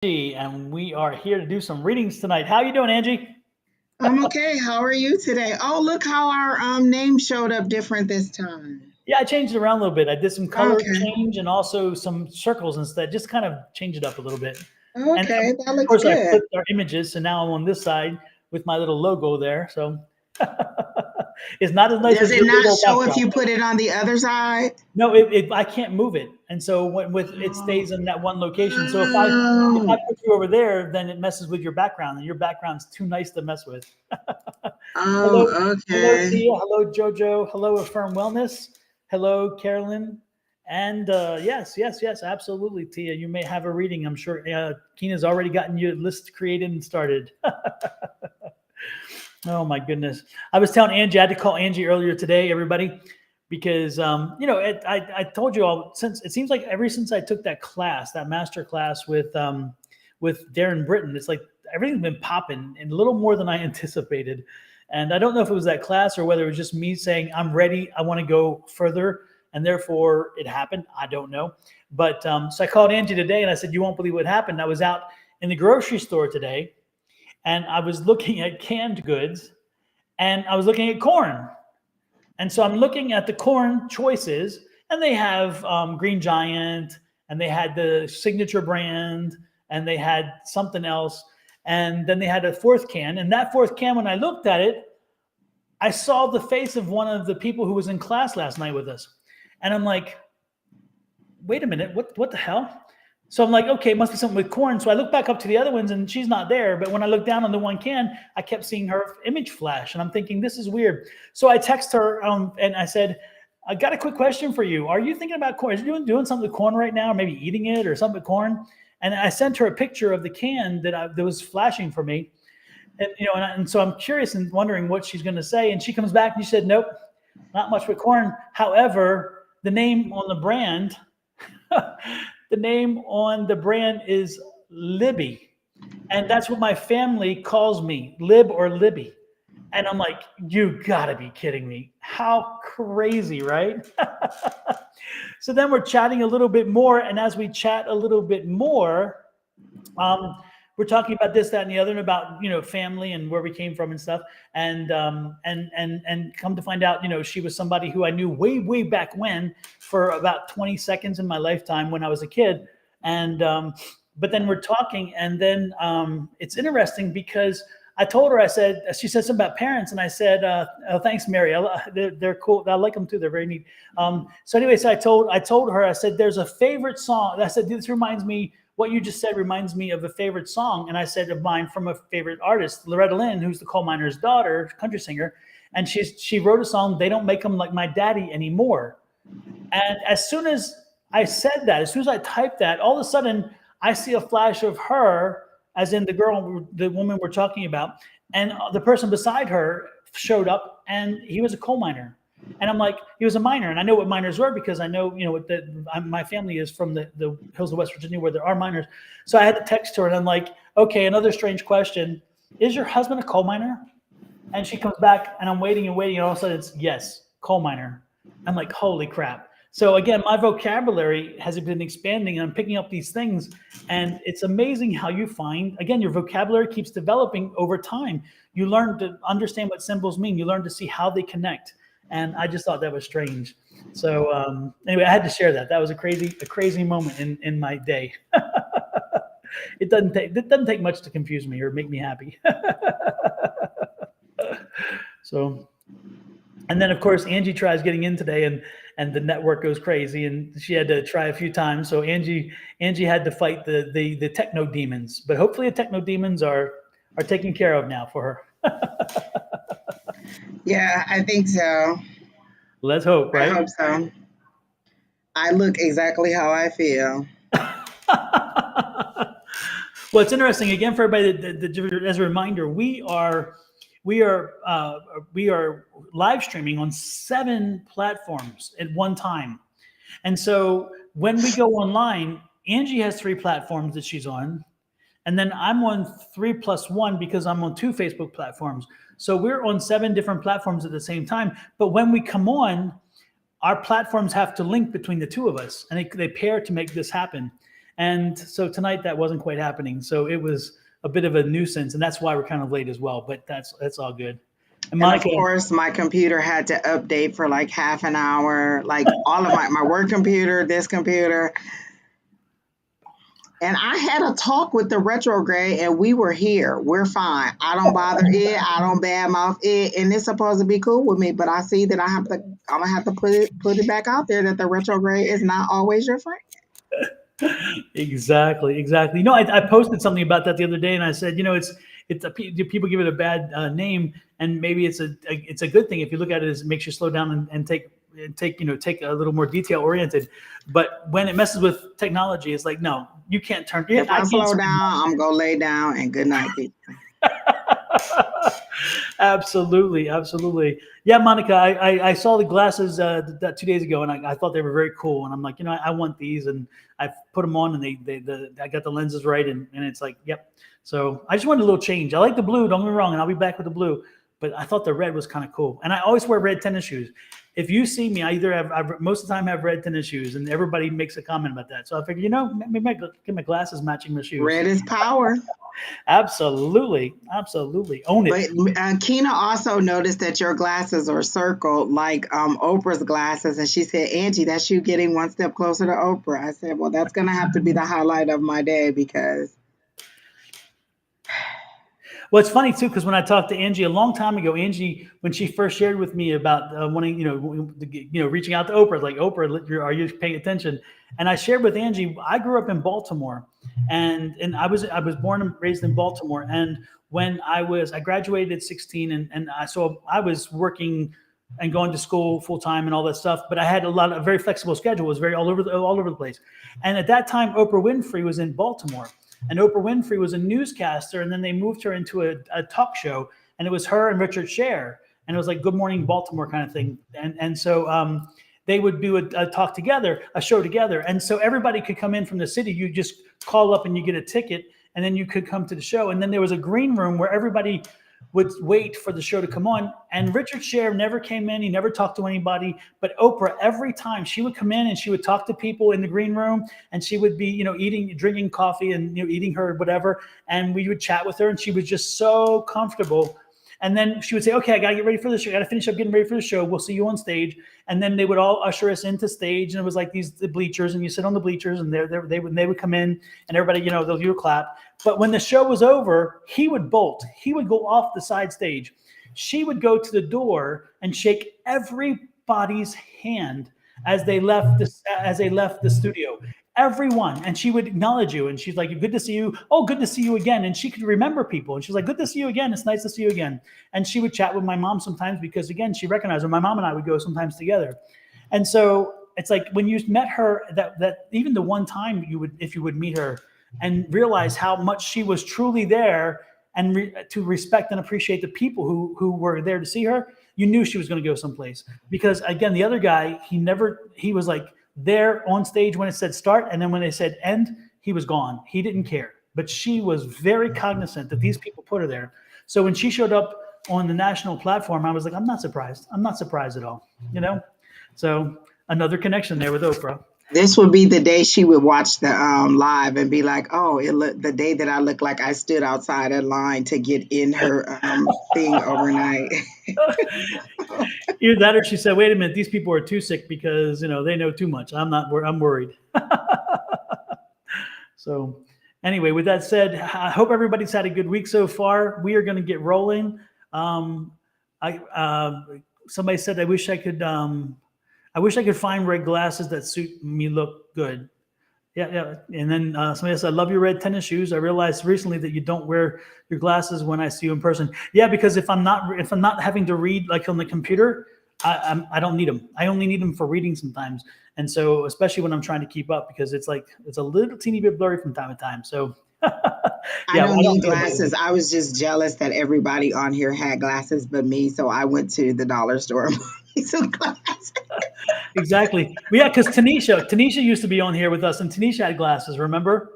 And we are here to do some readings tonight. How you doing, Angie? I'm okay. How are you today? Oh, look how our name showed up different this time. Yeah, I changed it around a little bit. I did some color Okay. change and also some circles instead, just kind of change it up a little bit. And Okay, of that looks course, I good. flipped our images, so now I'm on this side with my little logo there. So it's not as nice Does as it your big not old show if backdrop. you put it on the other side? No, I can't move it, and so it stays in that one location. So if I Oh, put you over there, then it messes with your background, and your background's too nice to mess with. Hello, hello, okay. Tia. Hello, Jojo. Hello, Affirm Wellness. Hello, Carolyn. And yes, absolutely, Tia. You may have a reading. I'm sure Keena's already gotten your list created and started. Oh my goodness! I was telling Angie I had to call Angie earlier today, everybody, because I told you all since it seems like ever since I took that class, that master class with Darren Britton, it's like everything's been popping and a little more than I anticipated. And I don't know if it was that class or whether it was just me saying I'm ready, I want to go further, and therefore it happened. I don't know, but so I called Angie today and I said, "You won't believe what happened." I was out in the grocery store today and I was looking at canned goods and I was looking at corn. And so I'm looking at the corn choices, and they have Green Giant, and they had the signature brand, and they had something else. And then they had a fourth can. And that fourth can, when I looked at it, I saw the face of one of the people who was in class last night with us. And I'm like, wait a minute, what the hell? So I'm like, okay, it must be something with corn. So I look back up to the other ones and she's not there. But when I look down on the one can, I kept seeing her image flash. And I'm thinking, this is weird. So I text her and I said, I got a quick question for you. Are you thinking about corn? Are you doing something with corn right now? Or maybe eating it or something with corn? And I sent her a picture of the can that was flashing for me. And so I'm curious and wondering what she's going to say. And she comes back and she said, nope, not much with corn. However, the name on the brand the name on the brand is Libby. And that's what my family calls me, Lib or Libby. And I'm like, you gotta be kidding me. How crazy, right? So then we're chatting a little bit more. And as we chat a little bit more, we're talking about this, that, and the other, and about family and where we came from and stuff. And come to find out, she was somebody who I knew way back when for about 20 seconds in my lifetime when I was a kid. And but then we're talking, and then it's interesting because I told her, she said something about parents, and I said, oh, thanks, Mary. They're cool. I like them too. They're very neat. So anyways, I told her, I said, there's a favorite song. I said, this reminds me. What you just said reminds me of a favorite song. And I said of mine from a favorite artist, Loretta Lynn, who's the coal miner's daughter, country singer. And she wrote a song, They Don't Make Them Like My Daddy Anymore. And as soon as I said that, as soon as I typed that, all of a sudden I see a flash of her, as in the woman we're talking about. And the person beside her showed up, and he was a coal miner. And I'm like, he was a miner. And I know what miners were because I know, my family is from the hills of West Virginia where there are miners. So I had to text her and I'm like, okay, another strange question. Is your husband a coal miner? And she comes back and I'm waiting. And all of a sudden it's yes, coal miner. I'm like, holy crap. So again, my vocabulary has been expanding and I'm picking up these things. And it's amazing how you find, again, your vocabulary keeps developing over time. You learn to understand what symbols mean. You learn to see how they connect. And I just thought that was strange. So anyway, I had to share that. That was a crazy moment in my day. It doesn't take much to confuse me or make me happy. So, and then of course Angie tries getting in today, and the network goes crazy, and she had to try a few times. So Angie had to fight the techno demons, but hopefully the techno demons are taken care of now for her. Yeah, I think so. Let's hope, I right? hope so. I look exactly how I feel. Well, it's interesting again for everybody. As a reminder, we are live streaming on 7 platforms at one time, and so when we go online, Angie has 3 platforms that she's on, and then I'm on 3 plus 1 because I'm on 2 Facebook platforms. So we're on 7 different platforms at the same time. But when we come on, our platforms have to link between the 2 of us, and they pair to make this happen. And so tonight that wasn't quite happening. So it was a bit of a nuisance, and that's why we're kind of late as well. But that's all good. And And of Monica, course, my computer had to update for like half an hour, like all of my work computer, this computer. And I had a talk with the retrograde, and we were here. We're fine. I don't bother it. I don't badmouth it, and it's supposed to be cool with me. But I see that I'm gonna have to put it back out there that the retrograde is not always your friend. exactly, exactly. I posted something about that the other day, and I said, people give it a bad name, and maybe it's a good thing if you look at it as it makes you slow down and take a little more detail oriented. But when it messes with technology, it's like, no, you can't turn. Yeah, If I I can't. slow down, I'm gonna lay down and good night, people. Absolutely, absolutely. Yeah, Monica, I saw the glasses that 2 days ago, and I thought they were very cool. And I'm like, I want these, and I put them on, and I got the lenses right, and it's like, yep. So I just wanted a little change. I like the blue. Don't get me wrong, and I'll be back with the blue. But I thought the red was kind of cool, and I always wear red tennis shoes. If you see me, I most of the time have red tennis shoes, and everybody makes a comment about that. So I figured, maybe I get my glasses matching my shoes. Red is power. Absolutely, absolutely, own it. But Kina also noticed that your glasses are circled like Oprah's glasses, and she said, "Angie, that's you getting one step closer to Oprah." I said, "Well, that's gonna have to be the highlight of my day because." Well, it's funny too because when I talked to Angie a long time ago, Angie, when she first shared with me about wanting, reaching out to Oprah, like, Oprah, are you paying attention? And I shared with Angie, I grew up in Baltimore, and I was born and raised in Baltimore. And when I graduated at 16, and I was working and going to school full time and all that stuff, but I had a very flexible schedule. It was very all over the place. And at that time, Oprah Winfrey was in Baltimore. And Oprah Winfrey was a newscaster, and then they moved her into a talk show, and it was her and Richard Scher, and it was like Good Morning Baltimore kind of thing. And so they would do a show together, and so everybody could come in from the city. You just call up and you get a ticket, and then you could come to the show. And then there was a green room where everybody would wait for the show to come on. And Richard Scher never came in. He never talked to anybody. But Oprah, every time she would come in and she would talk to people in the green room, and she would be, drinking coffee and, eating her whatever. And we would chat with her, and she was just so comfortable. And then she would say, "Okay, I got to get ready for the show. I got to finish up getting ready for the show. We'll see you on stage." And then they would all usher us into stage, and it was like the bleachers, and you sit on the bleachers, and they would come in, and everybody, they'll do a clap. But when the show was over, he would bolt. He would go off the side stage. She would go to the door and shake everybody's hand as they left the studio. Everyone. And she would acknowledge you. And she's like, "Good to see you. Oh, good to see you again." And she could remember people. And she's like, "Good to see you again. It's nice to see you again." And she would chat with my mom sometimes because, again, she recognized her. My mom and I would go sometimes together. And so it's like when you met her, that even the one time if you would meet her and realize how much she was truly there, and to respect and appreciate the people who were there to see her, you knew she was going to go someplace. Because, again, the other guy, he was like there on stage when it said start, and then when they said end, he was gone. He didn't care. But she was very cognizant that these people put her there. So when she showed up on the national platform, I was like, I'm not surprised. I'm not surprised at all. So another connection there with Oprah. This would be the day she would watch the live and be like, "Oh, the day that I look like I stood outside a line to get in her thing overnight." Either that, or she said, "Wait a minute, these people are too sick because they know too much. I'm worried." So, anyway, with that said, I hope everybody's had a good week so far. We are going to get rolling. Somebody said, "I wish I could." I wish I could find red glasses that suit me look good. Yeah. And then somebody else, "I love your red tennis shoes. I realized recently that you don't wear your glasses when I see you in person." Yeah, because if I'm not having to read like on the computer, I don't need them. I only need them for reading sometimes. And so, especially when I'm trying to keep up, because it's a little teeny bit blurry from time to time. So I don't need glasses. I was just jealous that everybody on here had glasses but me, so I went to the dollar store and bought me some glasses. Exactly. Yeah, because Tanisha used to be on here with us, and Tanisha had glasses. Remember?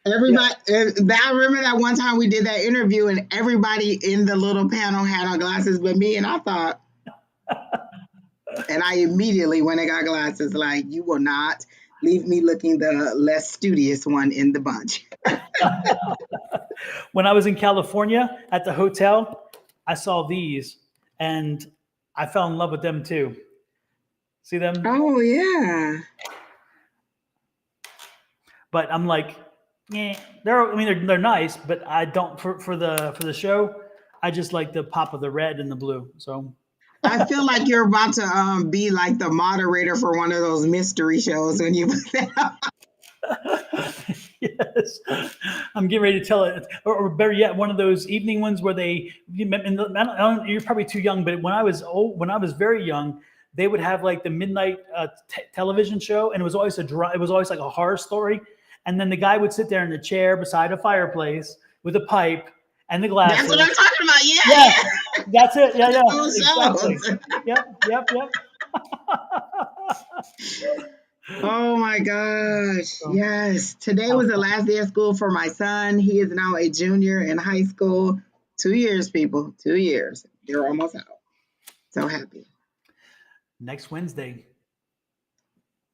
Everybody, I remember that one time we did that interview, and everybody in the little panel had on glasses but me, and I thought, and I immediately went and got glasses. Like, you will not Leave me looking the less studious one in the bunch. When I was in California at the hotel, I saw these and I fell in love with them too. See them? Oh yeah. But I'm like, yeah, they're nice, but I don't for the show. I just like the pop of the red and the blue. So I feel like you're about to be like the moderator for one of those mystery shows when you put that up. yes, I'm getting ready to tell it, or better yet, one of those evening ones where you're probably too young, but when I was very young, they would have like the midnight television show, and it was always like a horror story, and then the guy would sit there in the chair beside a fireplace with a pipe and the That's what I'm glasses. talking about. Yeah, Yeah, yeah. that's it. Yeah, yeah, Those exactly. shows. Yep, yep, yep. Oh my gosh. So, Yes. Today was the last day of school for my son. He is now a junior in high school. 2 years, people. 2 years. They're almost out. So happy. next Wednesday,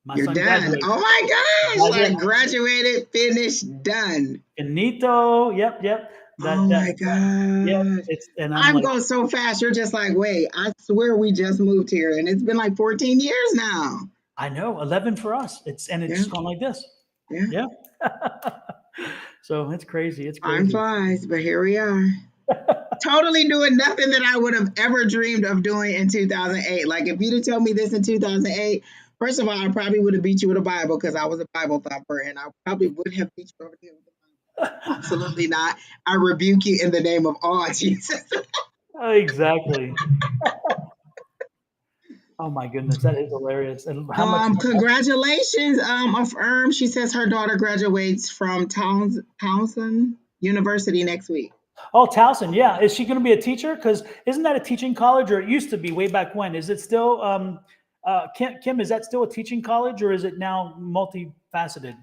my You're son done. graduates. Oh my gosh. Graduate. Like graduated, finished, done. Finito. Yep, yep. Oh my Yep. gosh. And I'm I'm like, going so fast. You're just like, wait, I swear we just moved here. And it's been like 14 years now. I know, 11 for us. It's Yeah. just gone like this. Yeah. Yeah. So it's crazy. It's Time crazy. flies, but here we are. Totally doing nothing that I would have ever dreamed of doing in 2008. Like if you'd have told me this in 2008, first of all, I probably would have beat you with a Bible because I was a Bible thumper, and I probably would have beat you over here with a Bible. Absolutely not. I rebuke you in the name of all Jesus. Exactly. Oh my goodness, that is hilarious. And how much? Congratulations, Affirm. She says her daughter graduates from Towson University next week. Oh, Towson, yeah. Is she going to be a teacher? Because isn't that a teaching college, or it used to be way back when? Is it still? Kim, is that still a teaching college, or is it now multifaceted?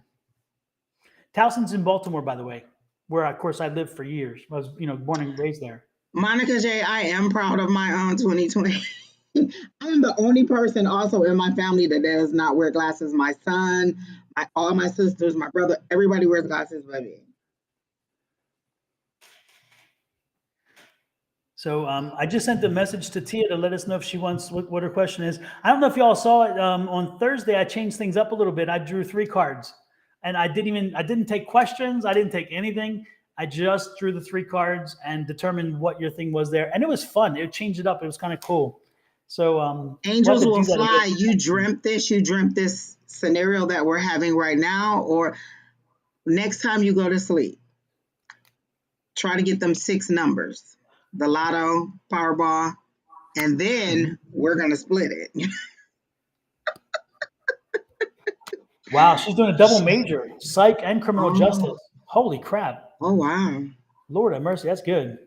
Towson's in Baltimore, by the way, where of course I lived for years. I was, born and raised there. Monica J, I am proud of my own 2020. I am the only person also in my family that does not wear glasses. My son, all my sisters, my brother, everybody wears glasses but me. So I just sent a message to Tia to let us know if she wants what her question is. I don't know if y'all saw it on Thursday. I changed things up a little bit. I drew 3 cards, and I didn't take questions. I didn't take anything. I just drew the 3 cards and determined what your thing was there, and it was fun. It changed it up. It was kind of cool. So Angels will fly. You dreamt this. You dreamt this scenario that we're having right now, or next time you go to sleep, try to get them 6 numbers, the lotto, Powerball, and then we're gonna split it. Wow, she's doing a double major, psych and criminal justice. Holy crap. Oh, wow. Lord have mercy. That's good.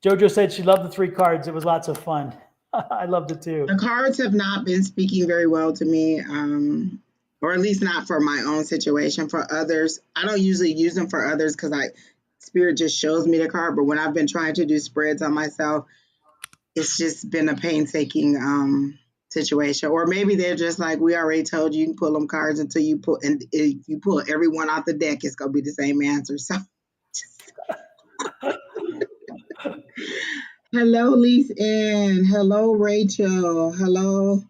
JoJo said she loved the 3 cards. It was lots of fun. I loved it too. The cards have not been speaking very well to me, or at least not for my own situation. For others, I don't usually use them for others because Spirit just shows me the card. But when I've been trying to do spreads on myself, it's just been a painstaking situation. Or maybe they're just like, we already told you can pull them cards until you pull, and if you pull everyone off the deck, it's gonna be the same answer. So. Hello, Lisa Ann. Hello, Rachel. Hello.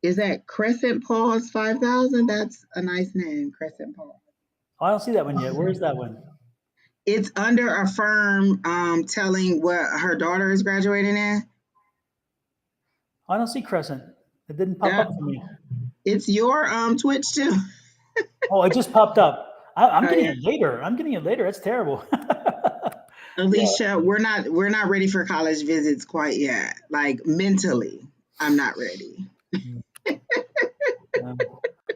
Is that Crescent Paws 5000? That's a nice name, Crescent Paws. Oh, I don't see that one yet. Where is that one? It's under Affirm telling what her daughter is graduating in. I don't see Crescent. It didn't pop up for me. It's your Twitch too. Oh, it just popped up. I'm getting it later. I'm getting it later. That's terrible. Alicia, we're not ready for college visits quite yet. Like mentally, I'm not ready.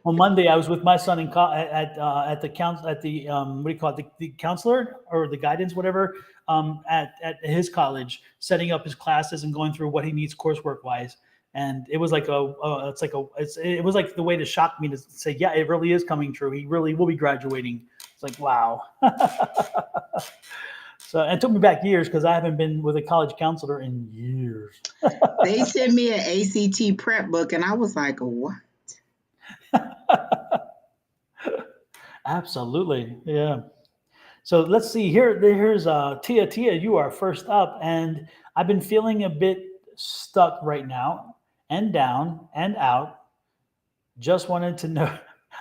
On Monday, I was with my son at the what do you call it, the counselor or the guidance, whatever, at his college, setting up his classes and going through what he needs coursework wise. And it was like it was like the way to shock me to say, yeah, it really is coming true. He really will be graduating. It's like, wow. So it took me back years because I haven't been with a college counselor in years. They sent me an ACT prep book, and I was like, what? Absolutely. Yeah. So let's see here. Here's Tia. Tia, you are first up, and I've been feeling a bit stuck right now, and down and out. Just wanted to know.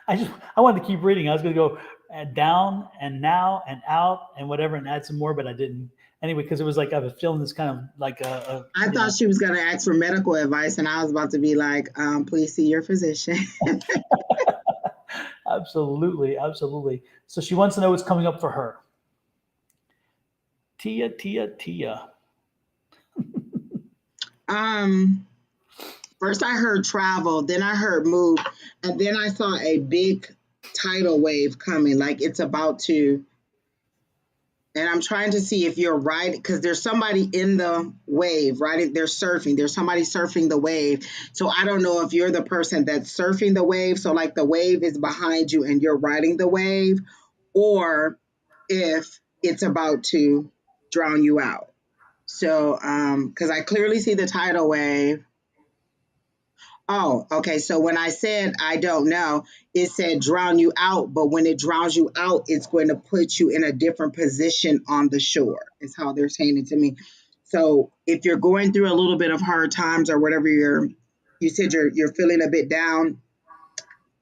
I wanted to keep reading. I was going to go down and now and out and whatever and add some more, but I didn't anyway because it was like I was feeling this kind of like I thought she was going to ask for medical advice, and I was about to be like, please see your physician. absolutely, absolutely. So she wants to know what's coming up for her. Tia, Tia, Tia. um, First I heard travel, then I heard move, and then I saw a big tidal wave coming, like it's about to. And I'm trying to see if you're riding, because there's somebody in the wave, right? They're surfing. There's somebody surfing the wave. So I don't know if you're the person that's surfing the wave. So like the wave is behind you and you're riding the wave, or if it's about to drown you out. So, because I clearly see the tidal wave. Oh, okay. So when I said I don't know, it said drown you out, but when it drowns you out, it's going to put you in a different position on the shore, is how they're saying it to me. So if you're going through a little bit of hard times or whatever you said you're feeling a bit down,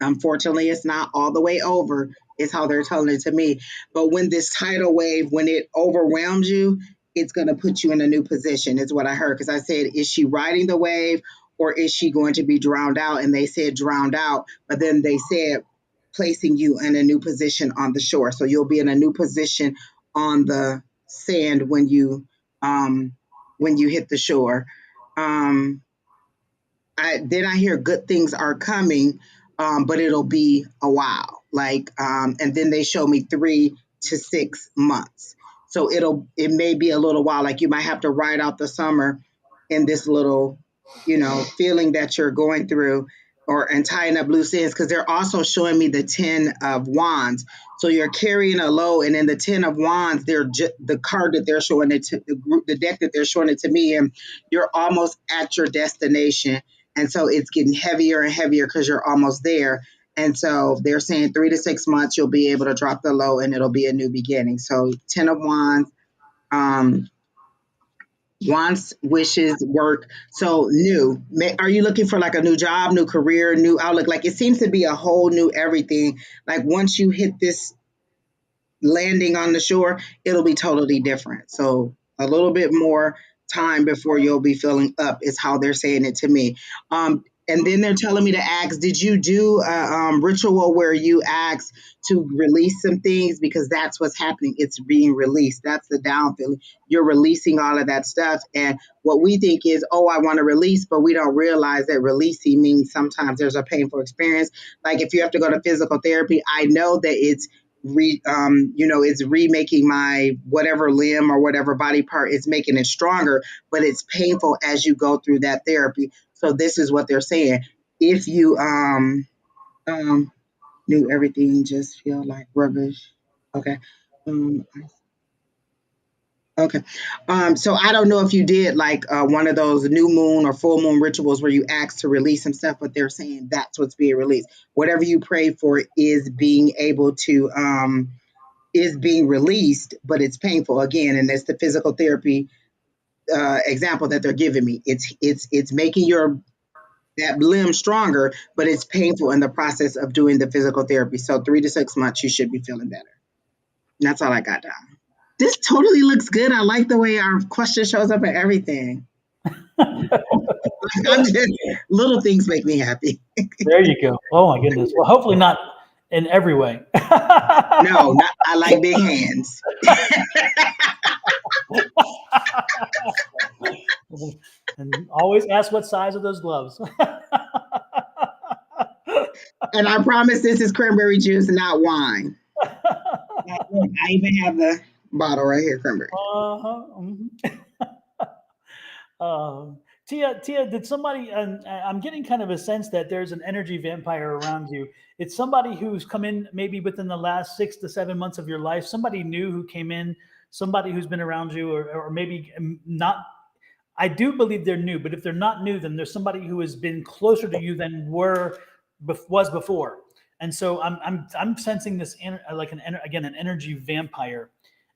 unfortunately, it's not all the way over, is how they're telling it to me. But when this tidal wave, when it overwhelms you, it's going to put you in a new position, is what I heard. Because I said, is she riding the wave or is she going to be drowned out? And they said drowned out, but then they said placing you in a new position on the shore. So you'll be in a new position on the sand when you hit the shore. Um, then I hear good things are coming, but it'll be a while. And then they show me 3 to 6 months. So it may be a little while. Like you might have to ride out the summer in this little, feeling that you're going through, and tying up loose ends. Because they're also showing me the 10 of Wands. So you're carrying a load, and in the 10 of Wands, the card that they're showing it to the deck that they're showing it to me, and you're almost at your destination, and so it's getting heavier and heavier because you're almost there. And so they're saying 3 to 6 months, you'll be able to drop the low and it'll be a new beginning. So 10 of Wands, um, wants, wishes, work. So new. Are you looking for like a new job, new career, new outlook? Like it seems to be a whole new everything. Like once you hit this landing on the shore, it'll be totally different. So a little bit more time before you'll be filling up is how they're saying it to me. And then they're telling me to ask, did you do a ritual where you ask to release some things? Because that's what's happening. It's being released. That's the down feeling. You're releasing all of that stuff. And what we think is, oh, I want to release, but we don't realize that releasing means sometimes there's a painful experience. Like if you have to go to physical therapy, I know that it's remaking my whatever limb or whatever body part, it's making it stronger, but it's painful as you go through that therapy. So this is what they're saying. If you um knew everything just feel like rubbish. Okay. Um okay. So I don't know if you did like one of those new moon or full moon rituals where you ask to release some stuff, but they're saying that's what's being released. Whatever you pray for is being released, but it's painful again, and that's the physical therapy example that they're giving me. It's making your that limb stronger, but it's painful in the process of doing the physical therapy. So 3 to 6 months, you should be feeling better. And that's all I got down. This totally looks good. I like the way our question shows up and everything. I'm just little things make me happy. There you go. Oh my goodness. Well, hopefully not in every way. No, not I like big hands. And always ask what size are those gloves. And I promise this is cranberry juice, not wine. I even have the bottle right here, cranberry. Uh-huh. Um, Tia, did somebody? I'm getting kind of a sense that there's an energy vampire around you. It's somebody who's come in maybe within the last 6 to 7 months of your life. Somebody new who came in. Somebody who's been around you, or maybe not. I do believe they're new, but if they're not new, then there's somebody who has been closer to you than were was before. And so I'm sensing this like again an energy vampire,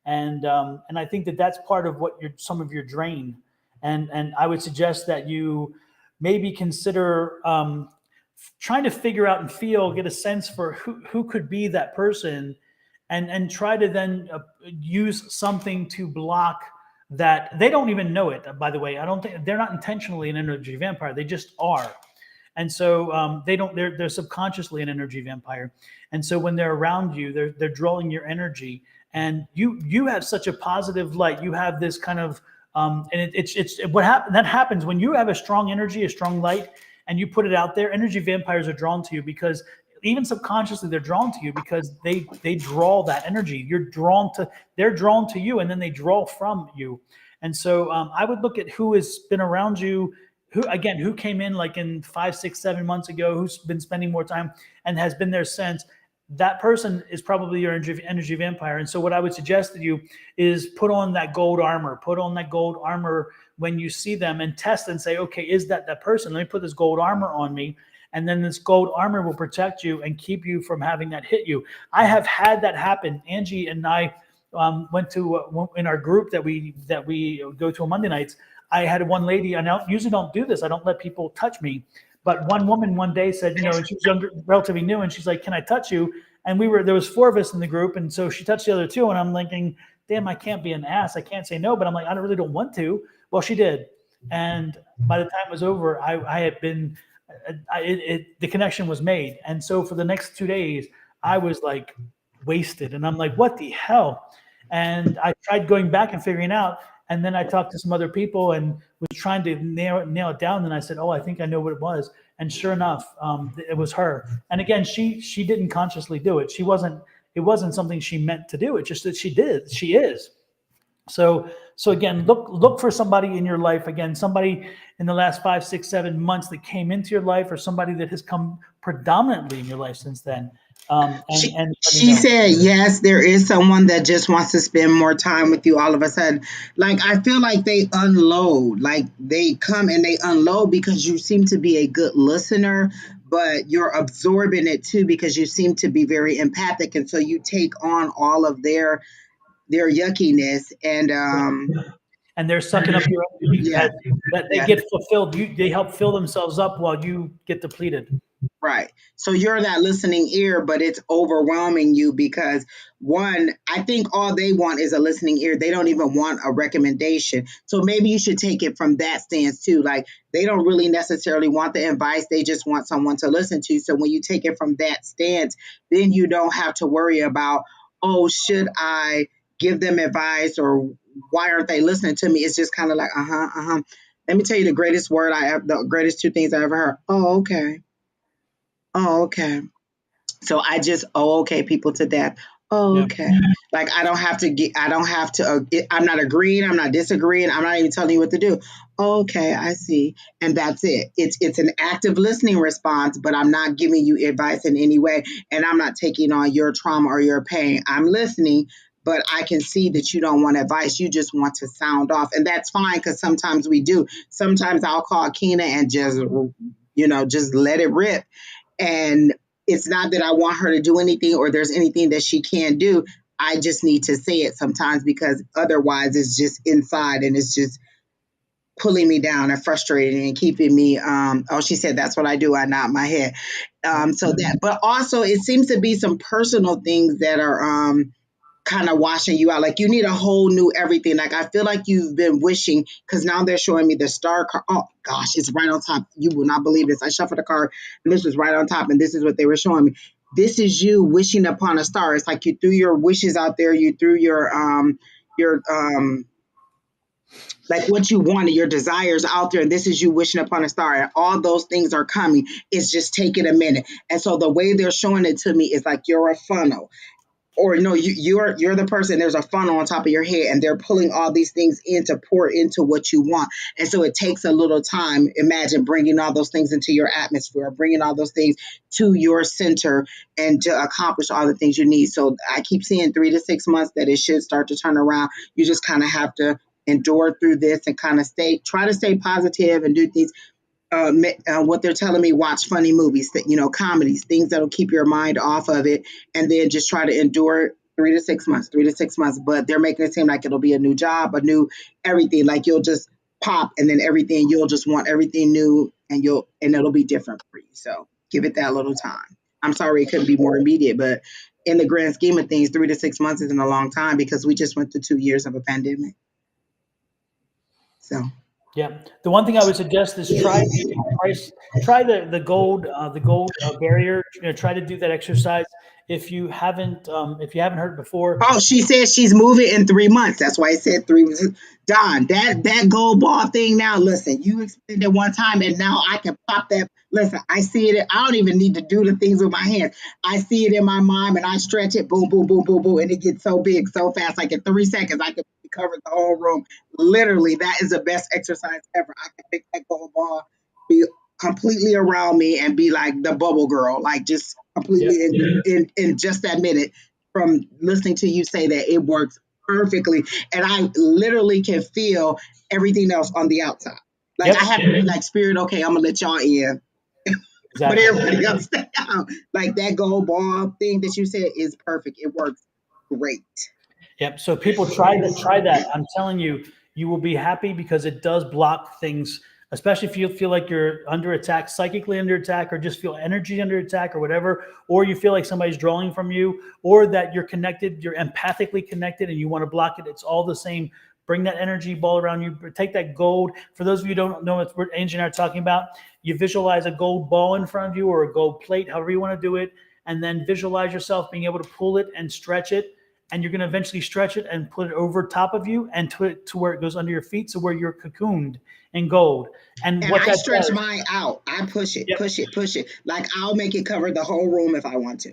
and I think that that's part of what some of your drain, and I would suggest that you maybe consider trying to figure out and get a sense for who could be that person, and try to then use something to block that. They don't even know it, by the way. I don't think they're not intentionally an energy vampire, they just are. And so they don't. They're subconsciously an energy vampire, and so when they're around you, they're drawing your energy, and you have such a positive light. You have this kind of and it's what happen that happens when you have a strong energy, a strong light, and you put it out there. Energy vampires are drawn to you because even subconsciously they're drawn to you because they draw that energy. They're drawn to you, and then they draw from you. And so I would look at who has been around you, who came in like in 5, 6, 7 months ago, who's been spending more time and has been there since. That person is probably your energy vampire. And so what I would suggest to you is put on that gold armor. Put on that gold armor when you see them, and test and say, okay, is that person? Let me put this gold armor on me. And then this gold armor will protect you and keep you from having that hit you. I have had that happen. Angie and I went to in our group that we go to on Monday nights. I had one lady, and I usually don't do this. I don't let people touch me. But one woman one day said, and she was younger, relatively new, and she's like, "Can I touch you?" And there was 4 of us in the group, and so she touched the other 2, and I'm thinking, "Damn, I can't be an ass. I can't say no." But I'm like, I really don't want to. Well, she did, and by the time it was over, I had been, the connection was made, and so for the next 2 days, I was like wasted, and I'm like, "What the hell?" And I tried going back and figuring out. And then I talked to some other people and was trying to nail it down. And I said, "Oh, I think I know what it was." And sure enough, it was her. And again, she didn't consciously do it. It wasn't something she meant to do. It's just that she did. She is. So again, look for somebody in your life. Again, somebody in the last 5, 6, 7 months that came into your life, or somebody that has come predominantly in your life since then. And let me She know. said, yes, there is someone that just wants to spend more time with you all of a sudden. Like, I feel like they unload, like they come and they unload because you seem to be a good listener, but you're absorbing it too because you seem to be very empathic. And so you take on all of their yuckiness. And And they're sucking up your energy yeah, that they yeah. get fulfilled. They help fill themselves up while you get depleted. Right. So you're that listening ear, but it's overwhelming you because one, I think all they want is a listening ear. They don't even want a recommendation. So maybe you should take it from that stance too. Like they don't really necessarily want the advice. They just want someone to listen to. So when you take it from that stance, then you don't have to worry about, oh, should I give them advice or why aren't they listening to me? It's just kind of like, uh-huh, uh-huh. Let me tell you the greatest 2 things I ever heard. Oh, okay. Oh, okay. So I just, oh, okay, people to death. Oh, Yeah. okay. Like I don't have to, I'm not agreeing, I'm not disagreeing, I'm not even telling you what to do. Okay, I see. And that's it. It's an active listening response, but I'm not giving you advice in any way. And I'm not taking on your trauma or your pain. I'm listening, but I can see that you don't want advice. You just want to sound off. And that's fine because sometimes we do. Sometimes I'll call Keena and just let it rip, and it's not that I want her to do anything or there's anything that she can do. I just need to say it sometimes because otherwise it's just inside and it's just pulling me down and frustrating and keeping me. Oh, she said that's what I do. I nod my head. So that, but also it seems to be some personal things that are kind of washing you out. Like you need a whole new everything. Like I feel like you've been wishing because now they're showing me the star card. Oh gosh, it's right on top. You will not believe this. I shuffled the card and this was right on top, and this is what they were showing me. This is you wishing upon a star. It's like you threw your wishes out there. You threw your like what you wanted, your desires out there, and this is you wishing upon a star, and all those things are coming. It's just taking a minute. And so the way they're showing it to me is like you're a funnel, or no, you're the person. There's a funnel on top of your head, and they're pulling all these things in to pour into what you want. And so it takes a little time. Imagine bringing all those things into your atmosphere, bringing all those things to your center, and to accomplish all the things you need. So I keep seeing 3 to 6 months that it should start to turn around. You just kind of have to endure through this and kind of try to stay positive and do things. what they're telling me, watch funny movies, that comedies, things that'll keep your mind off of it, and then just try to endure it 3 to 6 months, 3 to 6 months. But they're making it seem like it'll be a new job, a new everything. Like you'll just pop, and then everything you'll just want everything new, and it'll be different for you. So give it that little time. I'm sorry it couldn't be more immediate, but in the grand scheme of things, 3 to 6 months isn't a long time because we just went through 2 years of a pandemic. So. Yeah, the one thing I would suggest is try the gold barrier. Try to do that exercise if you haven't heard it before. Oh, she says she's moving in 3 months. That's why I said 3 months. Don, that gold ball thing now, listen, you explained it one time and now I can pop that. Listen, I see it. I don't even need to do the things with my hands. I see it in my mind and I stretch it, boom, boom, boom, boom, boom, and it gets so big, so fast. Like in 3 seconds, I can cover the whole room. Literally, that is the best exercise ever. I can make that gold ball be completely around me and be like the bubble girl, like just completely in just that minute from listening to you say that it works perfectly. And I literally can feel everything else on the outside. Like I have to be like, spirit, okay, I'm gonna let y'all in. But everybody else stay out. Like that gold ball thing that you said is perfect. It works great. Yep. So people try that. I'm telling you, you will be happy because it does block things, especially if you feel like you're under attack, psychically under attack, or just feel energy under attack or whatever, or you feel like somebody's drawing from you, or that you're connected, you're empathically connected and you want to block it. It's all the same. Bring that energy ball around you. Take that gold. For those of you who don't know what Angie and I are talking about, you visualize a gold ball in front of you or a gold plate, however you want to do it, and then visualize yourself being able to pull it and stretch it. And you're going to eventually stretch it and put it over top of you and to where it goes under your feet, so where you're cocooned in gold. And what I stretch mine out. I push it, push it, push it. Like I'll make it cover the whole room if I want to.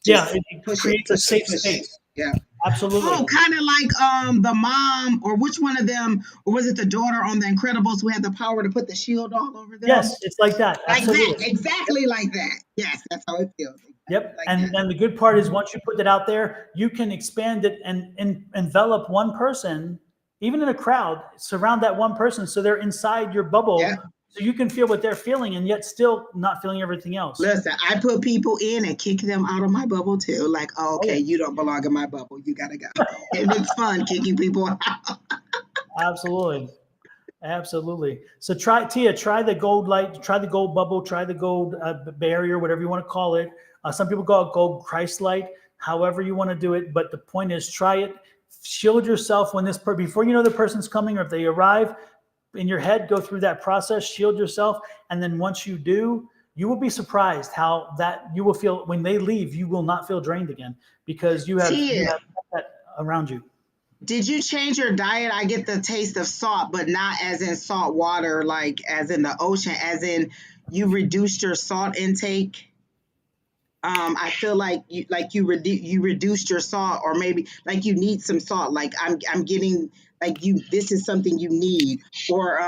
Just it creates a safe space. Yeah. Absolutely. Oh, kind of like the mom, or which one of them, or was it the daughter on The Incredibles who had the power to put the shield all over them? Yes, it's like that. Like Absolutely. that, exactly like that. Yes, that's how it feels. Yep. Like and the good part is once you put that out there, you can expand it and envelop one person, even in a crowd, surround that one person so they're inside your bubble. Yeah. So you can feel what they're feeling and yet still not feeling everything else. Listen, I put people in and kick them out of my bubble too. Like, oh, okay, you don't belong in my bubble. You gotta go. And it's fun kicking people out. Absolutely. Absolutely. So try the gold light, try the gold bubble, try the gold barrier, whatever you want to call it. Some people call it gold Christ light, however you want to do it. But the point is, try it. Shield yourself when before you know the person's coming, or if they arrive in your head, go through that process, shield yourself. And then once you do, you will be surprised how that you will feel when they leave. You will not feel drained again because you have that around you. Did you change your diet? I get the taste of salt, but not as in salt water, like as in the ocean, as in you reduced your salt intake. I feel like you reduced your salt, or maybe like you need some salt. Like I'm getting like this is something you need, or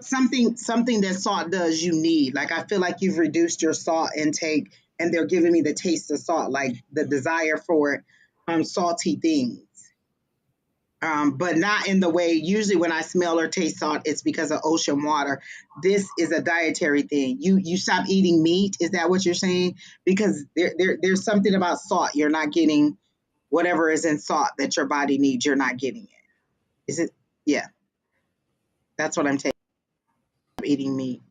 something that salt does you need. Like I feel like you've reduced your salt intake, and they're giving me the taste of salt, like the desire for salty things. But not in the way, usually when I smell or taste salt, it's because of ocean water. This is a dietary thing. You stop eating meat. Is that what you're saying? Because there's something about salt. You're not getting whatever is in salt that your body needs. You're not getting it. Is it? Yeah. That's what I'm taking. Eating meat.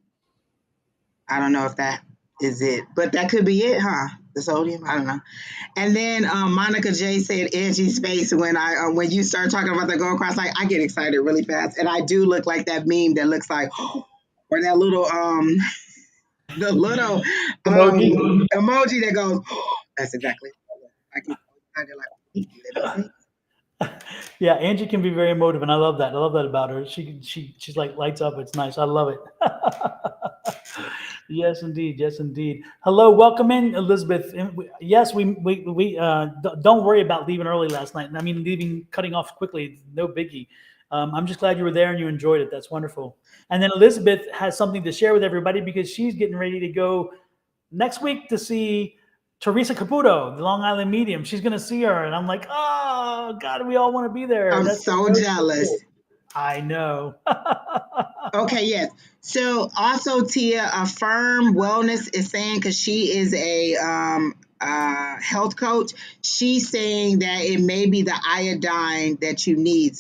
I don't know if that is it, but that could be it, huh? The sodium, I don't know. And then Monica J said Angie's face when you start talking about the gold cross, like I get excited really fast, and I do look like that meme that looks like, or that little the little emoji that goes. That's exactly. I get excited like. Yeah, Angie can be very emotive, and I love that. I love that about her. She's like lights up. It's nice. I love it. Yes, indeed. Yes, indeed. Hello, welcome in, Elizabeth. Yes, we don't worry about leaving early last night. I mean, cutting off quickly, no biggie. I'm just glad you were there and you enjoyed it. That's wonderful. And then Elizabeth has something to share with everybody because she's getting ready to go next week to see Teresa Caputo, the Long Island medium. She's going to see her, and I'm like, oh God, we all want to be there. I'm so jealous. Cool. I know. Okay, yes. So also Tia, Affirm Wellness is saying because she is a health coach. She's saying that it may be the iodine that you need.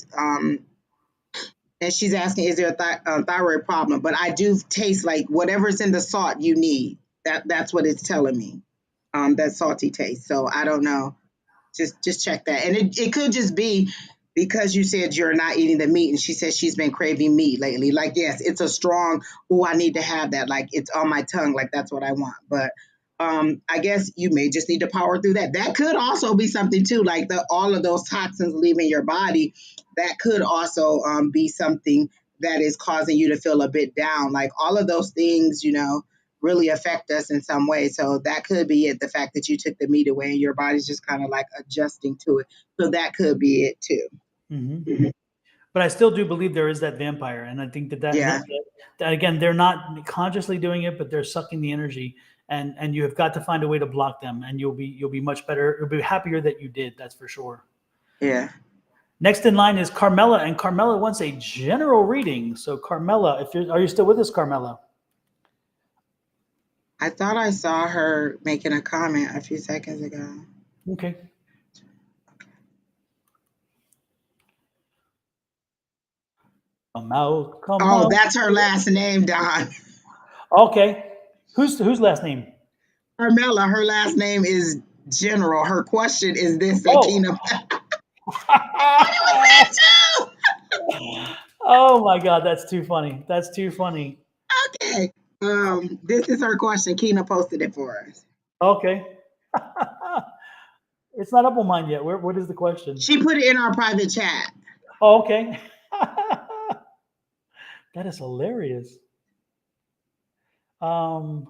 And she's asking, is there a thyroid problem? But I do taste like whatever's in the salt you need. That's what it's telling me. That salty taste. So I don't know. Just check that. And it could just be because you said you're not eating the meat and she says she's been craving meat lately. Like, yes, it's a strong, oh, I need to have that. Like it's on my tongue, like that's what I want. But I guess you may just need to power through that. That could also be something too, like the all of those toxins leaving your body. That could also be something that is causing you to feel a bit down. Like all of those things, really affect us in some way. So that could be it. The fact that you took the meat away and your body's just kind of like adjusting to it. So that could be it too. Mm-hmm. But I still do believe there is that vampire, and I think Yeah. that again, they're not consciously doing it, but they're sucking the energy, and you have got to find a way to block them, and you'll be much better. You'll be happier that you did. That's for sure. Yeah. Next in line is Carmela, and Carmela wants a general reading. So Carmela, if you're, are you still with us, Carmela? I thought I saw her making a comment a few seconds ago. Okay. Come out, come Oh, out. that's her last name, Don. Okay. Whose last name? Carmela, her last name is General. Her question is this, Oh. Akina. Oh my God, that's too funny. That's too funny. Okay. This is her question. Kina posted it for us. Okay. It's not up on mine yet. What is the question? She put it in our private chat. Oh, okay. That is hilarious. Um,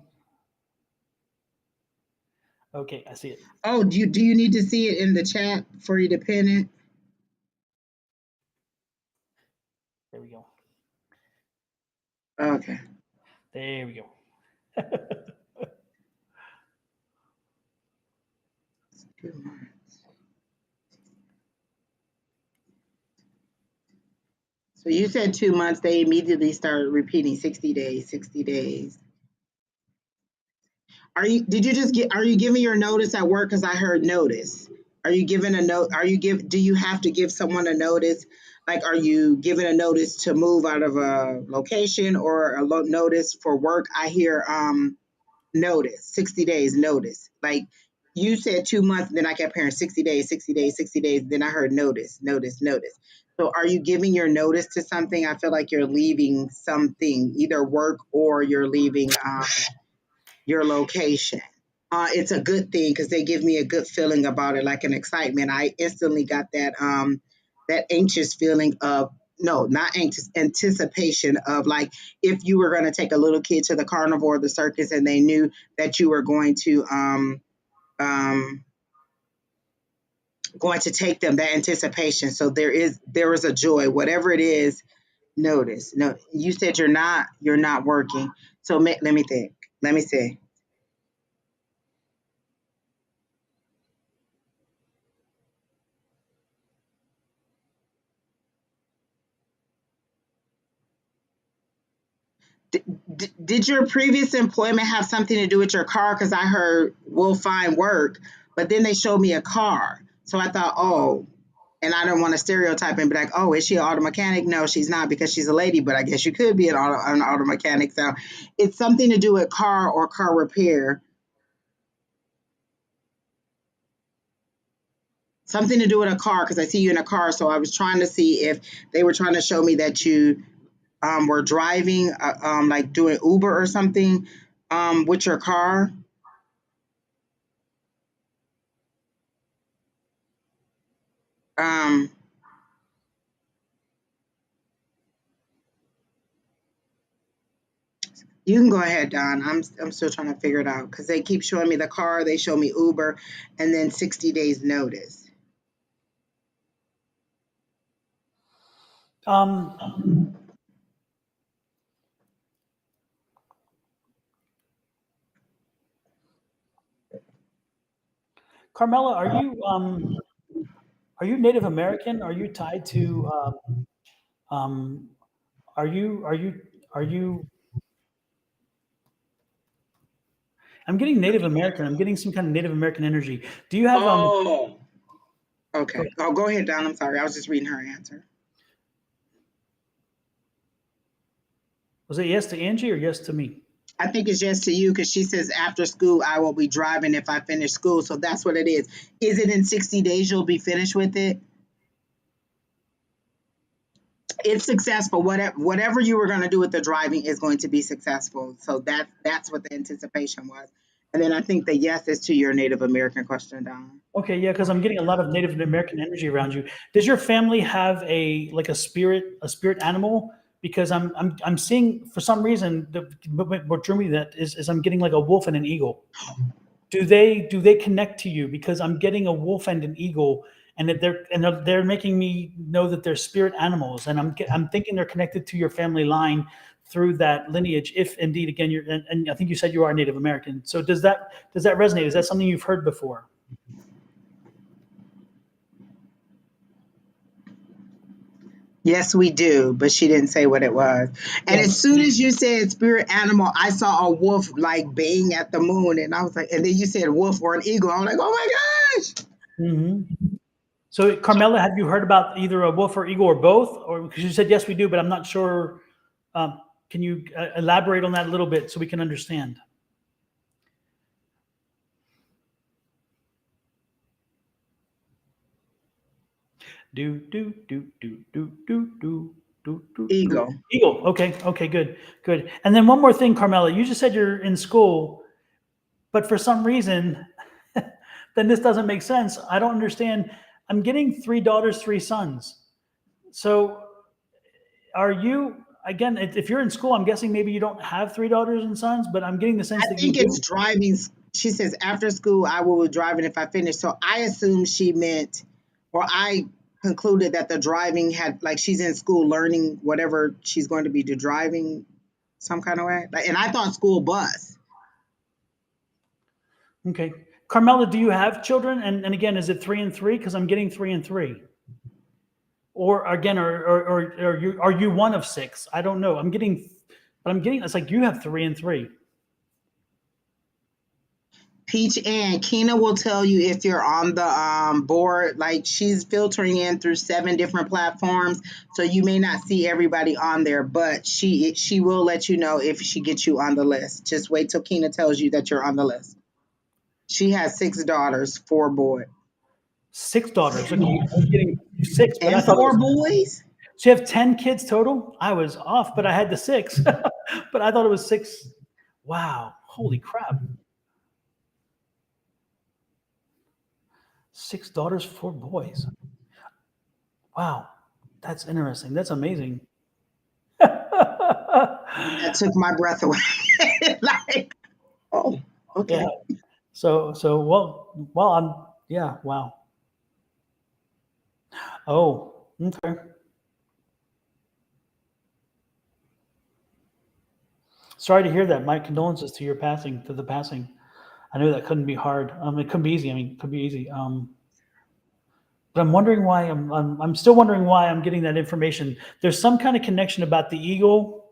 okay, I see it. Oh, do you need to see it in the chat for you to pin it? There we go. Okay. There we go. So you said 2 months. They immediately started repeating 60 days, 60 days. Are you giving your notice at work? Because I heard notice. Are you giving a note? Do you have to give someone a notice? Like, are you giving a notice to move out of a location or a notice for work? I hear notice, 60 days notice. Like you said 2 months, then I kept hearing 60 days, 60 days, 60 days. Then I heard notice, notice, notice. So are you giving your notice to something? I feel like you're leaving something, either work or you're leaving your location. It's a good thing because they give me a good feeling about it, like an excitement. I instantly got that anxious feeling of no, not anxious, anticipation of like if you were going to take a little kid to the carnival or the circus and they knew that you were um, going to take them, that anticipation. So there is a joy, whatever it is. Notice, no, you said you're not working. So let me think. Let me see. Did your previous employment have something to do with your car? Because I heard we'll find work, but then they showed me a car. So I thought, oh, and I don't want to stereotype and be like, oh, is she an auto mechanic? No, she's not because she's a lady, but I guess you could be an auto mechanic. So it's something to do with car or car repair, something to do with a car because I see you in a car. So I was trying to see if they were trying to show me that you were driving, like doing Uber or something with your car. Um, you can go ahead, Don. I'm still trying to figure it out because they keep showing me the car, they show me Uber, and then 60 days notice. Um, Carmela, are you Native American? Are you tied to um, Are you? I'm getting Native American. I'm getting some kind of Native American energy. Do you have Oh, Go okay. ahead. Oh, go ahead, Don. I'm sorry. I was just reading her answer. Was it yes to Angie or yes to me? I think it's just to you because she says after school I will be driving if I finish school. So that's what it is. Is it in 60 days you'll be finished with it? It's successful. Whatever you were going to do with the driving is going to be successful. So that's what the anticipation was. And then I think the yes is to your Native American question, Don. Okay, yeah, because I'm getting a lot of Native American energy around you. Does your family have a spirit animal? Because I'm seeing for some reason what drew me that is I'm getting like a wolf and an eagle. Do they connect to you? Because I'm getting a wolf and an eagle, and that they're making me know that they're spirit animals, and I'm thinking they're connected to your family line through that lineage. If indeed, again, and I think you said you are Native American. So does that resonate? Is that something you've heard before? Yes, we do, but she didn't say what it was. And Yeah. as soon as you said spirit animal, I saw a wolf like baying at the moon, and I was like, and then you said wolf or an eagle. I'm like, oh my gosh. Hmm. So, Carmela, have you heard about either a wolf or eagle or both? Or because you said yes, we do, but I'm not sure. Can you elaborate on that a little bit so we can understand? Do do do do do do do do do do. Eagle. Eagle. Okay. Okay. Good. Good. And then one more thing, Carmela. You just said you're in school, but for some reason, then this doesn't make sense. I don't understand. I'm getting 3 daughters, 3 sons. So are you again? If you're in school, I'm guessing maybe you don't have 3 daughters and sons, but I'm getting the I sense that you think do. it's driving. She says after school I will be driving if I finish. So I assume she meant, or I concluded that the driving had like she's in school learning whatever she's going to be do driving some kind of way. Like, and I thought school bus. Okay, Carmela, do you have children? And again, is it 3 and 3? Because I'm getting 3 and 3. Or again, or are you one of 6? I don't know. But I'm getting it's like you have 3 and 3. Peach and Keena will tell you if you're on the board. Like she's filtering in through 7 different platforms, so you may not see everybody on there, but she will let you know if she gets you on the list. Just wait till Keena tells you that you're on the list. She has 6 daughters, 4 boys, 6 daughters. Okay, I was getting 6, but I and thought it four was. boys. So you have 10 kids total. I was off, but I had the 6. But I thought it was 6. Wow, holy crap! 6 daughters, 4 boys. Wow, that's interesting. That's amazing. That took my breath away. Like, oh, Yeah. okay. So well, yeah. Wow. Oh, okay. Sorry to hear that. My condolences to the passing. I knew that couldn't be hard. It couldn't be easy. I mean, it could be easy. But I'm wondering why. I'm still wondering why I'm getting that information. There's some kind of connection about the eagle,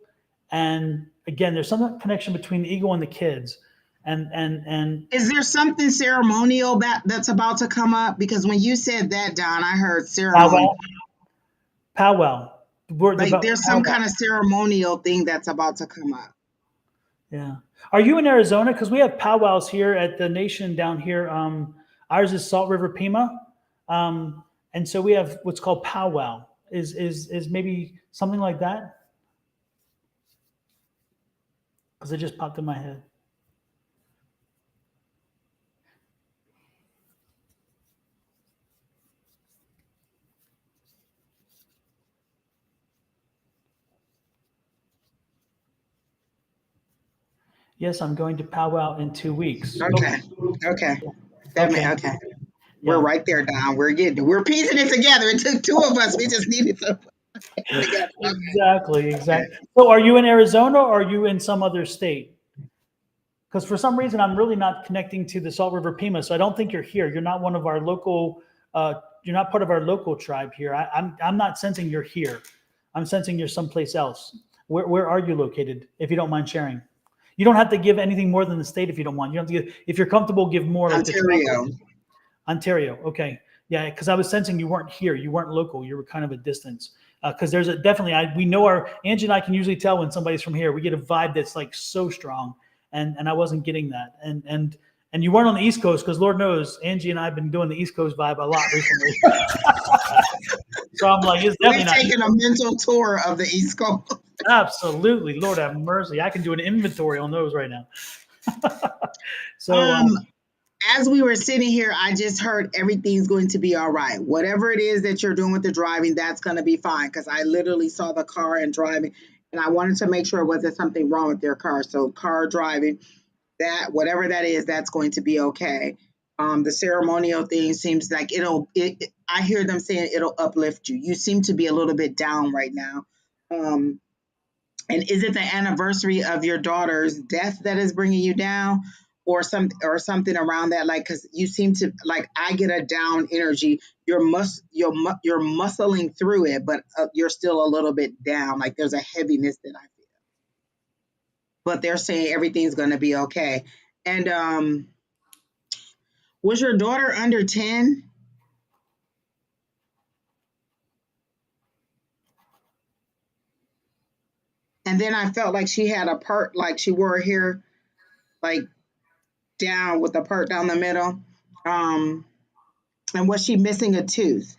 and again, there's some connection between the eagle and the kids, and Is there something ceremonial that's about to come up? Because when you said that, Don, I heard ceremony. powwow, powwow. Word Like about there's some powwow. kind of ceremonial thing that's about to come up. Yeah. Are you in Arizona? Because we have powwows here at the nation down here. Ours is Salt River Pima, and so we have what's called powwow. Is maybe something like that? Because it just popped in my head. Yes, I'm going to powwow in 2 weeks. Okay. Okay. Okay. Okay. We're Yeah. right there, Don. We're piecing it together. It took 2 of us. We just needed to put it together. Exactly. Okay. Exactly. So, are you in Arizona or are you in some other state? Because for some reason, I'm really not connecting to the Salt River Pima, so I don't think you're here. You're not one of our local. You're not part of our local tribe here. I'm not sensing you're here. I'm sensing you're someplace else. Where are you located? If you don't mind sharing. You don't have to give anything more than the state if you don't want. You don't have to give, if you're comfortable, give more like the Ontario. Ontario. Okay. Yeah, because I was sensing you weren't here. You weren't local. You were kind of a distance. Because there's a definitely, we know Angie and I can usually tell when somebody's from here. We get a vibe that's like so strong, and I wasn't getting that. And you weren't on the East Coast because Lord knows Angie and I have been doing the East Coast vibe a lot recently. So I'm like, it's definitely We've not. taken a mental tour of the East Coast. Absolutely, Lord have mercy. I can do an inventory on those right now. So As we were sitting here, I just heard everything's going to be all right. Whatever it is that you're doing with the driving, that's going to be fine. Because I literally saw the car and driving, and I wanted to make sure it wasn't something wrong with their car. So car driving, that whatever that is, that's going to be okay. The ceremonial thing seems like I hear them saying it'll uplift you. You seem to be a little bit down right now. And is it the anniversary of your daughter's death that is bringing you down, or something around that? Like, because you seem to like, I get a down energy. You're muscling through it, but you're still a little bit down. Like there's a heaviness that I feel. But they're saying everything's going to be okay. And was your daughter under 10? And then I felt like she had a part, like she wore her hair like down with a part down the middle. And was she missing a tooth?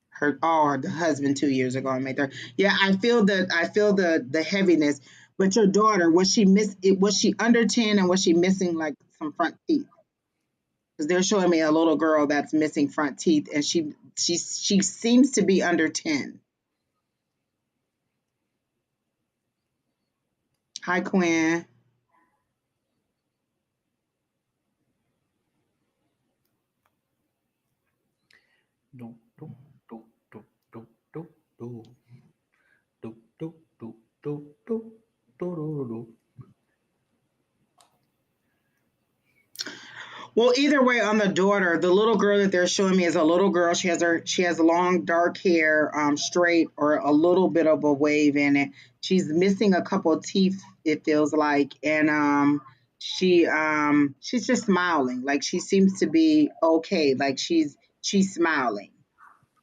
Her husband 2 years ago, I made her. Yeah, I feel the heaviness. But your daughter, was she under 10, and was she missing like some front teeth? Because they're showing me a little girl that's missing front teeth, and she seems to be under 10. Hi, Quinn. do, do, do, do, do, do, do. Do, do, do, do, do, do, do, do. Well, either way, on the daughter, the little girl that they're showing me is a little girl. She has long dark hair, straight or a little bit of a wave in it. She's missing a couple of teeth, it feels like, and she's just smiling. Like she seems to be okay. Like she's smiling.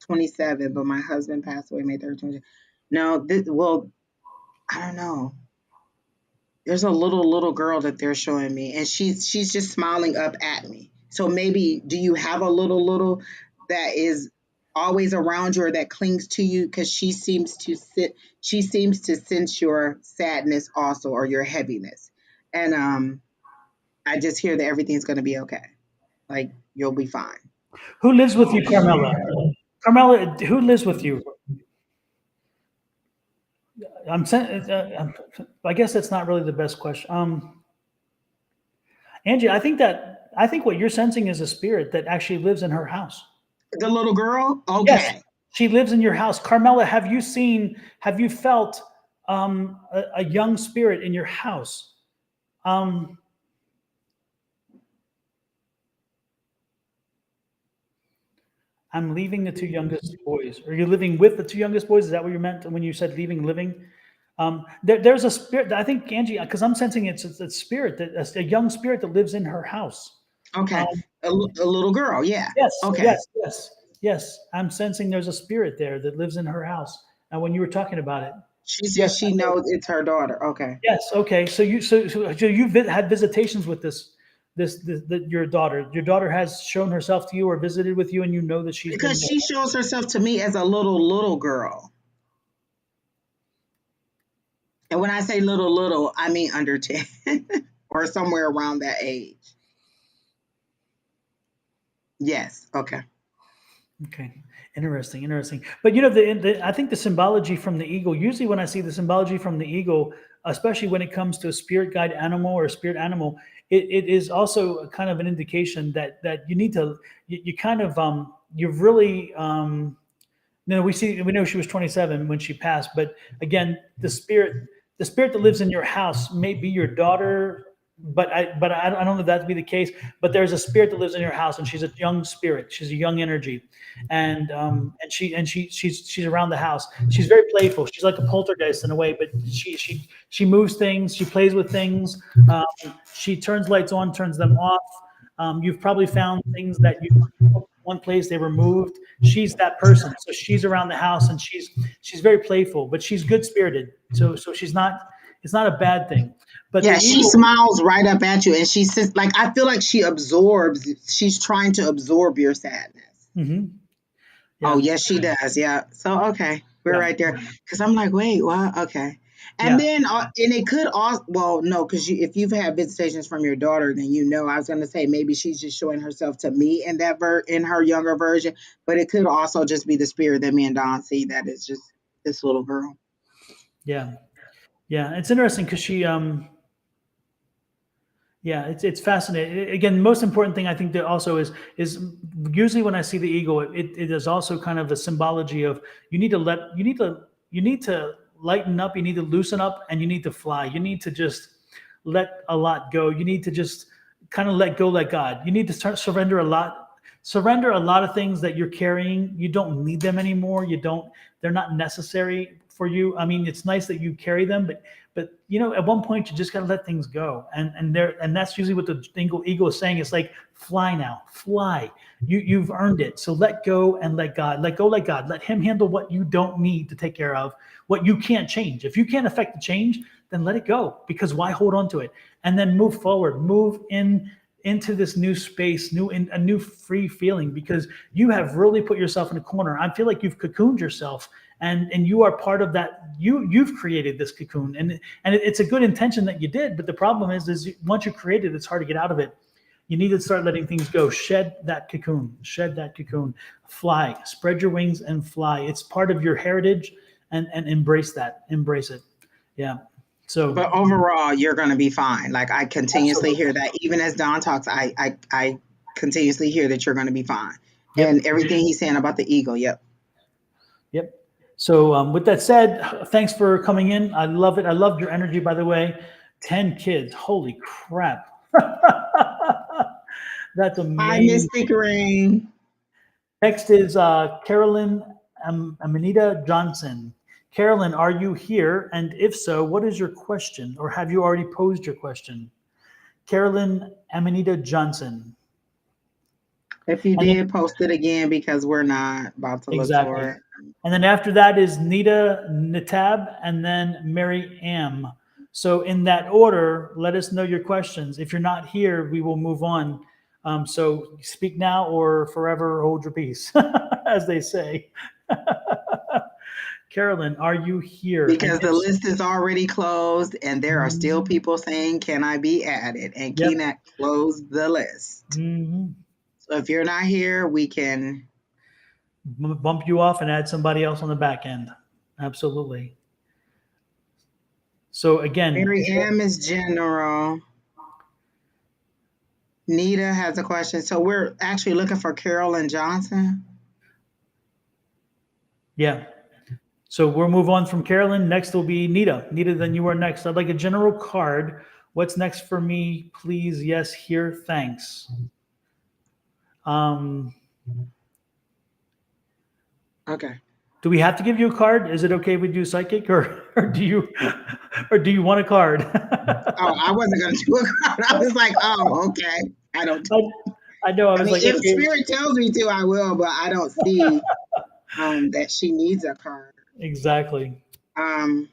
27, but my husband passed away May 3rd. No, well, I don't know. There's a little girl that they're showing me, and she's just smiling up at me. So maybe, do you have a little that is always around you or that clings to you? Because she seems to sense your sadness also, or your heaviness. And I just hear that everything's going to be okay. Like you'll be fine. Who lives with you, Carmela? Carmela, who lives with you? I guess that's not really the best question. Angie, I think what you're sensing is a spirit that actually lives in her house. The little girl, Yes, okay. she lives in your house. Carmela, have you felt a young spirit in your house? Um, I'm leaving the two youngest boys. Are you living with the two youngest boys? Is that what you meant when you said living? There's a spirit. I think Angie, because I'm sensing it's a spirit a young spirit that lives in her house. Okay. Um, A little girl, yeah. yes, Okay. yes. I'm sensing there's a spirit there that lives in her house. And when you were talking about it, She says yes, she knows it's her daughter. Okay. yes. Okay, so you had visitations with your daughter. Your daughter has shown herself to you or visited with you, and you know that she's been Because there. she shows herself to me as a little girl. And when I say little, I mean under 10 or somewhere around that age. Yes. Okay. Okay, interesting. But I think the symbology from the eagle. Usually, when I see the symbology from the eagle, especially when it comes to a spirit guide animal or a spirit animal, it is also a kind of an indication that you need to you kind of you've really we know she was 27 when she passed, but again, the spirit that lives in your house may be your daughter, I don't know that to be the case. But there's a spirit that lives in your house, and she's a young spirit. She's a young energy, and she's around the house. She's very playful. She's like a poltergeist in a way, but she moves things. She plays with things. Um, she turns lights on, turns them off. You've probably found things that you put one place they were moved. She's that person, so she's around the house, and she's very playful, but she's good spirited. So she's not. It's not a bad thing. But the Yeah, she eagle. smiles right up at you, and she says, like, I feel like she absorbs. She's trying to absorb your sadness. Mhm. Oh, Yeah, yes, she does. Yeah. So, okay, we're yeah, right there. Because I'm like, wait, what? Okay. And yeah, then, and it could also, well, no, because if you've had visitations from your daughter, then you know. I was going to say maybe she's just showing herself to me in in her younger version, but it could also just be the spirit that me and Don see that is just this little girl. yeah, yeah. It's interesting because yeah, it's fascinating. Again, the most important thing I think that also is usually when I see the eagle, it is also kind of a symbology of you need to lighten up, you need to loosen up, and you need to fly. You need to just let a lot go. You need to just kind of let go, like God. You need to start surrender a lot of things that you're carrying. You don't need them anymore. They're not necessary for you. I mean, it's nice that you carry them, but at one point you just got to let things go, and that's usually what the eagle is saying. It's like, fly now, fly. You've earned it, so let go and let God. Let go, let God. Let Him handle what you don't need to take care of, what you can't change. If you can't affect the change, then let it go, because why hold on to it? And then move forward, move into this new space, a new free feeling, because you have really put yourself in a corner. I feel like you've cocooned yourself, and you are part of that. You've created this cocoon, and it's a good intention that you did, but the problem is once you create it, it's hard to get out of it. You need to start letting things go. Shed that cocoon. Shed that cocoon. Fly. Spread your wings and fly. It's part of your heritage, and embrace that. Embrace it. Yeah. So But overall, you're going to be fine. Like, I continuously absolutely. hear that. Even as Don talks, I continuously hear that you're going to be fine. And Yep. everything he's saying about the ego, yep. Yep. So with that said, thanks for coming in. I love it. I loved your energy, by the way. 10 kids. Holy crap. That's Hi, Miss amazing. Pickering. Next is Carolyn Amanita Johnson. Carolyn, are you here? And if so, what is your question? Or have you already posed your question? Carolyn Amanita Johnson. If you And then, did, post it again because we're not about to look exactly. for it. And then after that is Nita Nitab, and then Mary Am. So in that order, let us know your questions. If you're not here, we will move on. So speak now or forever hold your peace, as they say. Carolyn, are you here? And Because the if so, list is already closed and there are still people saying, can I be added? And yep. Keenan closed the list. Hmm. So if you're not here, we can. Bump you off and add somebody else on the back end. Absolutely. So again, Mary M is general. Nita has a question. So we're actually looking for Carolyn Johnson. yeah. So we'll move on from Carolyn. Next will be Nita. Nita, then you are next. I'd like a general card. What's next for me? Please, yes, here, thanks. Um, Okay. do we have to give you a card? Is it okay if we do psychic, or do you want a card? Oh, I wasn't going to do a crowd. I was like, oh, okay. I don't. I, I know. I I was mean, like, if okay, Spirit tells me to, I will, but I don't see that she needs a card. exactly. Um,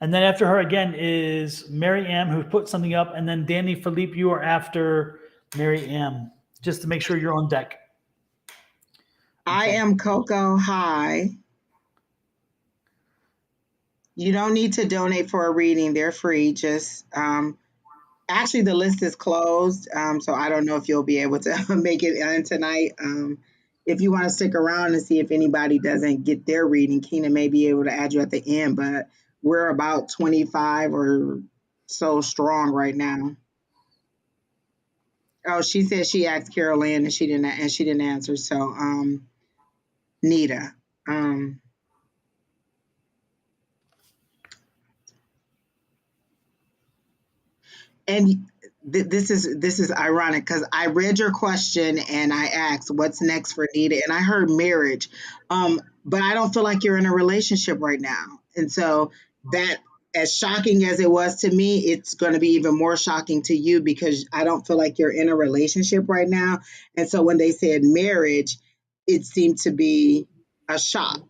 And then after her again is Mary Ann, who put something up, and then Danny Philippe, you are after Mary Ann, just to make sure you're on deck. I Okay. am Coco. Hi. You don't need to donate for a reading. They're free. Just actually, the list is closed, so I don't know if you'll be able to make it in tonight. If you want to stick around and see if anybody doesn't get their reading, Keena may be able to add you at the end, but we're about 25 or so strong right now. Oh, she said she asked Carol Ann and she didn't answer. So Nita. Um And this is ironic because I read your question and I asked what's next for Nita, and I heard marriage, but I don't feel like you're in a relationship right now, and so that, as shocking as it was to me, it's going to be even more shocking to you because I don't feel like you're in a relationship right now, and so when they said marriage, it seemed to be a shock.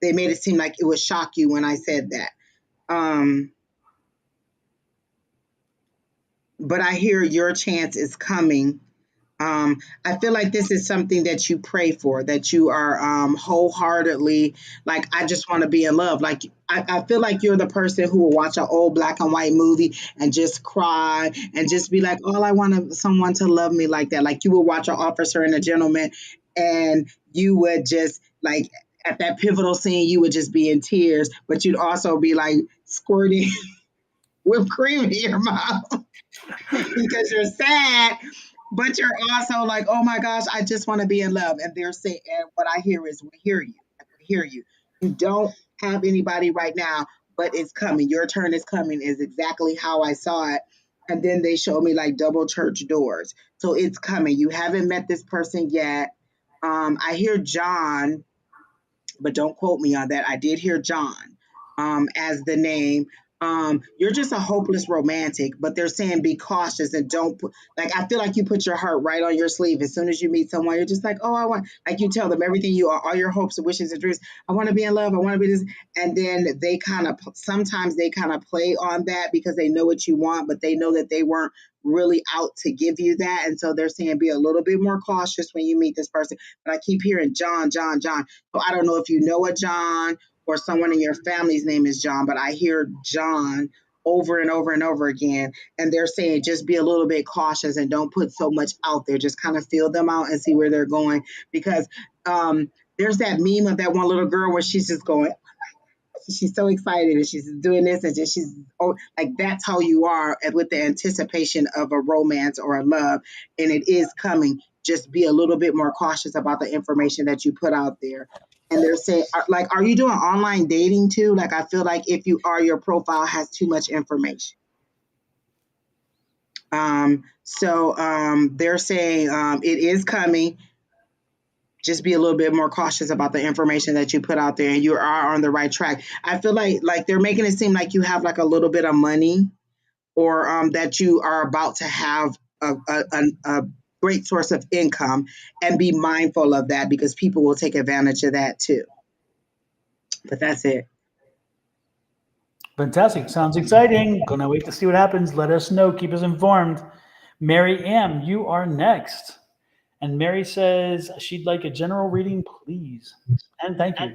They made it seem like it would shock you when I said that. Um, but I hear your chance is coming. I feel like this is something that you pray for, that you are wholeheartedly like, I just want to be in love. Like, I feel like you're the person who will watch an old black and white movie and just cry and just be like, all I want is someone to love me like that. Like, you would watch an Officer and a Gentleman, and you would just like, at that pivotal scene, you would just be in tears, but you'd also be like squirting whipped cream in your mouth because you're sad, but you're also like, oh my gosh, I just want to be in love. And they're saying, and what I hear is, we hear you. Like, we hear you. You don't have anybody right now, but it's coming. Your turn is coming, is exactly how I saw it. And then they showed me like double church doors. So it's coming. You haven't met this person yet. I hear John, but don't quote me on that. I did hear John as the name. You're just a hopeless romantic, but they're saying be cautious and don't put, like, I feel like you put your heart right on your sleeve. As soon as you meet someone, you're just like, oh, I want, like, you tell them everything you are, all your hopes and wishes and dreams. I want to be in love. I want to be this. And then they kind of, sometimes they kind of play on that because they know what you want, but they know that they weren't really out to give you that. And so they're saying be a little bit more cautious when you meet this person. But I keep hearing John, John, John. So I don't know if you know a John or someone in your family's name is John, but I hear John over and over and over again. And they're saying just be a little bit cautious and don't put so much out there. Just kind of feel them out and see where they're going. Because there's that meme of that one little girl where she's just going, she's so excited and she's doing this and just she's, oh, like, that's how you are with the anticipation of a romance or a love, and it is coming. Just be a little bit more cautious about the information that you put out there. And they're saying, like, are you doing online dating too? Like, I feel like if you are, your profile has too much information. They're saying it is coming. Just be a little bit more cautious about the information that you put out there, and you are on the right track. I feel like they're making it seem like you have like a little bit of money, or that you are about to have a great source of income, and be mindful of that because people will take advantage of that too. But that's it. Fantastic. Sounds exciting. Gonna wait to see what happens. Let us know. Keep us informed. Mary M., you are next. And Mary says she'd like a general reading, please. And thank you.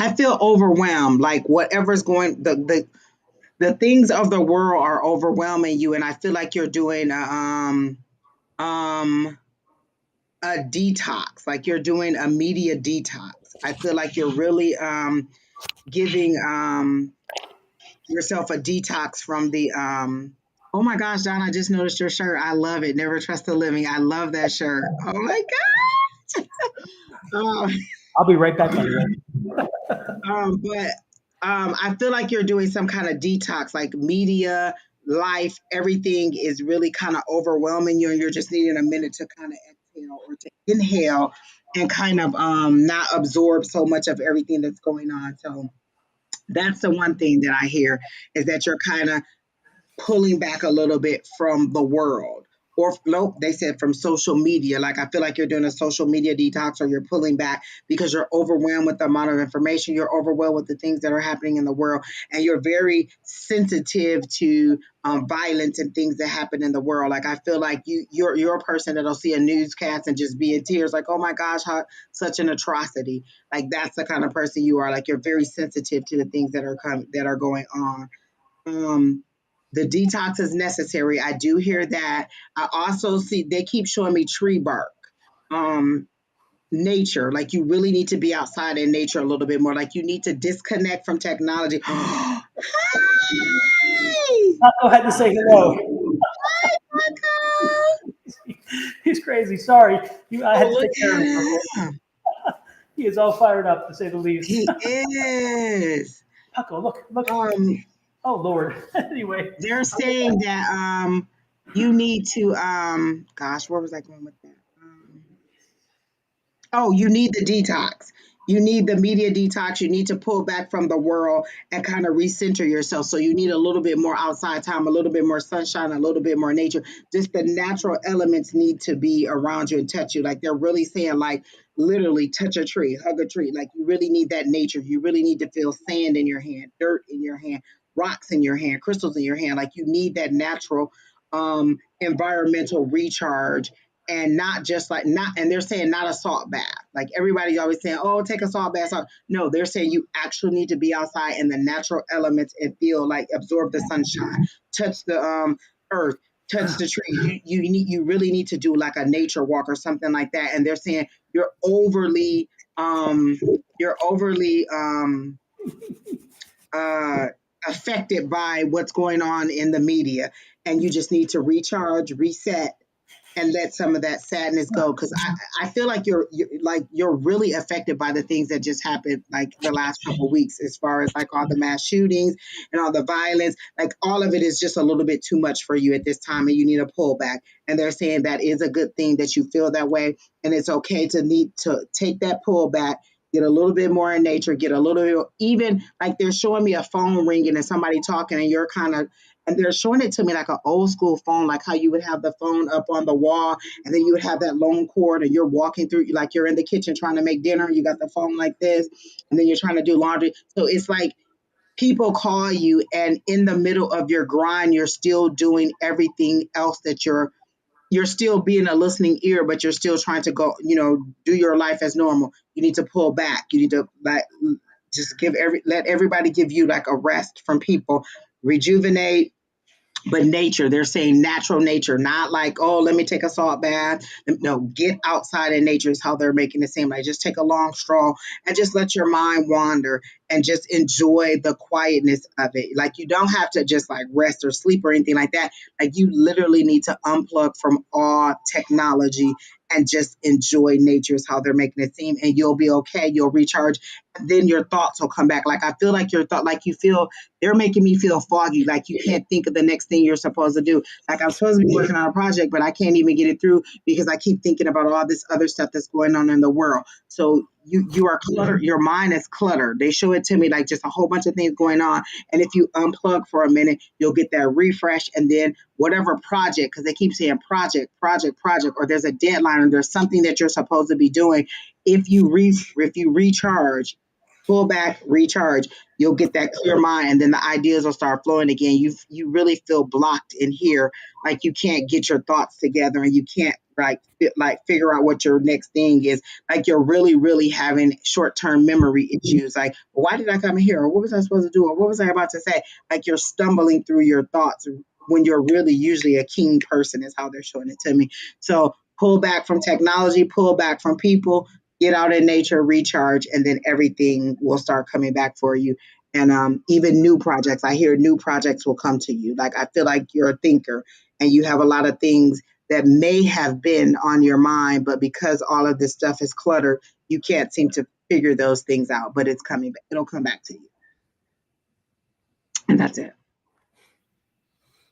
I feel overwhelmed. Like, whatever's going, the things of the world are overwhelming you, and I feel like you're doing um a detox, like you're doing a media detox. I feel like you're really giving yourself a detox from the oh my gosh, Don, I just noticed your shirt. I love it. Never Trust the Living. I love that shirt. Oh my god. um, I'll be right back, by the way. but I feel like you're doing some kind of detox, like media, life, everything is really kind of overwhelming you, and you're just needing a minute to kind of exhale or to inhale and kind of not absorb so much of everything that's going on. So that's the one thing that I hear, is that you're kind of pulling back a little bit from the world. Or nope, they said from social media. Like, I feel like you're doing a social media detox, or you're pulling back because you're overwhelmed with the amount of information. You're overwhelmed with the things that are happening in the world, and you're very sensitive to violence and things that happen in the world. Like, I feel like you're a person that'll see a newscast and just be in tears, like, oh my gosh, how such an atrocity. Like, that's the kind of person you are. Like, you're very sensitive to the things that are going on. Um, the detox is necessary. I do hear that. I also see they keep showing me tree bark. Um, Nature, like, you really need to be outside in nature a little bit more. Like, you need to disconnect from technology. Hi! I'll go ahead and say hello. Hi, Marco! He's crazy. Sorry. I Oh, had to look take care of him. at him. He is all fired up, to say the least. He is. Pucko, look. Um, Oh Lord. Anyway, they're saying that you need to gosh, where was I going with that? Oh, you need the detox. You need the media detox. You need to pull back from the world and kind of recenter yourself. So you need a little bit more outside time, a little bit more sunshine, a little bit more nature. Just the natural elements need to be around you and touch you. Like they're really saying, like literally touch a tree, hug a tree. Like you really need that nature. You really need to feel sand in your hand, dirt in your hand, rocks in your hand, crystals in your hand. Like you need that natural environmental recharge, and not just like not, and they're saying not a salt bath. Like everybody's always saying, oh, take a salt bath. No, they're saying you actually need to be outside in the natural elements and feel like absorb the sunshine, touch the earth, touch the tree. You really need to do like a nature walk or something like that. And they're saying you're overly um you're overly uh affected by what's going on in the media, and you just need to recharge, reset, and let some of that sadness go, because I feel like you're really affected by the things that just happened like the last couple of weeks, as far as like all the mass shootings and all the violence. Like all of it is just a little bit too much for you at this time, and you need a pullback. And they're saying that is a good thing that you feel that way, and it's okay to need to take that pullback, get a little bit more in nature, get a little bit, even like they're showing me a phone ringing and somebody talking, and you're kind of, and they're showing it to me like an old school phone, like how you would have the phone up on the wall, and then you would have that long cord, and you're walking through, like you're in the kitchen trying to make dinner, you got the phone like this, and then you're trying to do laundry. So it's like people call you, and in the middle of your grind, you're still doing everything else that you're still being a listening ear, but you're still trying to go, do your life as normal. You need to pull back. You need to like just let everybody give you like a rest from people, rejuvenate. But nature, they're saying natural nature, not like, oh, let me take a salt bath. No, get outside in nature is how they're making it seem. Like just take a long stroll and just let your mind wander and just enjoy the quietness of it. Like you don't have to just like rest or sleep or anything like that. Like you literally need to unplug from all technology and just enjoy nature is how they're making it seem. And you'll be okay. You'll recharge. And then your thoughts will come back. Like I feel like your thought, like you feel, they're making me feel foggy, like you can't think of the next thing you're supposed to do. Like I'm supposed to be working on a project, but I can't even get it through because I keep thinking about all this other stuff that's going on in the world. So you are cluttered. Your mind is cluttered. They show it to me like just a whole bunch of things going on. And if you unplug for a minute, you'll get that refresh. And then whatever project, because they keep saying project, or there's a deadline, or there's something that you're supposed to be doing. If you recharge, pull back, recharge, you'll get that clear mind, and then the ideas will start flowing again. You really feel blocked in here, like you can't get your thoughts together, and you can't like figure out what your next thing is. Like you're really having short term memory issues. Like, why did I come here? Or what was I supposed to do? Or what was I about to say? Like you're stumbling through your thoughts when you're really usually a keen person, is how they're showing it to me. So pull back from technology, pull back from people, get out in nature, recharge, and then everything will start coming back for you. And even new projects, I hear new projects will come to you. Like I feel like you're a thinker and you have a lot of things that may have been on your mind, but because all of this stuff is cluttered, you can't seem to figure those things out. But it's coming back. It'll come back to you. And that's it.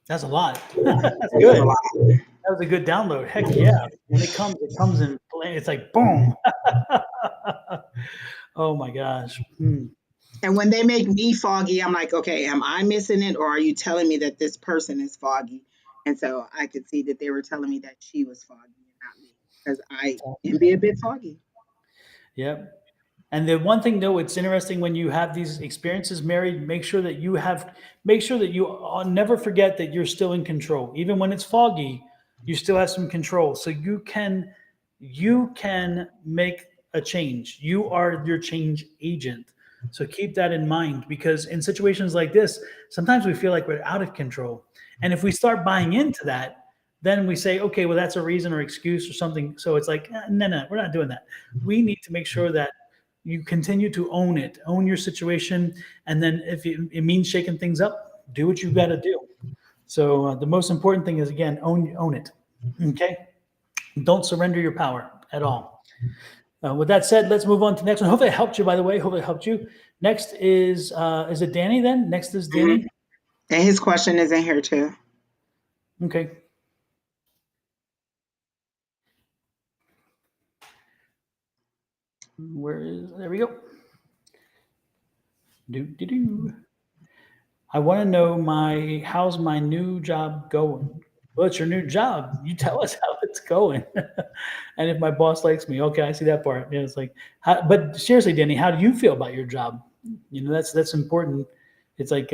That's a lot. That's good. That was a good download. Heck yeah. When it comes in play. It's like boom. Oh my gosh. And when they make me foggy, I'm like, okay, am I missing it, or are you telling me that this person is foggy? And so I could see that they were telling me that she was foggy and not me, because I can be a bit foggy. Yep. And the one thing though, it's interesting when you have these experiences, Mary, make sure that you never forget that you're still in control. Even when it's foggy, you still have some control. So you can make a change. You are your change agent. So keep that in mind, because in situations like this, sometimes we feel like we're out of control. And if we start buying into that, then we say, okay, well, that's a reason or excuse or something. So it's like, no, we're not doing that. We need to make sure that you continue to own your situation. And then if it means shaking things up, do what you've got to do. So the most important thing is, again, own it. Okay. Don't surrender your power at all. With that said, let's move on to the next one. Hopefully, I helped you. By the way, hopefully, I helped you. Next is it Danny? Then next is Mhm. Danny. And his question is in here too. Okay. Where is? There we go. Do do do. I want to know how's my new job going? Well, it's your new job. You tell us how it's going, and if my boss likes me. Okay, I see that part. Yeah, it's like, but seriously, Danny, how do you feel about your job? That's important. It's like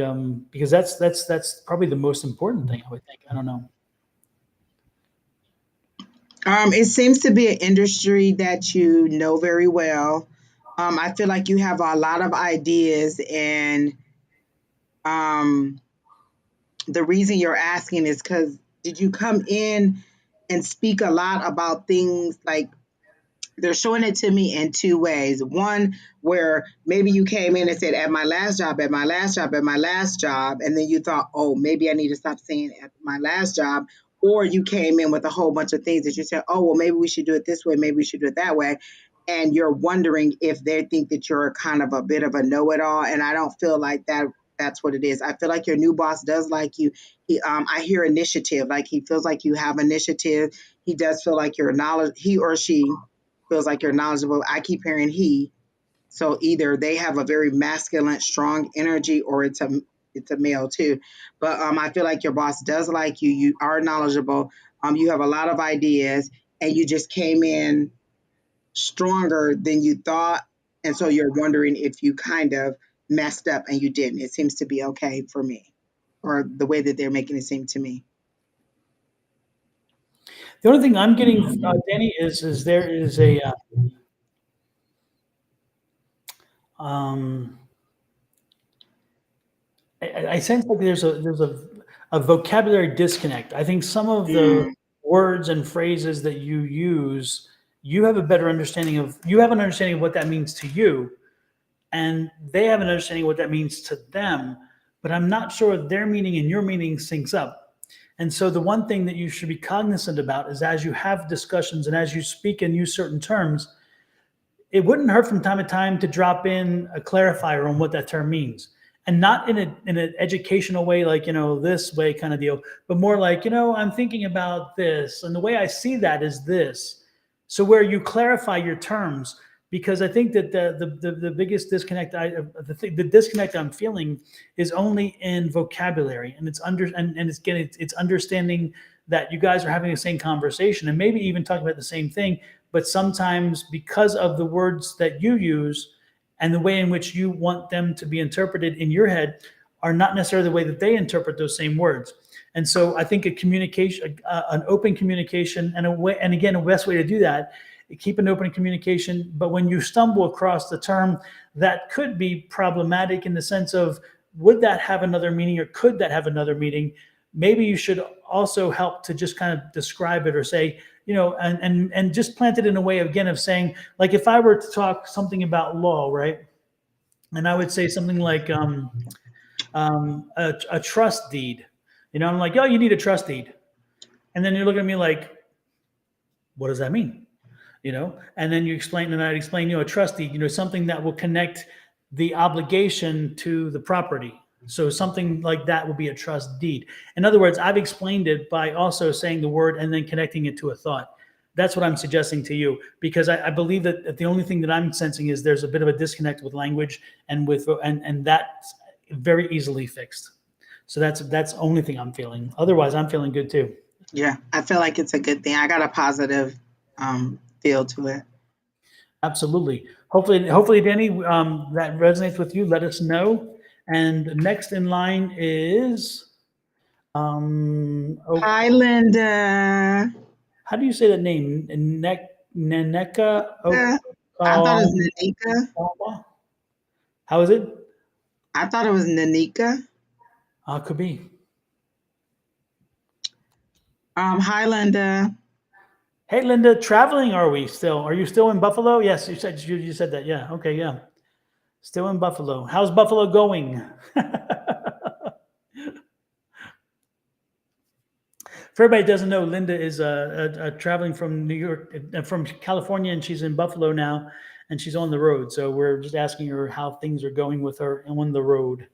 because that's probably the most important thing I would think. I don't know. It seems to be an industry that you know very well. I feel like you have a lot of ideas, and um, the reason you're asking is because did you come in and speak a lot about things like they're showing it to me in two ways. One, where maybe you came in and said, at my last job, at my last job, at my last job, and then you thought, oh, maybe I need to stop saying at my last job. Or you came in with a whole bunch of things that you said, oh, well, maybe we should do it this way, maybe we should do it that way. And you're wondering if they think that you're kind of a bit of a know it all. And I don't feel like that's what it is. I feel like your new boss does like you. I hear initiative, like he feels like you have initiative. He does feel like you're knowledge, he or she feels like you're knowledgeable. I keep hearing he. So either they have a very masculine, strong energy, or it's a male too. But I feel like your boss does like you. You are knowledgeable. You have a lot of ideas, and you just came in stronger than you thought, and so you're wondering if you kind of messed up and you didn't. It seems to be okay for me, or the way that they're making it seem to me. The only thing I'm getting, Danny, is there is um, I sense like there's a vocabulary disconnect. I think some of the Mm, words and phrases that you use, you have a better understanding of. You have an understanding of what that means to you, and they have an understanding of what that means to them. But I'm not sure their meaning and your meaning syncs up. And so the one thing that you should be cognizant about is as you have discussions and as you speak and use certain terms, it wouldn't hurt from time to time to drop in a clarifier on what that term means, and not in an educational way, like this way kind of deal, but more like I'm thinking about this, and the way I see that is this. So where you clarify your terms, because I think that the biggest disconnect the disconnect I'm feeling is only in vocabulary, and and it's understanding that you guys are having the same conversation and maybe even talking about the same thing, but sometimes because of the words that you use and the way in which you want them to be interpreted in your head are not necessarily the way that they interpret those same words. And so I think a communication, an open communication, and a way, and again, the best way to do that, keep an open communication. But when you stumble across the term that could be problematic in the sense of would that have another meaning or could that have another meaning, maybe you should also help to just kind of describe it or say, and just plant it in a way again of saying, like, if I were to talk something about law, right, and I would say something like a trust deed. I'm like, oh, you need a trust deed, and then you look at me like, what does that mean? And then you explain, and I'd explain, a trust deed, something that will connect the obligation to the property. So something like that will be a trust deed. In other words, I've explained it by also saying the word and then connecting it to a thought. That's what I'm suggesting to you, because I believe that the only thing that I'm sensing is there's a bit of a disconnect with language and that's very easily fixed. So that's the only thing I'm feeling. Otherwise, I'm feeling good too. yeah, I feel like it's a good thing. I got a positive feel to it. Absolutely. Hopefully, Danny, that resonates with you. Let us know. And next in line is, oh, Hi, Linda. how do you say that name? Neneka I thought it was Okalamba? Nanika. How is it? I thought it was Nanika. Could be. Hi, Linda. Hey, Linda, traveling? Are we still? Are you still in Buffalo? Yes, you said that. Yeah. Okay. Yeah. Still in Buffalo. How's Buffalo going? For everybody who doesn't know, Linda is traveling from New York, from California, and she's in Buffalo now, and she's on the road. So we're just asking her how things are going with her on the road.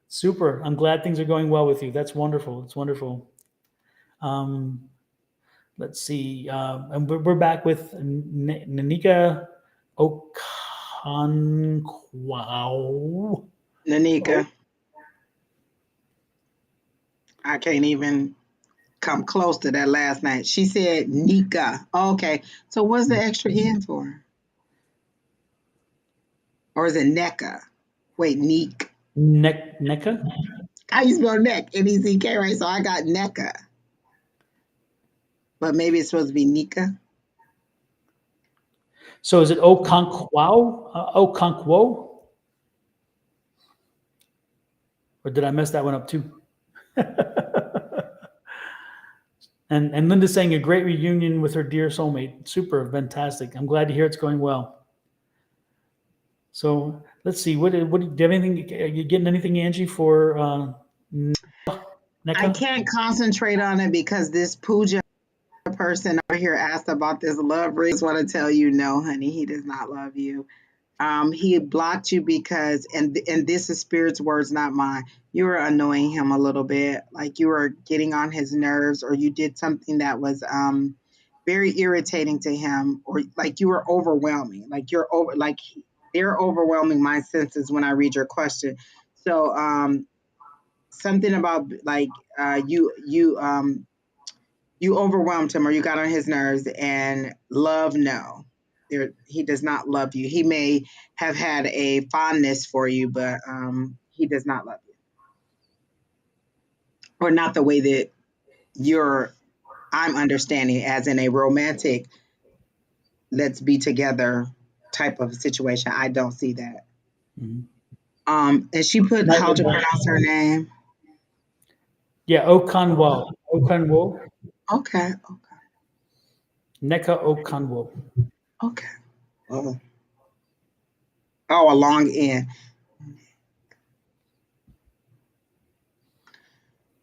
Super. I'm glad things are going well with you. That's wonderful. It's wonderful. Um, let's see. And we're back with Nanika Okonkwo. Nanika. I can't even come close to that last name. She said Nika. Okay. So what's the extra N for? Or is it Neka? Wait, Neek. Neka? How you spell neck? N-E-C-K, right? So I got Neka. But maybe it's supposed to be Nika. So is it Okonkwo? Okonkwo? Or did I mess that one up too? And Linda's saying a great reunion with her dear soulmate. Super, fantastic. I'm glad to hear it's going well. So let's see. What do you have anything? Are you getting anything, Angie, for I NECA? can't concentrate on it because this Pooja person over here asked about this love ring. I just want to tell you, no, honey, he does not love you. He blocked you because, and this is Spirit's words, not mine. You were annoying him a little bit, like you were getting on his nerves, or you did something that was very irritating to him, or like you were overwhelming, like you're over, like they're overwhelming my senses when I read your question. So something about like you overwhelmed him or you got on his nerves, and love, no, he does not love you. He may have had a fondness for you, but he does not love you, or not the way that you're I'm understanding, as in a romantic let's be together type of situation. I don't see that. Mhm. And she put, how to pronounce her name? Yeah, Okanwo. Okanwo. Okay, NECA Okanwo. okay. Oh, a long N.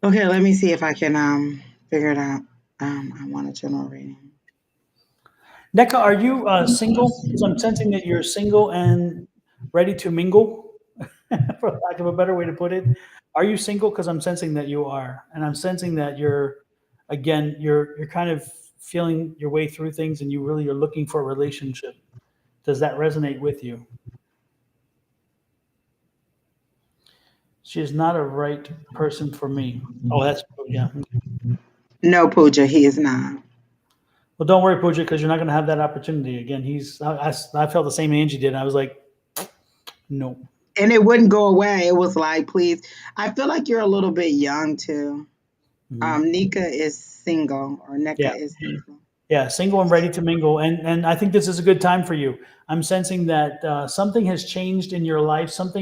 Okay, let me see if I can figure it out. I want a general reading. NECA, are you single? Because I'm sensing that you're single and ready to mingle, for lack of a better way to put it. Are you single? Because I'm sensing that you are, and I'm sensing that you're kind of feeling your way through things, and you really are looking for a relationship. Does that resonate with you? She is not a right person for me. Oh, that's yeah. No, Pooja, he is not. Well, don't worry, Pooja, because you're not going to have that opportunity again. I felt the same Angie did. I was like, no. And it wouldn't go away. It was like, please. I feel like you're a little bit young too. Mhm. Nika is single, or Neka Yeah, is single. yeah, single and ready to mingle, and I think this is a good time for you. I'm sensing that something has changed in your life. Some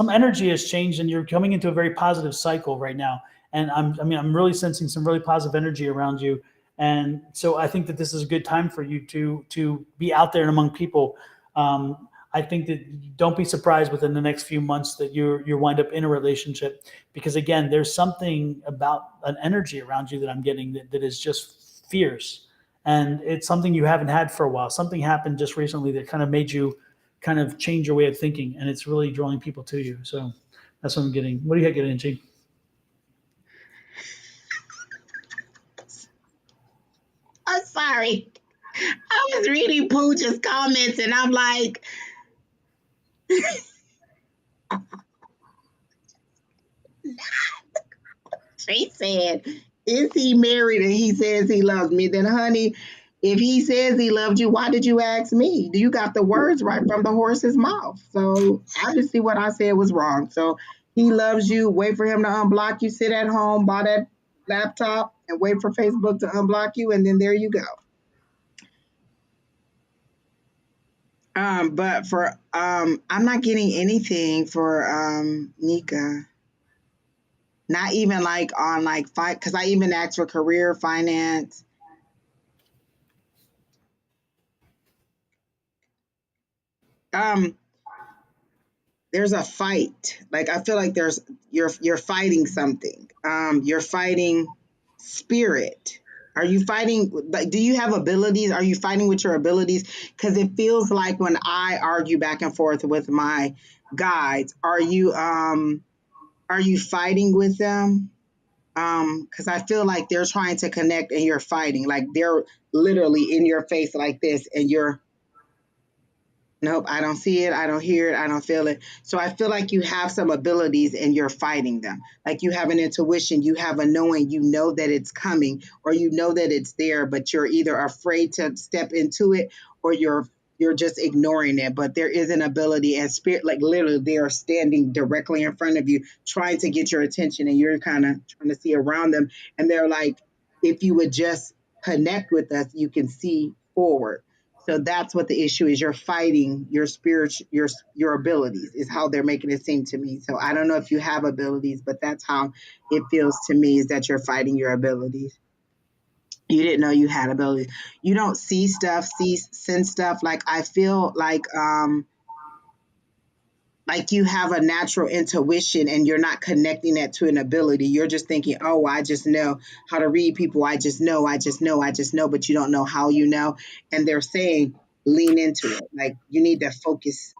energy has changed, and you're coming into a very positive cycle right now. And I'm really sensing some really positive energy around you. And so I think that this is a good time for you to be out there and among people. I think that don't be surprised within the next few months that you wind up in a relationship, because again, there's something about an energy around you that I'm getting that is just fierce, and it's something you haven't had for a while. Something happened just recently that kind of made you kind of change your way of thinking, and it's really drawing people to you. So that's what I'm getting. What do you get, Angie? I'm sorry. I was reading Pooja's comments and I'm like, she said, is he married and he says he loves me? Then, honey, if he says he loved you, why did you ask me? You got the words right from the horse's mouth. So obviously what I said was wrong. So he loves you. Wait for him to unblock you. Sit at home, buy that laptop, and wait for Facebook to unblock you. And then there you go. But for I'm not getting anything for Nika. Not even like on like fight, because I even asked for career finance. Um, there's a fight. Like I feel like there's you're fighting something. You're fighting spirit. Are you fighting like do you have abilities? Are you fighting with your abilities? Because it feels like when I argue back and forth with my guides, are you fighting with them? Because I feel like they're trying to connect and you're fighting. Like they're literally in your face like this and you're nope, I don't see it. I don't hear it. I don't feel it. So I feel like you have some abilities and you're fighting them. Like you have an intuition, you have a knowing, you know that it's coming or you know that it's there, but you're either afraid to step into it or you're just ignoring it. But there is an ability and spirit, like literally they are standing directly in front of you, trying to get your attention and you're kind of trying to see around them. And they're like, if you would just connect with us, you can see forward. So that's what the issue is. You're fighting your spirit, your abilities is how they're making it seem to me. So I don't know if you have abilities, but that's how it feels to me is that you're fighting your abilities. You didn't know you had abilities. You don't see stuff, sense stuff. Like I feel like you have a natural intuition and you're not connecting that to an ability. You're just thinking, oh, I just know how to read people. I just know, but you don't know how you know. And they're saying, lean into it. Like you need that focus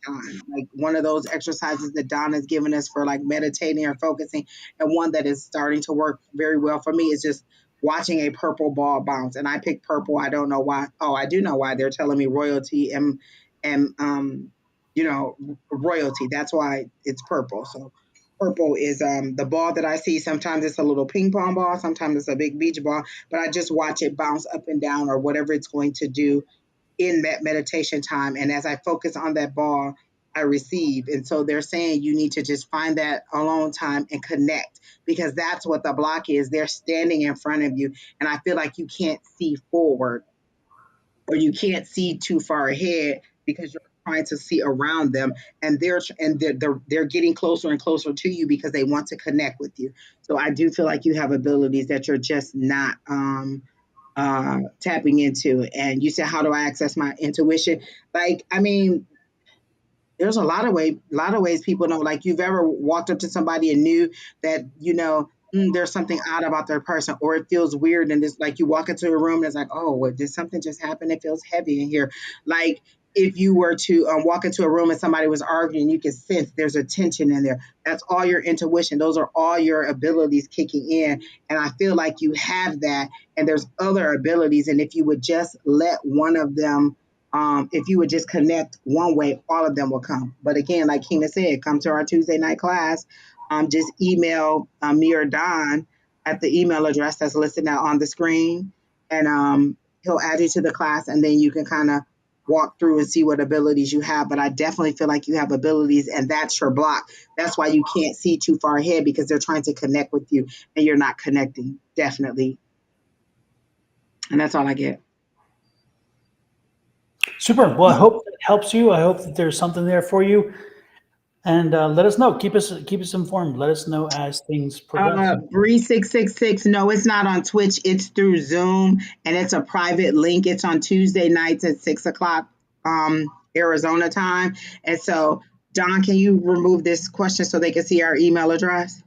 time. Like one of those exercises that Don has given us for like meditating or focusing. And one that is starting to work very well for me is just watching a purple ball bounce. And I picked purple. I don't know why. Oh, I do know why. They're telling me royalty and you know, royalty. That's why it's purple. So purple is the ball that I see. Sometimes it's a little ping pong ball, sometimes it's a big beach ball, but I just watch it bounce up and down or whatever it's going to do in that meditation time. And as I focus on that ball, I receive. And so they're saying you need to just find that alone time and connect because that's what the block is. They're standing in front of you. And I feel like you can't see forward or you can't see too far ahead because you're trying to see around them and they're getting closer and closer to you because they want to connect with you. So I do feel like you have abilities that you're just not tapping into. And you said, how do I access my intuition? Like, I mean, there's a lot of ways people know. Like you've ever walked up to somebody and knew that there's something odd about their person, or it feels weird, and it's like you walk into a room and it's like, oh, what, did something just happen? It feels heavy in here. Like if you were to walk into a room and somebody was arguing, you can sense there's a tension in there. That's all your intuition. Those are all your abilities kicking in, and I feel like you have that. And there's other abilities, and if you would just let one of them if you would just connect one way, all of them will come. But again, like Kina said, come to our Tuesday night class. Just email me or Don at the email address that's listed now on the screen, and he'll add you to the class, and then you can kind of walk through and see what abilities you have. But I definitely feel like you have abilities, and that's your block. That's why you can't see too far ahead because they're trying to connect with you, and you're not connecting. Definitely, and that's all I get. Super. Well, I hope that helps you. I hope that there's something there for you. And let us know. Keep us informed. Let us know as things progress. Bree 666. No, it's not on Twitch. It's through Zoom, and it's a private link. It's on Tuesday nights at 6 o'clock Arizona time. And so, Don, can you remove this question so they can see our email address?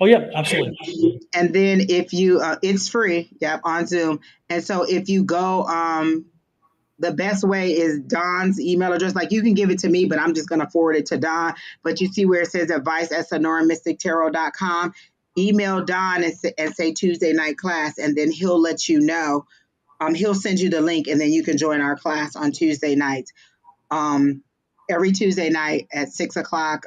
Oh yeah, absolutely. And then if you, it's free. Yep, on Zoom. And so if you go, the best way is Don's email address. Like you can give it to me, but I'm just going to forward it to Don. But you see where it says advice at sonoramystictarot.com. Email Don and say Tuesday night class, and then he'll let you know. He'll send you the link, and then you can join our class on Tuesday nights. Um, every Tuesday night at 6 o'clock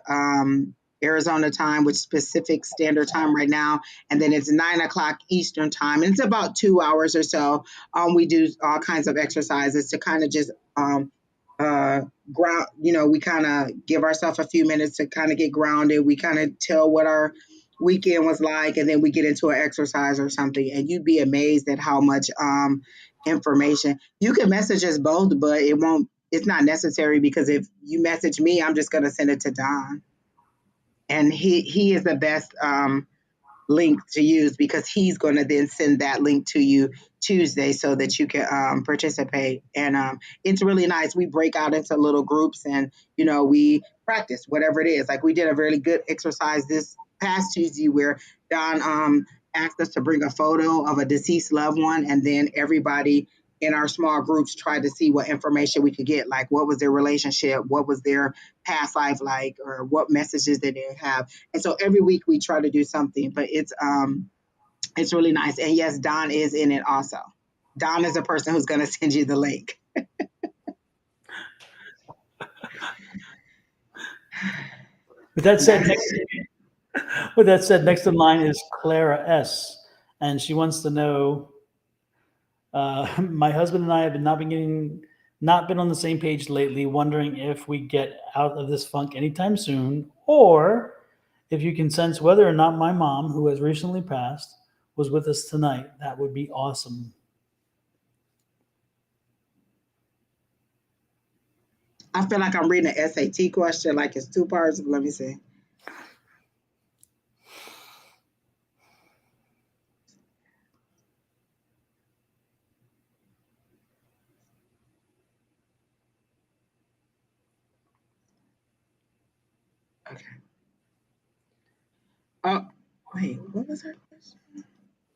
Arizona time, which is Pacific Standard Time right now, and then it's 9 o'clock Eastern Time, and it's about 2 hours or so. We do all kinds of exercises to kind of just ground. We kind of give ourselves a few minutes to kind of get grounded. We kind of tell what our weekend was like, and then we get into an exercise or something, and you'd be amazed at how much information you can message us both, but it's not necessary because if you message me, I'm just going to send it to Don. And he is the best link to use, because he's going to then send that link to you Tuesday so that you can participate. And it's really nice. We break out into little groups, and we practice whatever it is. Like, we did a really good exercise this past Tuesday where Don asked us to bring a photo of a deceased loved one, and then everybody in our small groups tried to see what information we could get, like what was their relationship, what was their past life like, or what messages did they have. And so every week we try to do something, but it's really nice. And yes, Don is in it also. Don is the person who's going to send you the link. With that said, next in line is Clara S, and she wants to know. My husband and I have not been on the same page lately, wondering if we get out of this funk anytime soon, or if you can sense whether or not my mom, who has recently passed, was with us tonight. That would be awesome. I feel like I'm reading an SAT question, like it's 2 parts. Let me see. Okay. Oh, wait, what was her question?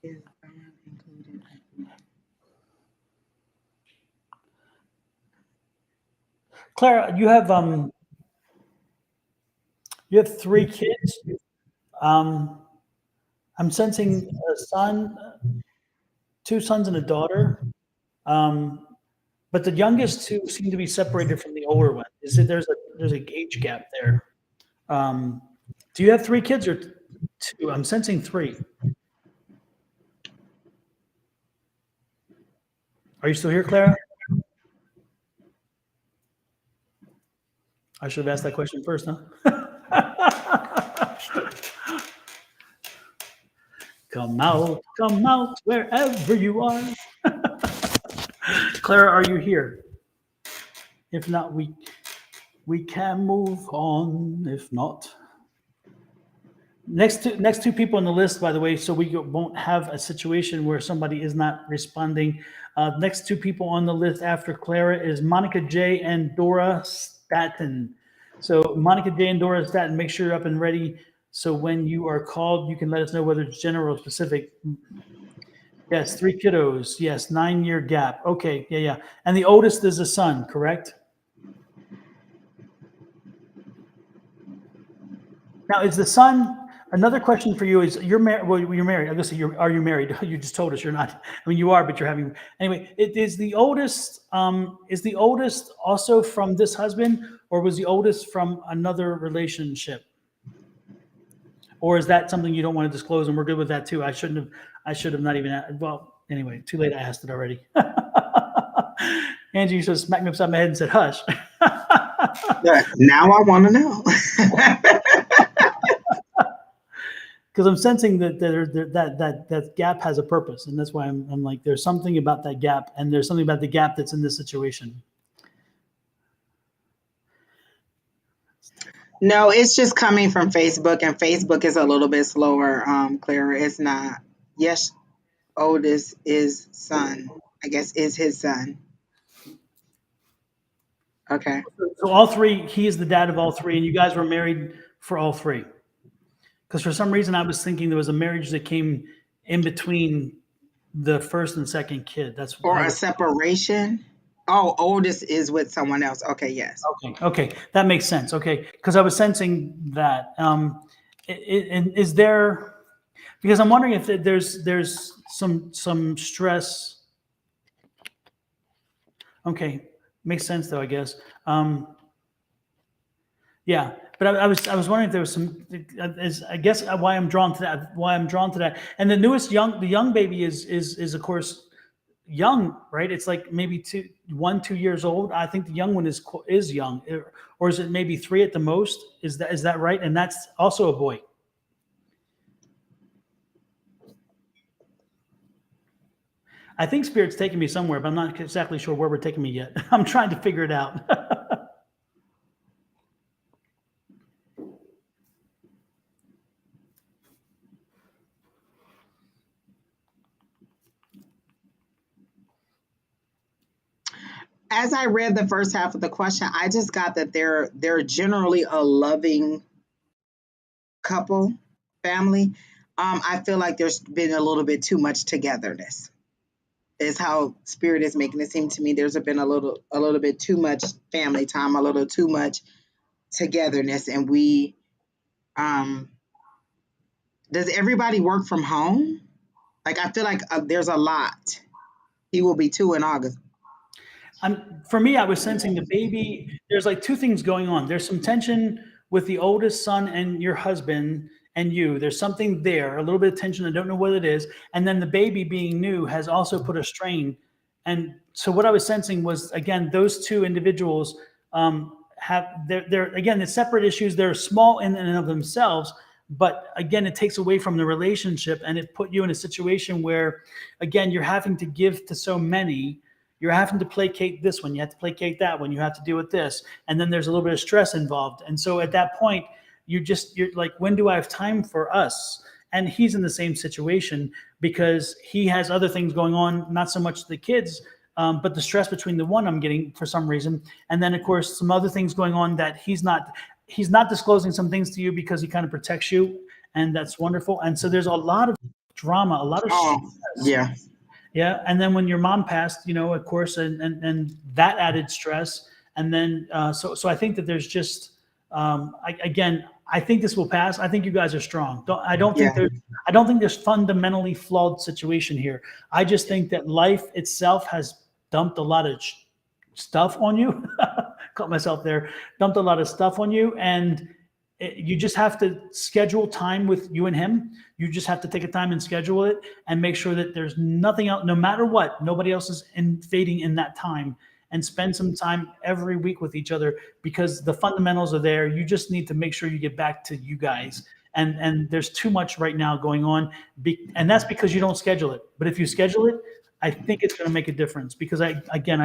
Is Don included? Clara, you have 3 kids. I'm sensing a son, 2 sons and a daughter. But the youngest 2 seem to be separated from the older one. Is it there's a age gap there? Do you have 3 kids or 2? I'm sensing 3. Are you still here, Clara? I should have asked that question first, huh? Come out, wherever you are. Clara, are you here? If not, we can move on. If not, next 2 people on the list, by the way, so we won't have a situation where somebody is not responding. Next 2 people on the list after Clara is Monica J and Dora Staten. So Monica J and Dora Staten, make sure you're up and ready. So when you are called, you can let us know whether it's general or specific. Yes, 3 kiddos. Yes, 9-year gap. Okay, yeah. And the oldest is a son, correct? Now, is the son? Another question for you is: you're married. Well, you're married. I guess are you married? You just told us you're not. I mean, you are, but you're having. Anyway, it is the oldest. Is the oldest also from this husband, or was the oldest from another relationship? Or is that something you don't want to disclose? And we're good with that too. I should have not even. Well, anyway, too late. I asked it already. Angie just smacked me upside my head and said, "Hush." Now I want to know. Because I'm sensing that gap has a purpose, and that's why I'm like, there's something about that gap, and there's something about the gap that's in this situation. No, it's just coming from Facebook, and Facebook is a little bit slower, Clara. It's not. Yes, oldest is son. I guess is his son. Okay. So all 3, he is the dad of all 3, and you guys were married for all 3. Because for some reason I was thinking there was a marriage that came in between the first and second kid. That's Or a separation. Oh, oldest is with someone else. Okay, yes. Okay, that makes sense. Okay, because I was sensing that. Is there? Because I'm wondering if there's some stress. Okay, makes sense though, I guess. Yeah, but I was wondering if there was some. I guess why I'm drawn to that. And the young baby is of course young, right? It's like maybe 2 years old. I think the young one is young, or is it maybe 3 at the most? Is that right? And that's also a boy. I think Spirit's taking me somewhere, but I'm not exactly sure where we're taking me yet. I'm trying to figure it out. as I read the first half of the question, I just got that they're generally a loving couple, family. I feel like there's been a little bit too much togetherness. Is how spirit is making it seem to me. There's been a little bit too much family time, a little too much togetherness, and we um does everybody work from home? Like I feel like there's a lot. He will be 2 in August. For me, I was sensing the baby. There's like two things going on. There's some tension with the oldest son and your husband and you. There's something there, a little bit of tension. I don't know what it is. And then the baby being new has also put a strain. And so what I was sensing was, again, those two individuals have they're again, the separate issues. They're small in and of themselves, but again, it takes away from the relationship, and it put you in a situation where, again, you're having to give to so many. You're having to placate this one, you have to placate that one, you have to deal with this, and then there's a little bit of stress involved. And so at that point, you're like, when do I have time for us? And he's in the same situation because he has other things going on, not so much the kids, but the stress between the one I'm getting for some reason, and then of course some other things going on that he's not disclosing some things to you because he kind of protects you, and that's wonderful. And so there's a lot of drama, a lot of Oh, stress. yeah. Yeah, and then when your mom passed, of course, and that added stress, and then so I think that there's just again, I think this will pass. I think you guys are strong. I don't think Yeah. there's fundamentally flawed situation here. I just think that life itself has dumped a lot of stuff on you. Caught myself there. Dumped a lot of stuff on you, and you just have to schedule time with you and him. You just have to take a time and schedule it and make sure that there's nothing else, no matter what, nobody else is invading in that time, and spend some time every week with each other because the fundamentals are there. You just need to make sure you get back to you guys. And there's too much right now going on. And that's because you don't schedule it. But if you schedule it, I think it's going to make a difference because I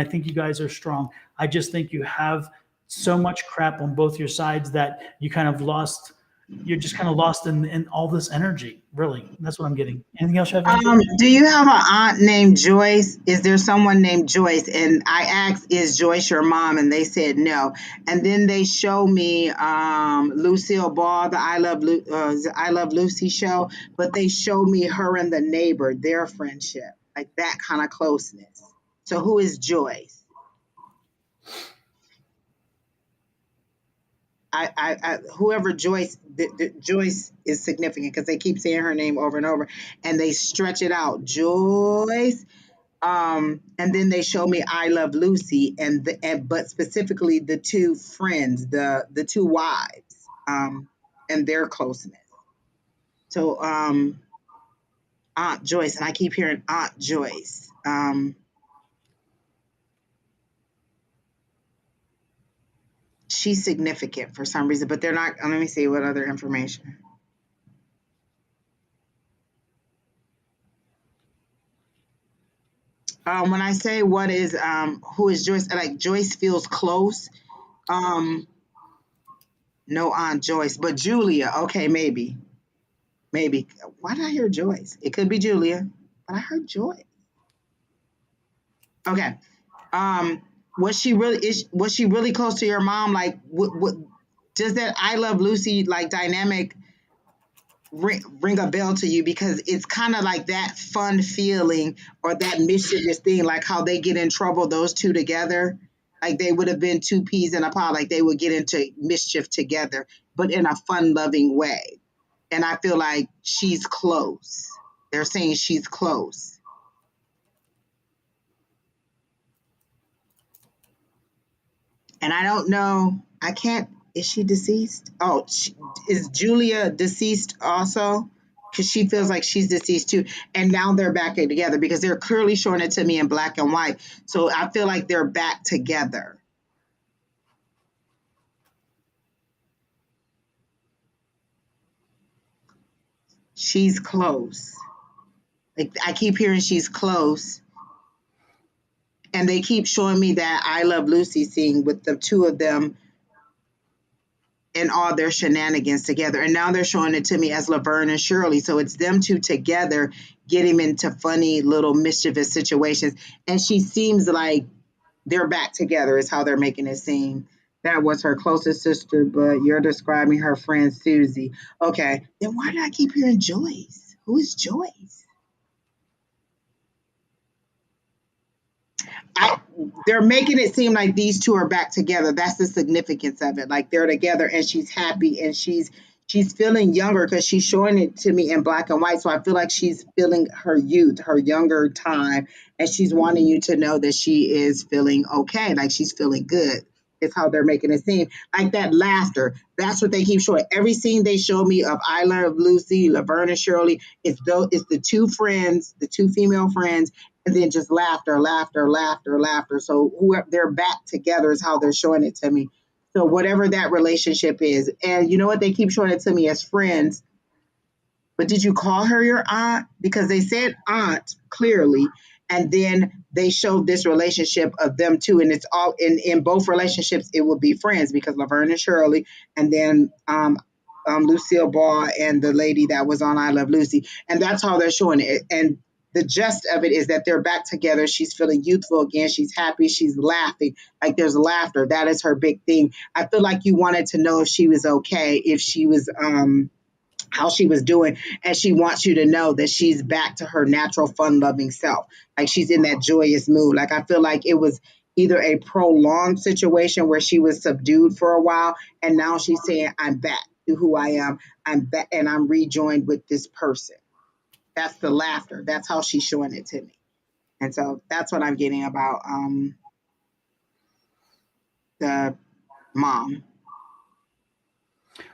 think you guys are strong. I just think you have so much crap on both your sides that you're just kind of lost in all this energy. Really, that's what I'm getting. Anything else you have, Angie? Do you have an aunt named Joyce? Is there someone named Joyce? And I asked, is Joyce your mom? And they said no. And then they show me Lucille Ball, the I Love Lucy show, but they show me her and the neighbor, their friendship, like that kind of closeness. So who is Joyce? Whoever Joyce, Joyce is significant because they keep saying her name over and over, and they stretch it out, Joyce. And then they show me I Love Lucy, but specifically the two friends, the two wives, and their closeness. So Aunt Joyce, and I keep hearing Aunt Joyce. She's significant for some reason, but they're not. Let me see what other information. When I say who is Joyce, like Joyce feels close. No Aunt Joyce, but Julia. Okay, maybe. Why did I hear Joyce? It could be Julia, but I heard Joyce. Okay. Was she really close to your mom? Like, what does that I Love Lucy like dynamic ring a bell to you? Because it's kind of like that fun feeling or that mischievous thing, like how they get in trouble, those two together. Like they would have been two peas in a pod, like they would get into mischief together, but in a fun loving way. And I feel like she's close. They're saying she's close. And I don't know. I can't. Is she deceased? Oh, is Julia deceased also? Because she feels like she's deceased too. And now they're back together because they're clearly showing it to me in black and white. So I feel like they're back together. She's close. Like I keep hearing she's close. And they keep showing me that I Love Lucy scene with the two of them and all their shenanigans together. And now they're showing it to me as Laverne and Shirley. So it's them two together getting into funny little mischievous situations. And she seems like they're back together is how they're making it seem. That was her closest sister, but you're describing her friend Susie. Okay, then why did I keep hearing Joyce? Who is Joyce? I, they're making it seem like these two are back together. That's the significance of it. Like they're together and she's happy and she's feeling younger because she's showing it to me in black and white. So I feel like she's feeling her youth, her younger time, and she's wanting you to know that she is feeling okay, like she's feeling good. It's how they're making it seem. Like that laughter. That's what they keep showing. Every scene they show me of I Love Lucy, Laverne and Shirley, it's the two friends, the two female friends, and then just laughter, laughter, laughter, laughter. So whoever they're back together is how they're showing it to me. So whatever that relationship is, and you know what, they keep showing it to me as friends. But did you call her your aunt? Because they said aunt clearly, and then they showed this relationship of them two, and it's all in both relationships. It would be friends because Laverne and Shirley, and then Lucille Ball and the lady that was on I Love Lucy, and that's how they're showing it. And the gist of it is that they're back together. She's feeling youthful again. She's happy. She's laughing. Like there's laughter. That is her big thing. I feel like you wanted to know if she was okay, if she was how she was doing, and she wants you to know that she's back to her natural fun loving self, like she's in that joyous mood. Like I feel like it was either a prolonged situation where she was subdued for a while and now she's saying I'm back to who I am, I'm back and I'm rejoined with this person. That's the laughter. That's how she's showing it to me, and so that's what I'm getting about the mom.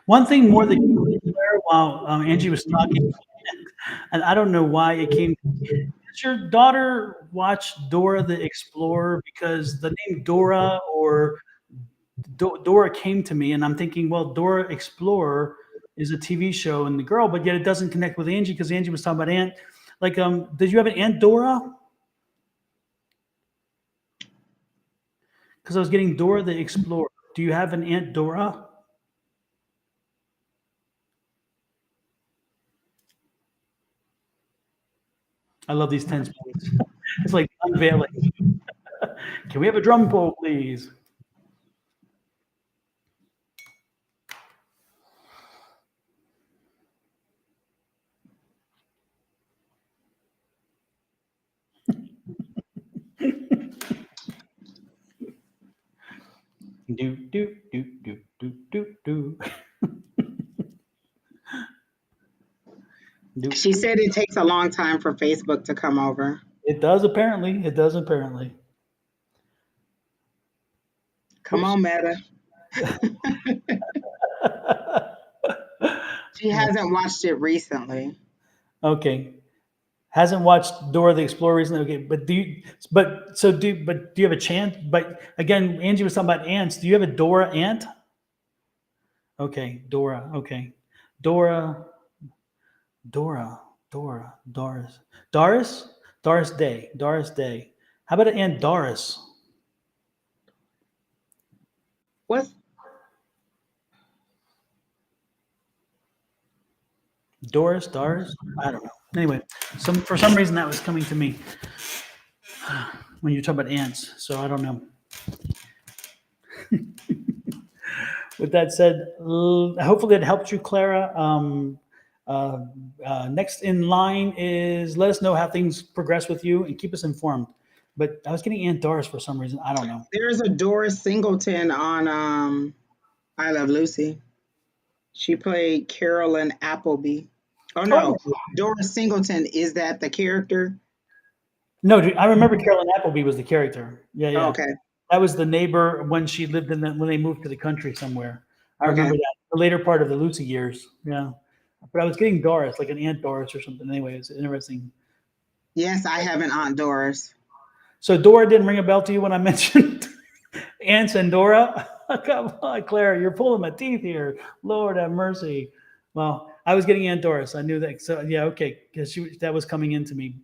One thing more that came there while Angie was talking, and I don't know why it came. Does your daughter watch Dora the Explorer? Because the name Dora or Dora came to me, and I'm thinking, well, Dora Explorer is a TV show and the girl, but yet it doesn't connect with Angie because Angie was talking about Aunt. Like, did you have an Aunt Dora? Because I was getting Dora the Explorer. Do you have an Aunt Dora? I love these tense moments. It's like unveiling. Can we have a drum roll, please? Do do do do do do do. Do. She said it takes a long time for Facebook to come over. It does apparently. It does apparently. Come Oops. on, Meta. She hasn't watched it recently. Okay. Hasn't watched Dora the Explorer recently. Okay, but do you have a chance? But again, Angie was talking about ants. Do you have a Dora ant? Okay, Dora. Okay, Dora, Dora, Dora, Doris Day. How about an Aunt Doris? What's Doris? I don't know. Anyway, for some reason that was coming to me when you talk about ants. So I don't know. With that said, hopefully it helped you, Clara. Next in line is let us know how things progress with you and keep us informed. But I was getting Aunt Doris for some reason. I don't know. There's a Doris Singleton on I Love Lucy. She played Carolyn Appleby. Oh Oh no, Doris Singleton, is that the character? no, dude, I remember Carolyn Appleby was the character. Yeah, yeah. Okay, That was the neighbor when she lived when they moved to the country somewhere. I okay. remember that the later part of the Lucy years. Yeah, but I was getting Doris, like an Aunt Doris or something. Anyway, it's interesting. Yes, I have an Aunt Doris. So Dora didn't ring a bell to you when I mentioned Ants and Dora? Come on, Claire, you're pulling my teeth here. Lord have mercy. Well, I was getting Aunt Doris. I knew that. So yeah, okay, because that was coming into me.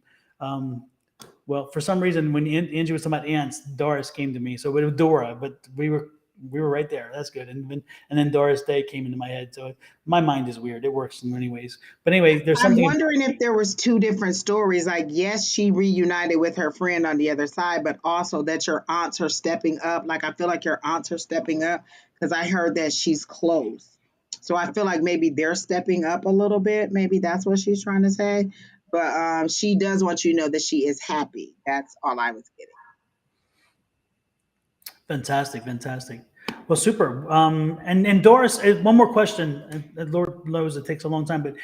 Well, for some reason, when Angie was talking about ants, Doris came to me. So it was Dora, but we were we were right there. That's good. And then Doris Day came into my head. So my mind is weird. It works in many ways. But anyway, there's I'm something. wondering if there was two different stories. Like, yes, she reunited with her friend on the other side, but also that your aunts are stepping up. Like, I feel like your aunts are stepping up because I heard that she's close. So I feel like maybe they're stepping up a little bit. Maybe that's what she's trying to say. But she does want you to know that she is happy. That's all I was getting. Fantastic, fantastic. Well, super. And Doris, one more question. And Lord knows it takes a long time, but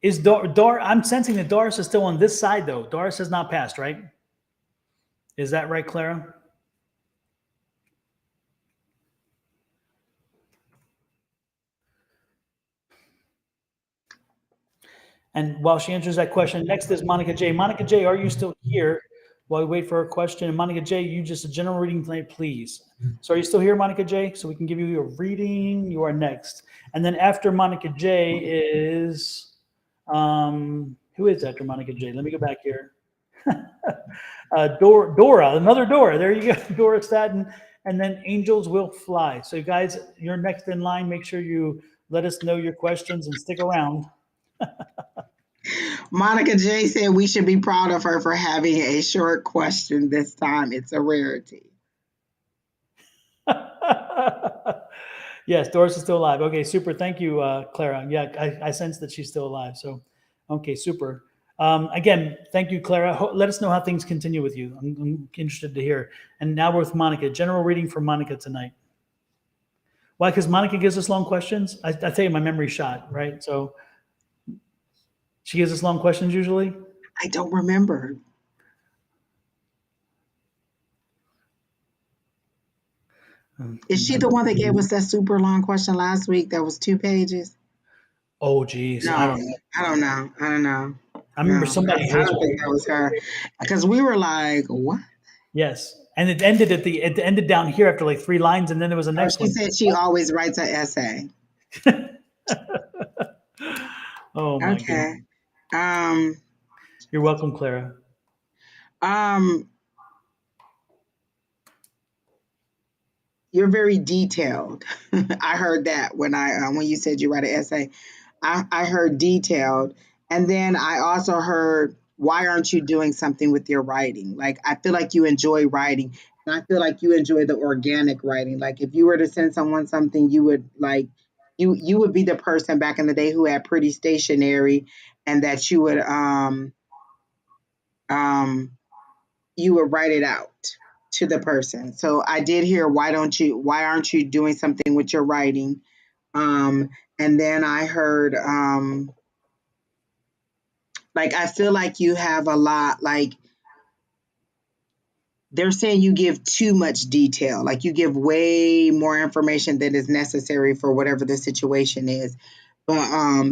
is I'm sensing that Doris is still on this side though. Doris has not passed, right? Is that right, Clara? And while she answers that question, next is Monica J. Monica J, are you still here? While we wait for her question, and Monica J, you just a general reading tonight, please. So are you still here, Monica J? So we can give you your reading. You are next, and then after Monica J is who is after Monica J? Let me go back here. Dora, another Dora. There you go, Dora Staten, and then Angels Will Fly. So guys, you're next in line. Make sure you let us know your questions and stick around. Monica J said we should be proud of her for having a short question this time. It's a rarity. Yes, Doris is still alive. Okay, super. Thank you, Clara. Yeah, I sense that she's still alive. So, okay, super. Again, thank you, Clara. Let us know how things continue with you. I'm interested to hear. And now we're with Monica. General reading for Monica tonight. Why? Because Monica gives us long questions. I tell you, my memory's shot, right? So she gives us long questions usually. I don't remember. Is she the one that gave us that super long question last week that was 2 pages? Oh, geez, I No, don't know. I don't know. I don't know. I No, remember somebody I his don't think that was her. Because we were like, what? yes, and it ended it ended down here after like 3 lines, and then there was the Oh, next she one. said she always writes an essay. Oh my goodness. Okay. Um, You're welcome, Clara. um, you're very detailed. I heard that when you said you write an essay. I heard detailed, and then I also heard why aren't you doing something with your writing? Like I feel like you enjoy writing, and I feel like you enjoy the organic writing. Like if you were to send someone something, you would like you would be the person back in the day who had pretty stationery, and that um you would write it out to the person. So I did hear why aren't you doing something with your writing? Um and then I heard like I feel like you have a lot like they're saying you give too much detail. Like you give way more information than is necessary for whatever the situation is. But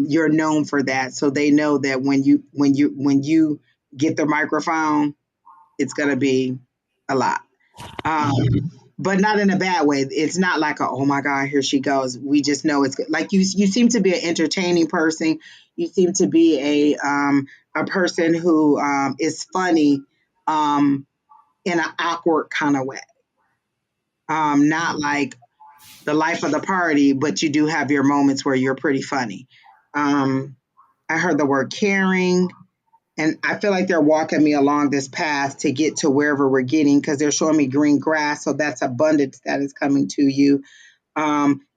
you're known for that. So they know that when you get the microphone, it's gonna be a lot. But not in a bad way. It's not like oh my god, here she goes. We just know it's good. Like you seem to be an entertaining person. You seem to be a person who is funny in an awkward kind of way. Not like the life of the party, but you do have your moments where you're pretty funny. Um, I heard the word caring, and I feel like they're walking me along this path to get to wherever we're getting because they're showing me green grass. So that's abundance that is coming to you.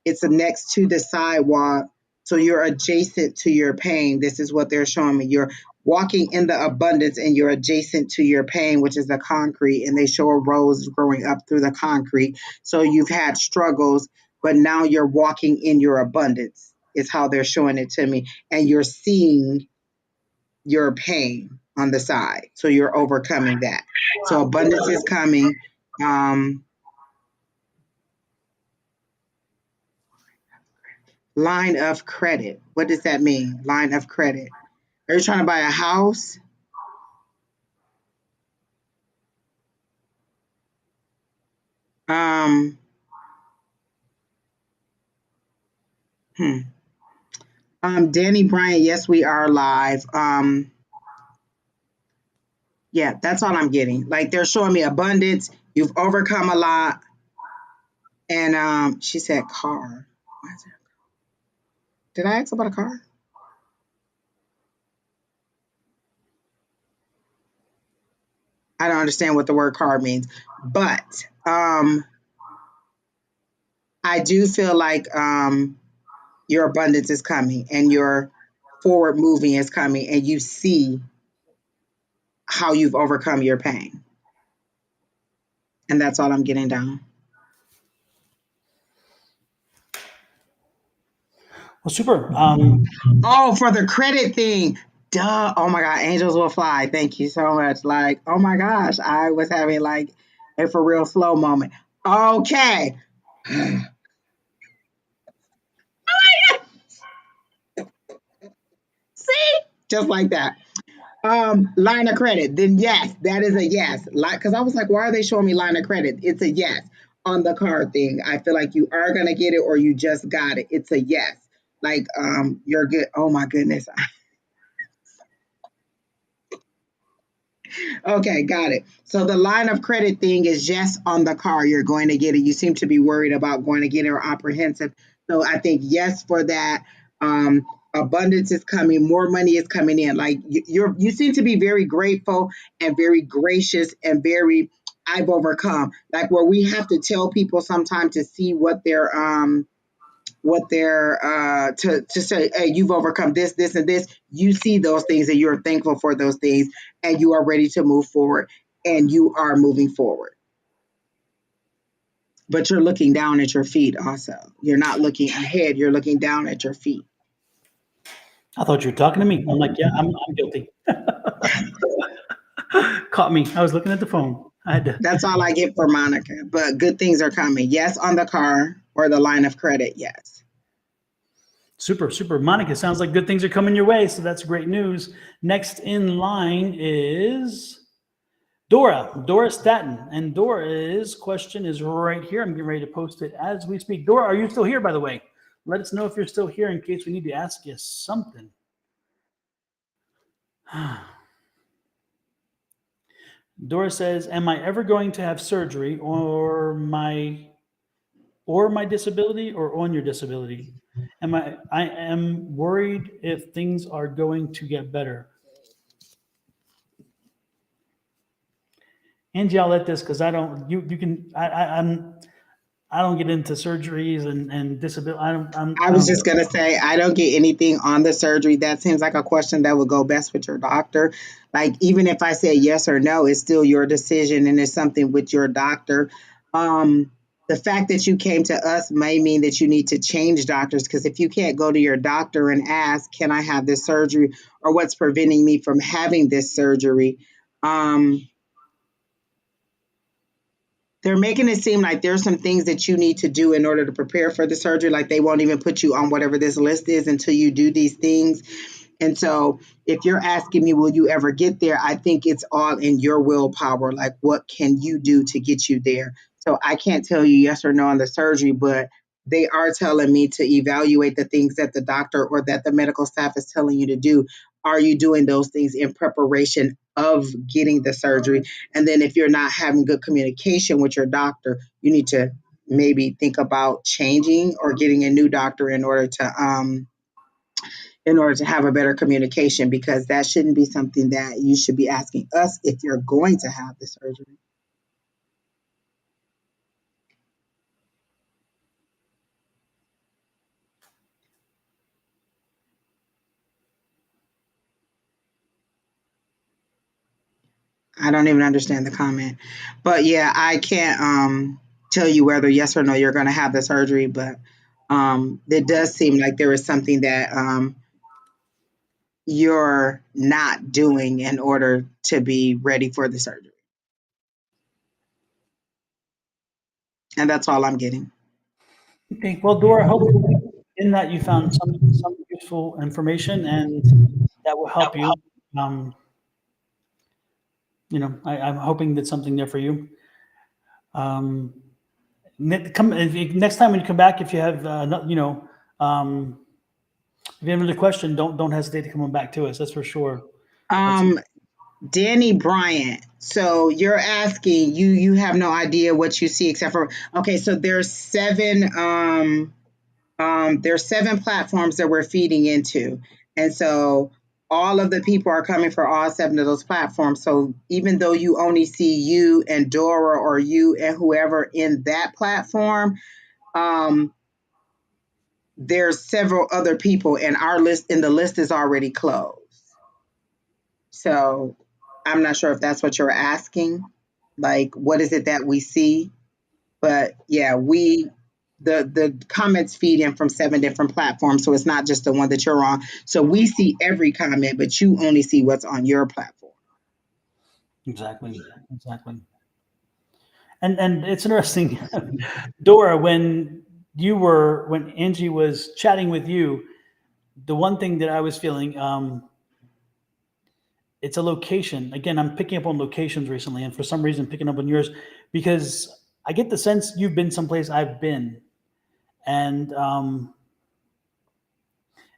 It's next to the sidewalk, so you're adjacent to your pain. This is what they're showing me. You're walking in the abundance and you're adjacent to your pain, which is the concrete, and they show a rose growing up through the concrete. So you've had struggles, but now you're walking in your abundance, is how they're showing it to me. And you're seeing your pain on the side. So you're overcoming that. So abundance is coming. Um, Line of credit. What does that mean? Line of credit. Are you trying to buy a house? Um, hmm. Danny Bryant, yes, we are live. Yeah, that's all I'm getting. Like they're showing me abundance. You've overcome a lot. And she said car. Why is there? Did I ask about a car? I don't understand what the word car means, but I do feel like your abundance is coming and your forward moving is coming, and you see how you've overcome your pain. And that's all I'm getting down. Well, super. Oh, for the credit thing. Duh. Oh my God. Angels will fly. Thank you so much. Like, oh my gosh. I was having like a for real slow moment. Okay. See? Just like that. Line of credit. Then yes, that is a yes. Like, because I was like, why are they showing me line of credit? It's a yes on the card thing. I feel like you are gonna get it or you just got it. It's a yes. Like, you're good. Oh my goodness. Okay, got it. So the line of credit thing is yes on the car. You're going to get it. You seem to be worried about going to get it or apprehensive. So I think yes for that. Um, Abundance is coming. More money is coming in. Like you seem to be very grateful and very gracious and very. I've overcome. Like where we have to tell people sometimes to see what they're to say, hey, you've overcome this and this. You see those things and you're thankful for those things and you are ready to move forward and you are moving forward. But you're looking down at your feet also. You're not looking ahead, you're looking down at your feet. I thought you were talking to me. I'm like, yeah, I'm guilty. Caught me. I was looking at the phone. I had to. That's all I get for Monica. But good things are coming. Yes on the car or the line of credit, yes. Super, super. Monica, sounds like good things are coming your way. So that's great news. Next in line is Dora Staten. And Dora's question is right here. I'm getting ready to post it as we speak. Dora, are you still here, by the way? Let us know if you're still here in case we need to ask you something. Dora says, am I ever going to have surgery or my disability or on your disability? I am worried if things are going to get better. Angie, I'll let this because I don't. You can. I don't get into surgeries and disability. I was just going to say, I don't get anything on the surgery. That seems like a question that would go best with your doctor. Like, even if I say yes or no, it's still your decision and it's something with your doctor. The fact that you came to us may mean that you need to change doctors because if you can't go to your doctor and ask, can I have this surgery or what's preventing me from having this surgery? They're making it seem like there's some things that you need to do in order to prepare for the surgery. Like they won't even put you on whatever this list is until you do these things. And so if you're asking me, will you ever get there? I think it's all in your willpower. Like, what can you do to get you there? So I can't tell you yes or no on the surgery, but they are telling me to evaluate the things that the doctor or that the medical staff is telling you to do. Are you doing those things in preparation of getting the surgery? And then if you're not having good communication with your doctor, you need to maybe think about changing or getting a new doctor in order to have a better communication because that shouldn't be something that you should be asking us if you're going to have the surgery. I don't even understand the comment. But yeah, I can't tell you whether yes or no you're going to have the surgery, but it does seem like there is something that you're not doing in order to be ready for the surgery. And that's all I'm getting. Okay. Well, Dora, hopefully in that you found some useful information and that will help you. Um, I'm hoping that's something there for you. Next time when you come back, if you have, if you have another question, don't hesitate to come on back to us. That's for sure. Um, Danny Bryant. So you're asking, you have no idea what you see except for, okay, so there's 7 platforms that we're feeding into. And so all of the people are coming for all 7 of those platforms. So even though you only see you and Dora or you and whoever in that platform, um, there's several other people and our list and the list is already closed. So I'm not sure if that's what you're asking. Like, what is it that we see? But yeah, the comments feed in from 7 different platforms, so it's not just the one that you're on. So we see every comment, but you only see what's on your platform. Exactly. Exactly. And it's interesting, Dora, when Angie was chatting with you, the one thing that I was feeling, it's a location. Again, I'm picking up on locations recently, and for some reason, picking up on yours because I get the sense you've been someplace I've been, and um,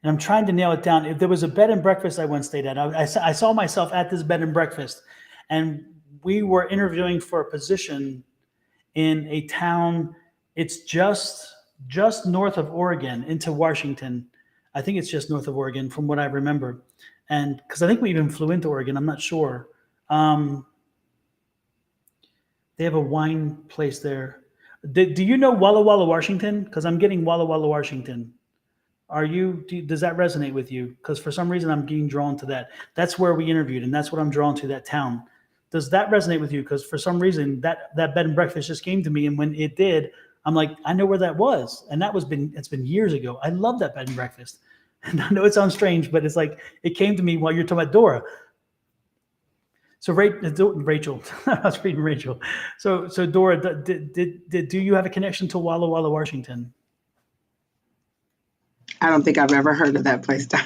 and I'm trying to nail it down. If there was a bed and breakfast I once stayed at, I saw myself at this bed and breakfast, and we were interviewing for a position in a town. It's just north of Oregon into Washington. I think it's just north of Oregon from what I remember, and because I think we even flew into Oregon. I'm not sure. Um, they have a wine place there. Do you know Walla Walla, Washington? Because I'm getting Walla Walla, Washington. Does that resonate with you? Because for some reason I'm getting drawn to that. That's where we interviewed, and that's what I'm drawn to, that town. Does that resonate with you? Because for some reason that bed and breakfast just came to me, and when it did, I'm like, I know where that was, and it's been years ago. I love that bed and breakfast, and I know it sounds strange, but it's like it came to me while you're talking about Dora. So Rachel, I was reading Rachel. So Dora, do you have a connection to Walla Walla, Washington? I don't think I've ever heard of that place, but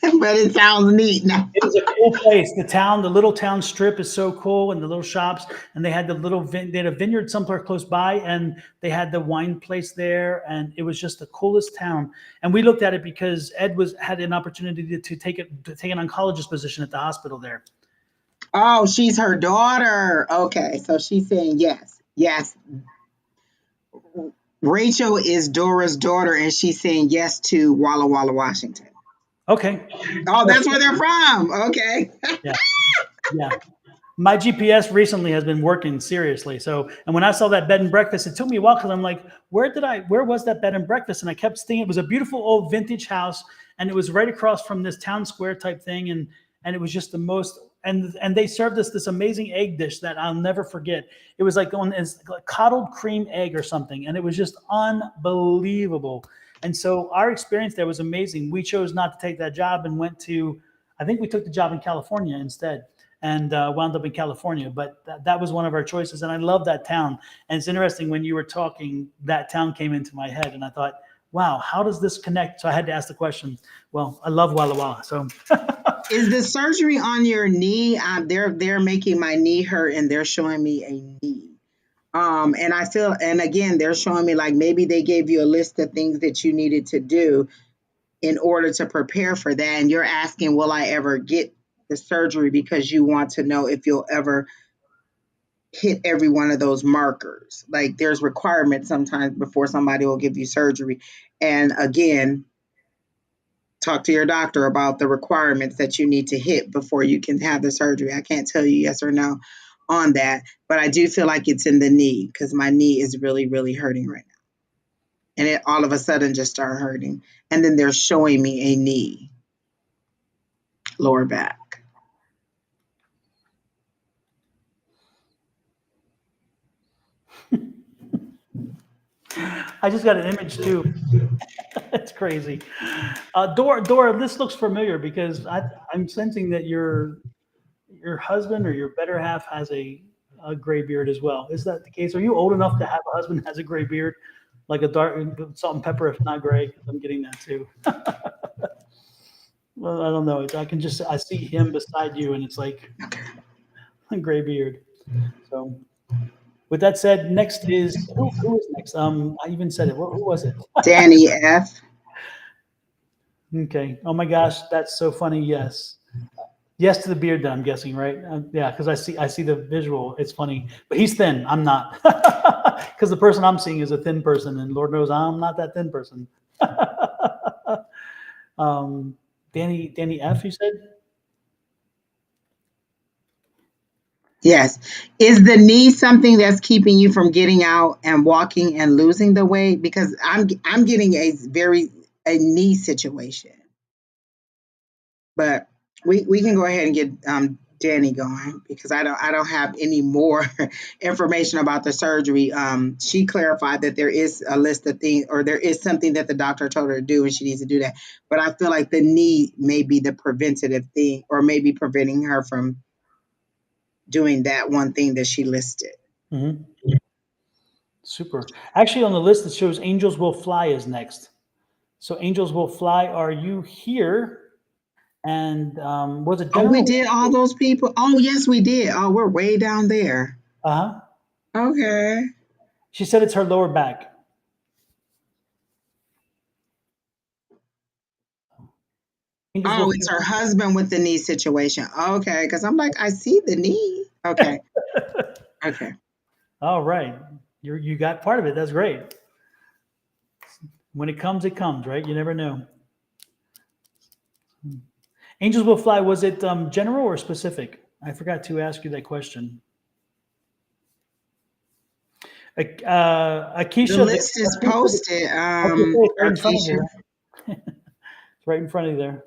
it sounds neat now. It is a cool place. The little town strip is so cool, and the little shops, and they had they had a vineyard somewhere close by, and they had the wine place there, and it was just the coolest town. And we looked at it because Ed was had an opportunity to take an oncologist position at the hospital there. Oh, she's her daughter. Okay, so she's saying yes. Yes. Rachel is Dora's daughter, and she's saying yes to Walla Walla, Washington. Okay. Oh, that's where they're from. Okay. Yeah. Yeah. My GPS recently has been working seriously. So, and when I saw that bed and breakfast, it took me a while because I'm like, where was that bed and breakfast? And I kept thinking it was a beautiful old vintage house, and it was right across from this town square type thing, and it was just the most. And they served us this amazing egg dish that I'll never forget. It was like on as like coddled cream egg or something, and it was just unbelievable. And so our experience there was amazing. We chose not to take that job and went to, I think we took the job in California instead and wound up in California. But that was one of our choices. And I love that town. And it's interesting when you were talking, that town came into my head. And I thought, wow, how does this connect? So I had to ask the question. Well, I love Walla Walla. So Is the surgery on your knee? They're making my knee hurt, and they're showing me a knee. And I feel, and again, they're showing me like maybe they gave you a list of things that you needed to do in order to prepare for that. And you're asking, will I ever get the surgery because you want to know if you'll ever hit every one of those markers. Like there's requirements sometimes before somebody will give you surgery. And again, talk to your doctor about the requirements that you need to hit before you can have the surgery. I can't tell you yes or no on that, but I do feel like it's in the knee because my knee is really, really hurting right now. And it all of a sudden just started hurting. And then they're showing me a knee, lower back. I just got an image too. That's crazy. Dora, this looks familiar because I'm sensing that your husband or your better half has a gray beard as well. Is that the case? Are you old enough to have a husband that has a gray beard, like a dark salt and pepper, if not gray? I'm getting that too. Well, I don't know. I see him beside you, and it's like a gray beard. So, with that said, next is who is next? I even said it. Who was it? Danny F. Okay. Oh my gosh, that's so funny. Yes. Yes to the beard. Then I'm guessing, right? Yeah, because I see the visual. It's funny, but he's thin. I'm not, because the person I'm seeing is a thin person, and Lord knows I'm not that thin person. um, Danny F. You said. Yes. Is the knee something that's keeping you from getting out and walking and losing the weight? Because I'm getting a knee situation. But we can go ahead and get Danny going because I don't have any more information about the surgery. She clarified that there is a list of things or there is something that the doctor told her to do and she needs to do that. But I feel like the knee may be the preventative thing or maybe preventing her from doing that one thing that she listed. Hmm. Super. Actually, on the list it shows "Angels Will Fly" is next. So "Angels Will Fly." Are you here? And was it Oh, we general? did all those people. Oh, yes, we did. Oh, we're way down there. Uh huh. Okay. She said it's her lower back. Angels will Oh, it's her husband with the knee situation. Okay, because I'm like, I see the knee. Okay, okay. All right. You got part of it. That's great. When it comes, right? You never know. Angels will fly. Was it general or specific? I forgot to ask you that question. The Akeisha, list is Akeisha, posted. okay, it's right in front of Arkeisha. you. It's right in front of you there.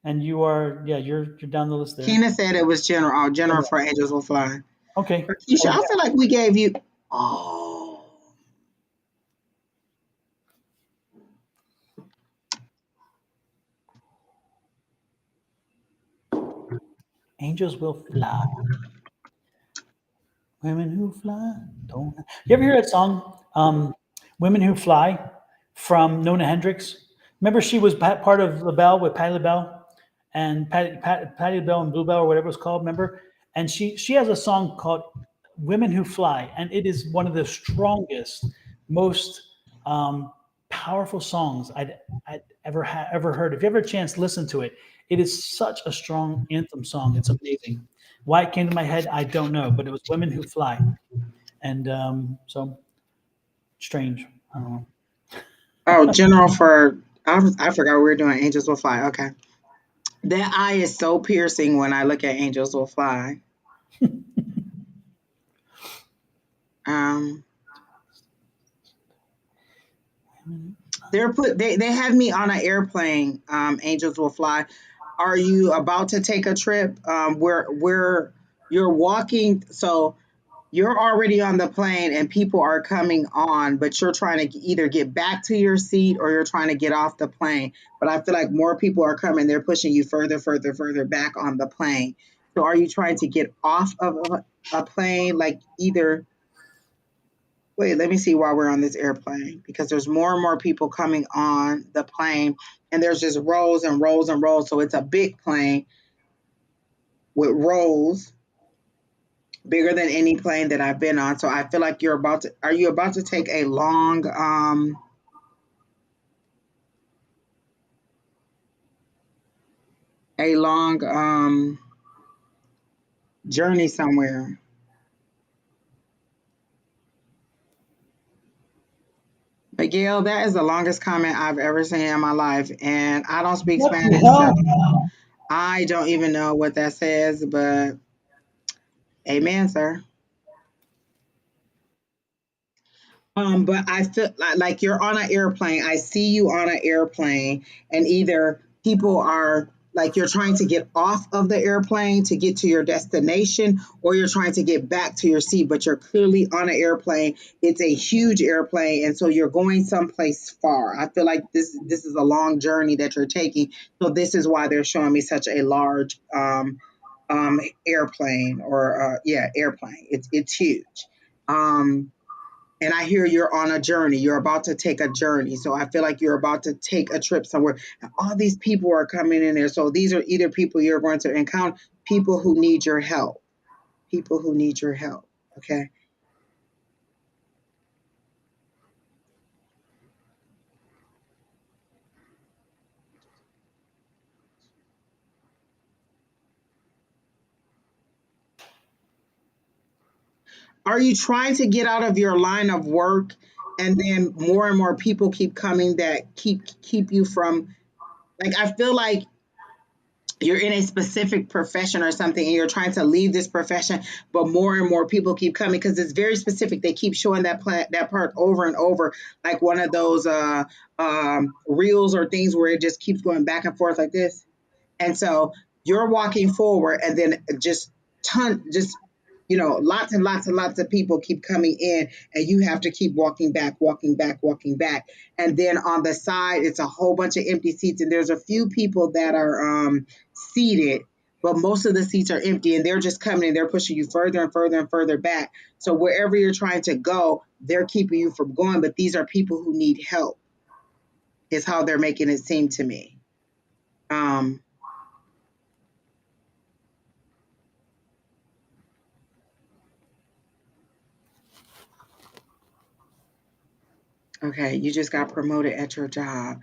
And you are, yeah, you're down the list there. Keena said it was general. Oh, general for Angels Will Fly. Okay. Arkeisha, Oh, I yeah. feel like we gave you. Oh, Angels will fly. Women who fly. Don't. You ever hear that song, "Women Who Fly," from Nona Hendrix? Remember, she was part of LaBelle with Patti LaBelle and Patti LaBelle and Bluebell or whatever it's called. Remember? And she has a song called "Women Who Fly," and it is one of the strongest, most powerful songs I'd ever heard. If you ever a chance, listen to it. It is such a strong anthem song. It's amazing. Why it came to my head, I don't know, but it was "Women Who Fly," and so strange. I don't know. oh, general for. I forgot we were doing Angels Will Fly. Okay. That eye is so piercing when I look at Angels Will Fly. Um, they had me on an airplane. Angels Will Fly. Are you about to take a trip? Where you're walking? So you're already on the plane and people are coming on, but you're trying to either get back to your seat or you're trying to get off the plane. But I feel like more people are coming. They're pushing you further, further, further back on the plane. So are you trying to get off of a plane, like either wait, let me see while we're on this airplane because there's more and more people coming on the plane and there's just rows and rows and rows. So it's a big plane with rows bigger than any plane that I've been on. So I feel like are you about to take a long journey somewhere? Miguel, that is the longest comment I've ever seen in my life. And I don't speak What the Spanish, so hell? I don't even know what that says, but amen, sir. But I feel like you're on an airplane. I see you on an airplane, and either people are like you're trying to get off of the airplane to get to your destination, or you're trying to get back to your seat, but you're clearly on an airplane. It's a huge airplane, and so you're going someplace far. I feel like this is a long journey that you're taking. So this is why they're showing me such a large airplane or yeah, airplane. It's huge. Um, and I hear you're on a journey. You're about to take a journey. So I feel like you're about to take a trip somewhere. And all these people are coming in there. So these are either people you're going to encounter, people who need your help, people who need your help. Okay. Are you trying to get out of your line of work, and then more and more people keep coming that keep you from, like, I feel like you're in a specific profession or something and you're trying to leave this profession, but more and more people keep coming because it's very specific. They keep showing that part over and over, like one of those reels or things where it just keeps going back and forth like this. And so you're walking forward, and then just lots and lots and lots of people keep coming in, and you have to keep walking back, walking back, walking back. And then on the side, it's a whole bunch of empty seats, and there's a few people that are seated, but most of the seats are empty, and they're just coming and they're pushing you further and further and further back. So wherever you're trying to go, they're keeping you from going. But these are people who need help, is how they're making it seem to me. Um, Okay, you just got promoted at your job.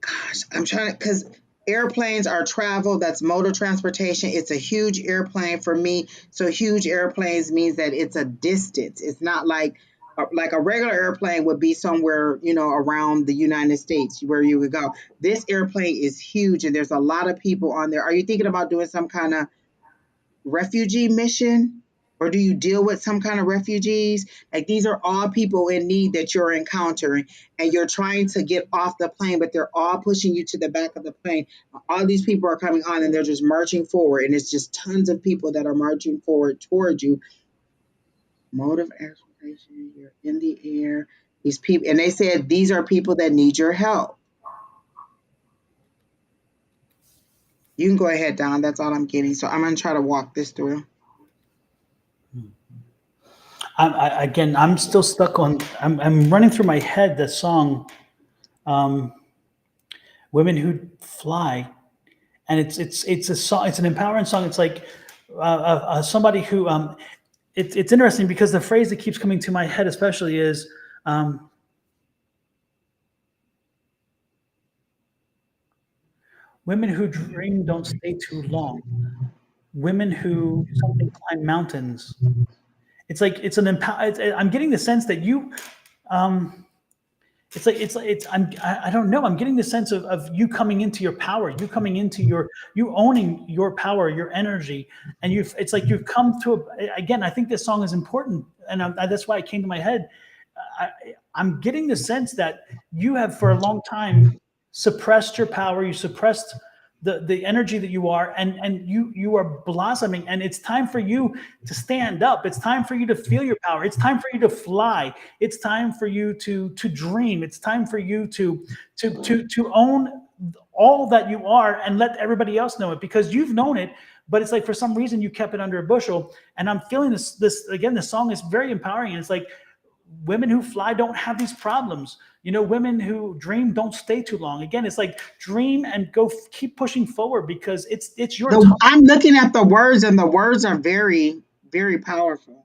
Gosh, I'm trying to, because airplanes are travel, that's motor transportation. It's a huge airplane for me. So huge airplanes means that it's a distance. It's not like a regular airplane would be somewhere, around the United States where you would go. This airplane is huge and there's a lot of people on there. Are you thinking about doing some kind of refugee mission? Or do you deal with some kind of refugees? Like, these are all people in need that you're encountering, and you're trying to get off the plane, but they're all pushing you to the back of the plane. All these people are coming on and they're just marching forward, and it's just tons of people that are marching forward towards you. Mode of transportation, you're in the air. These people, and they said these are people that need your help. You can go ahead, Don. That's all I'm getting. So I'm going to try to walk this through. Again, I'm still stuck on. I'm running through my head the song, um, "Women Who Fly," and it's a song. It's an empowering song. It's like somebody who. It's interesting because the phrase that keeps coming to my head, especially, is women who dream don't stay too long. Women who something climb mountains. It's like it's an I'm getting the sense that you. I don't know. I'm getting the sense of you coming into your power, you coming into you owning your power, your energy, and it's like you've come to again. I think this song is important, and that's why it came to my head. I'm getting the sense that you have for a long time suppressed your power. You suppressed the energy that you are, and you are blossoming, and it's time for you to stand up. It's time for you to feel your power. It's time for you to fly. It's time for you to dream. It's time for you to own all that you are and let everybody else know it, because you've known it, but it's like for some reason you kept it under a bushel. And I'm feeling this again. This song is very empowering, and it's like women who fly don't have these problems. Women who dream don't stay too long. Again, it's like dream and go, keep pushing forward, because it's your time. I'm looking at the words, and the words are very, very powerful.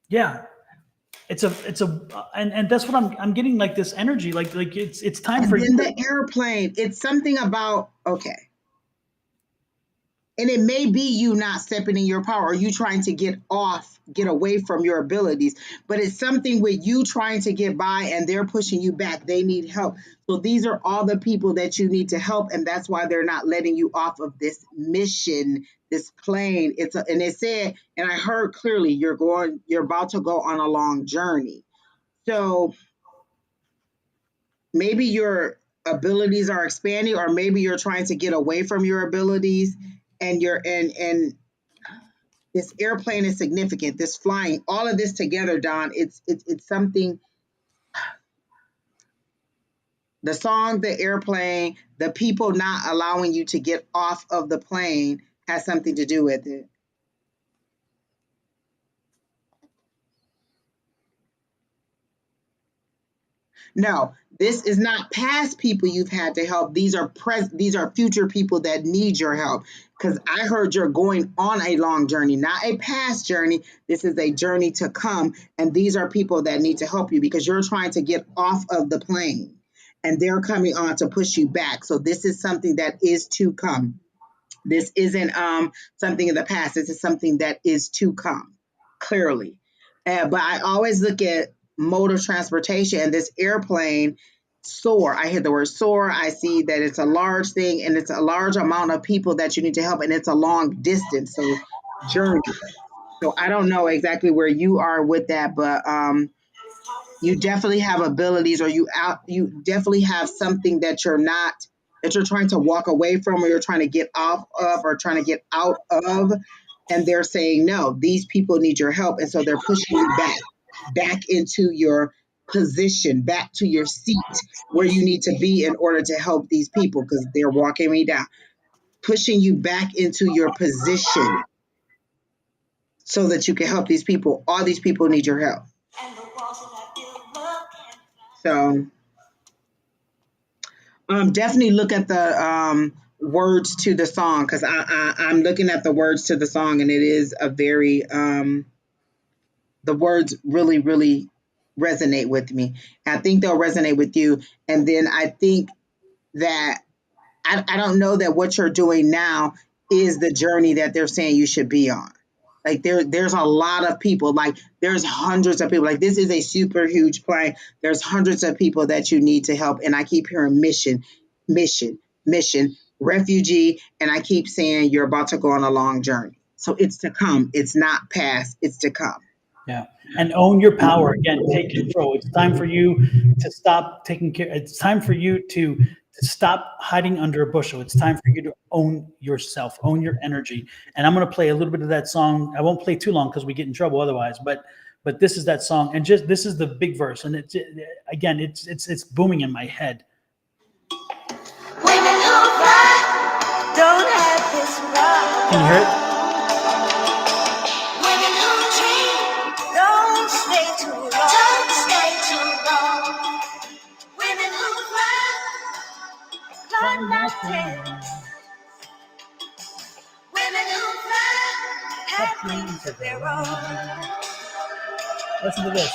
Yeah, and that's what I'm getting, like this energy, like it's time And for you. then the airplane, it's something about, okay. And it may be you not stepping in your power, or you trying to get away from your abilities, but it's something with you trying to get by and they're pushing you back. They need help. So these are all the people that you need to help. And that's why they're not letting you off of this mission, this plane. And it said, and I heard clearly, you're about to go on a long journey. So maybe your abilities are expanding, or maybe you're trying to get away from your abilities, and and this airplane is significant. This flying, all of this together, Don, it's something. The song, the airplane, the people not allowing you to get off of the plane has something to do with it. No, this is not past people you've had to help. These are future people that need your help. Because I heard you're going on a long journey, not a past journey. This is a journey to come, and these are people that need to help you because you're trying to get off of the plane, and they're coming on to push you back. So this is something that is to come. This isn't something in the past. This is something that is to come. Clearly. But I always look at mode of transportation, and this airplane soar. I hear the word soar. I see that it's a large thing, and it's a large amount of people that you need to help, and it's a long distance, so journey. So I don't know exactly where you are with that, but you definitely have abilities, or you definitely have something that you're not, that you're trying to walk away from, or you're trying to get off of, or trying to get out of, and they're saying no, these people need your help, and so they're pushing you back into your position, back to your seat where you need to be in order to help these people, because they're walking me down, pushing you back into your position so that you can help these people. All these people need your help. So definitely look at the words to the song, because I'm looking at the words to the song, and it is a very the words really resonate with me. I think they'll resonate with you, and then I think that I don't know that what you're doing now is the journey that they're saying you should be on. Like there's a lot of people, like there's hundreds of people. Like this is a super huge plane. There's hundreds of people that you need to help. And I keep hearing mission, refugee, and I keep saying you're about to go on a long journey. So it's to come. It's not past, it's to come. Yeah. And own your power. Again, take control. It's time for you to stop taking care. It's time for you to stop hiding under a bushel. It's time for you to own yourself, own your energy. And I'm going to play a little bit of that song. I won't play too long because we get in trouble otherwise, but this is that song. And just, this is the big verse. And it's, again, it's booming in my head. Women who cry don't have this right. Can you hear it? Listen to this.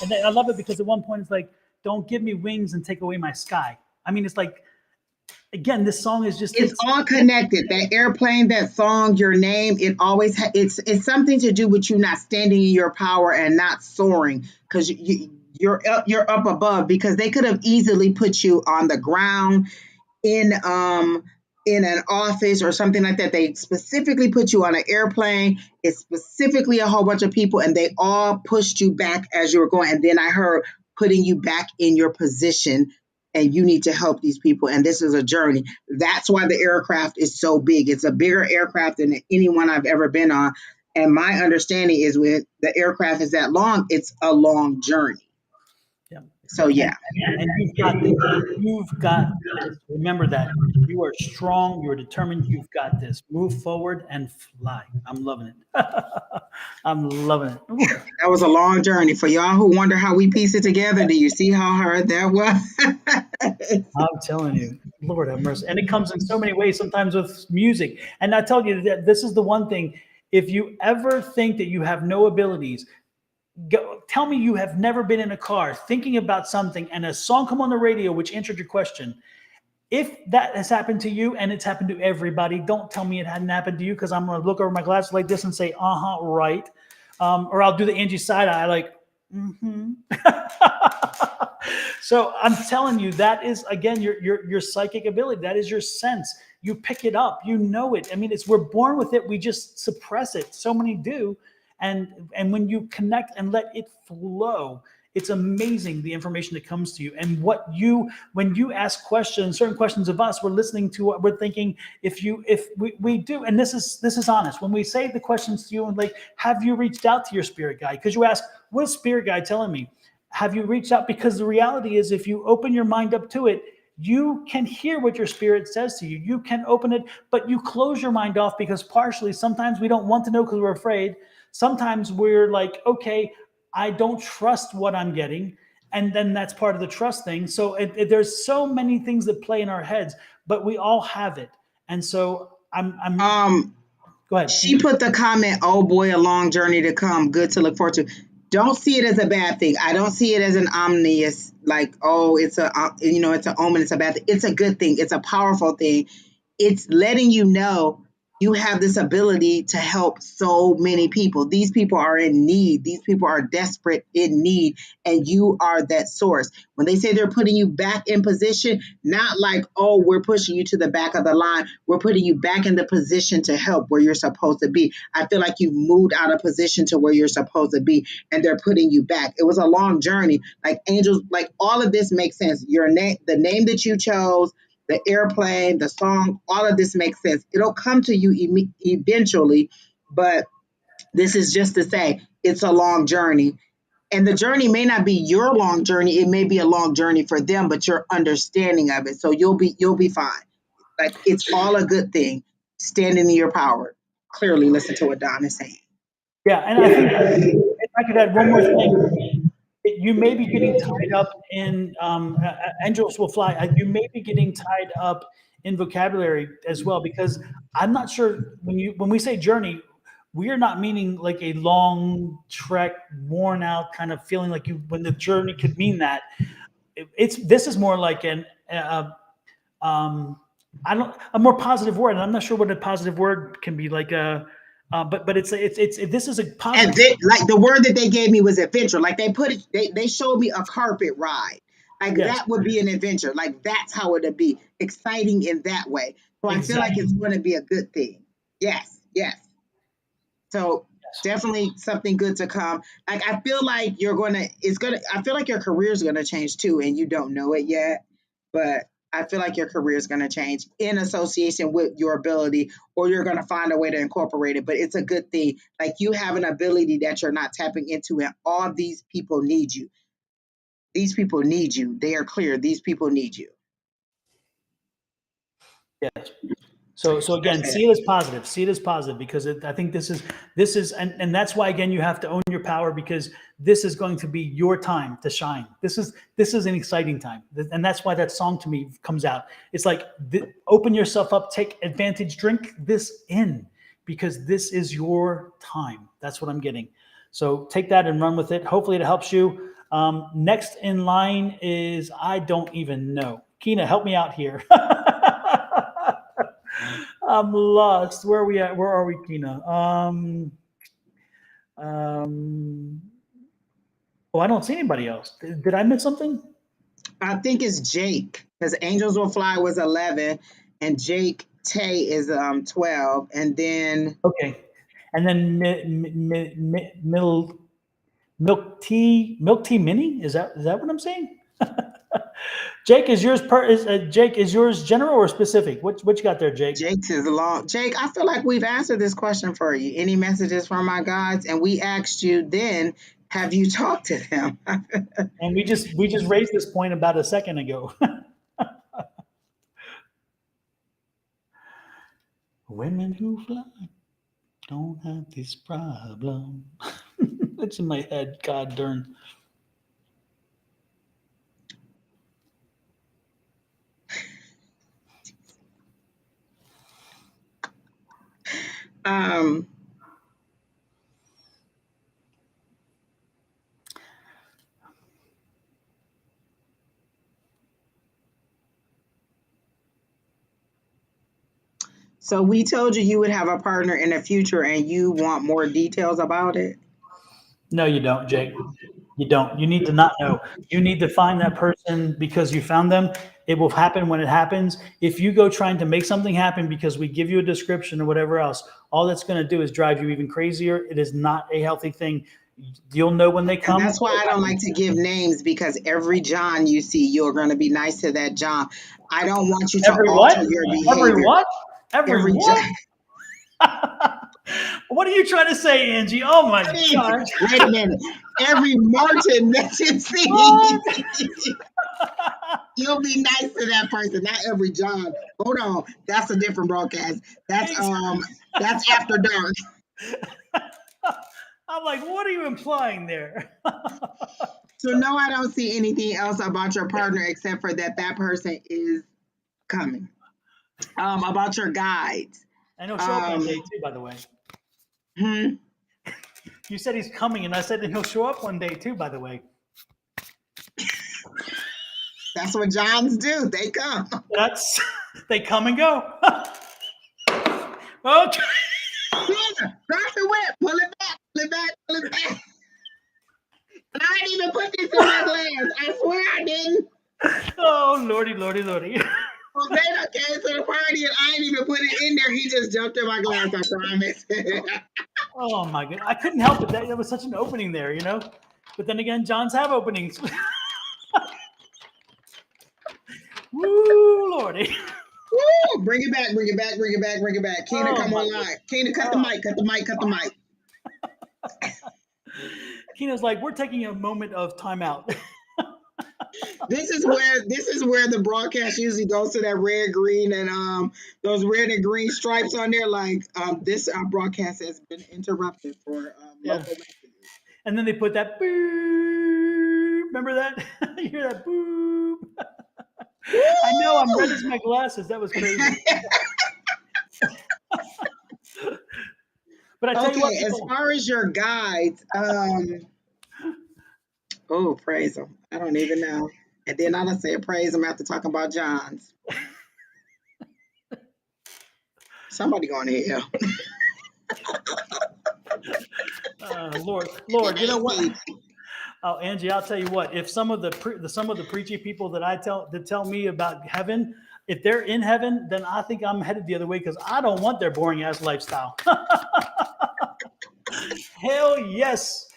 And I love it because at one point it's like, don't give me wings and take away my sky. I mean, it's like, again, this song is just, it's all connected. That airplane, that song, your name, it always it's something to do with you not standing in your power and not soaring, because you're up above, because they could have easily put you on the ground in an office or something like that. They specifically put you on an airplane. It's specifically a whole bunch of people, and they all pushed you back as you were going. And then I heard putting you back in your position, and you need to help these people. And this is a journey. That's why the aircraft is so big. It's a bigger aircraft than any one I've ever been on. And my understanding is when the aircraft is that long, it's a long journey. Yeah. So yeah. And you've got this. You've got this. Remember that. You are strong. You are determined. You've got this. Move forward and fly. I'm loving it. I'm loving it. Ooh. That was a long journey. For y'all who wonder how we piece it together, do you see how hard that was? I'm telling you, Lord have mercy. And it comes in so many ways, sometimes with music. And I tell you that this is the one thing. If you ever think that you have no abilities, go, tell me you have never been in a car thinking about something and a song come on the radio which answered your question. If that has happened to you, and it's happened to everybody, don't tell me it hadn't happened to you, because I'm going to look over my glasses like this and say, right. Or I'll do the Angie side eye like, mm-hmm. So I'm telling you, that is, again, your psychic ability. That is your sense. You pick it up. You know it. I mean, we're born with it. We just suppress it. So many do. And when you connect and let it flow, it's amazing the information that comes to you. And when you ask questions, certain questions of us, we're listening to what we're thinking. If we do, and this is honest, when we say the questions to you and like, have you reached out to your spirit guide? Because you ask, what is spirit guide telling me? Have you reached out? Because the reality is, if you open your mind up to it, you can hear what your spirit says to you. You can open it, but you close your mind off, because partially, sometimes we don't want to know because we're afraid. Sometimes we're like, okay, I don't trust what I'm getting. And then that's part of the trust thing. So there's so many things that play in our heads, but we all have it. And so I'm go ahead. She put the comment, oh boy, a long journey to come. Good to look forward to. Don't see it as a bad thing. I don't see it as an ominous, like, oh, it's it's an omen, it's a bad thing. It's a good thing. It's a powerful thing. It's letting you know you have this ability to help so many people. These people are in need. These people are desperate in need, and you are that source. When they say they're putting you back in position, not like, oh, we're pushing you to the back of the line. We're putting you back in the position to help where you're supposed to be. I feel like you've moved out of position to where you're supposed to be, and they're putting you back. It was a long journey. Like angels, like all of this makes sense. Your name, the name that you chose, the airplane, the song, all of this makes sense. It'll come to you eventually, but this is just to say it's a long journey. And the journey may not be your long journey. It may be a long journey for them, but your understanding of it. So you'll be fine. Like it's all a good thing. Stand in your power. Clearly listen to what Don is saying. Yeah, and I think if I could add one more thing, you may be getting tied up in angels will fly. You may be getting tied up in vocabulary as well, because I'm not sure when we say journey, we are not meaning like a long trek, worn out kind of feeling like you when the journey could mean that. This is more like a more positive word, and I'm not sure what a positive word can be like but it's this is a And positive. then, like the word that they gave me was adventure. Like they put it, they showed me a carpet ride. Like Yes, that would be an adventure. Like that's how it'd be exciting in that way. So I feel like exactly. it's going to be a good thing. Yes, yes. So Yes. definitely something good to come. Like I feel like I feel like your career is gonna change too, and you don't know it yet. But I feel like your career is gonna change in association with your ability, or you're gonna find a way to incorporate it. But it's a good thing. Like you have an ability that you're not tapping into, and all these people need you. These people need you. They are clear. These people need you. Yes. So That's again, it. see it as positive. See it as positive because I think this is and that's why again you have to own your power, because this is going to be your time to shine. This is an exciting time, and that's why that song to me comes out. It's like open yourself up, take advantage, drink this in, because this is your time. That's what I'm getting. So take that and run with it. Hopefully it helps you. Next in line is I don't even know. Kina, help me out here. I'm lost. Where are we at? Where are we, Kina? Um, oh, I don't see anybody else. Did I miss something? I think it's Jake because Angels Will Fly was 11, and Jake Tay is 12, and then Okay. And then milk tea mini. Is that what I'm saying? Jake, is yours Jake, is yours general or specific? What you got there, Jake? Jake's is long. Jake, I feel like we've answered this question for you. Any messages from my guides? And we asked you then, have you talked to them? And we just raised this point about a second ago. Women who fly don't have this problem. It's in my head. God darn. um, so we told you you would have a partner in the future and you want more details about it. No, you don't, Jake. You don't. You need to not know. You need to find that person because you found them. It will happen when it happens. If you go trying to make something happen because we give you a description or whatever else, all that's going to do is drive you even crazier. It is not a healthy thing. You'll know when they And come. that's why I don't like to give names because every John you see, you're going to be nice to that John. I don't want you to Every what? alter your Every behavior. what? Every Every John. what? What are you trying to say, Angie? Oh my gosh. Wait a minute. Every Martin that you What? see, you'll be nice to that person. Not every John. Hold on. That's a different broadcast. That's after dark. I'm like, what are you implying there? So no, I don't see anything else about your partner except for that person is coming. About your guides. And he'll show up one Um, day too, by the way. hmm, You said he's coming, and I said that he'll show up one day too, by the way. that's what Johns do. They come. That's they come and go. Okay. Drop the whip. Pull it back. Pull it back. Pull it back. And I didn't even put this in my glass. I swear I didn't. Oh, lordy, lordy, lordy. Well, they done came to the party and I didn't even put it in there. He just jumped in my glass. I promise. Oh my god, I couldn't help it. That was such an opening there, you know. But then again, Johns have openings. Woo, lordy. Woo! Bring it back. Bring it back. Bring it back. Bring it back. Keena, Oh come my online. Keena, cut the god. mic. Cut the mic. Cut the mic. Keena's like, we're taking a moment of timeout. This is where the broadcast usually goes to that red, green, and those red and green stripes on there. Like this broadcast has been interrupted for Yeah. local messages. And then they put that boop. Remember that? You hear that boop? I know, I'm red as my glasses. That was crazy. But I tell you what, Okay, as people, far as your guides, oh, praise them. I don't even know. And then I done said praise them after talking about John's. Somebody going to hell. Lord, you know It what? ain't me. Oh, Angie, I'll tell you what. If some of the preachy people that tell me about heaven, if they're in heaven, then I think I'm headed the other way because I don't want their boring ass lifestyle. Hell yes.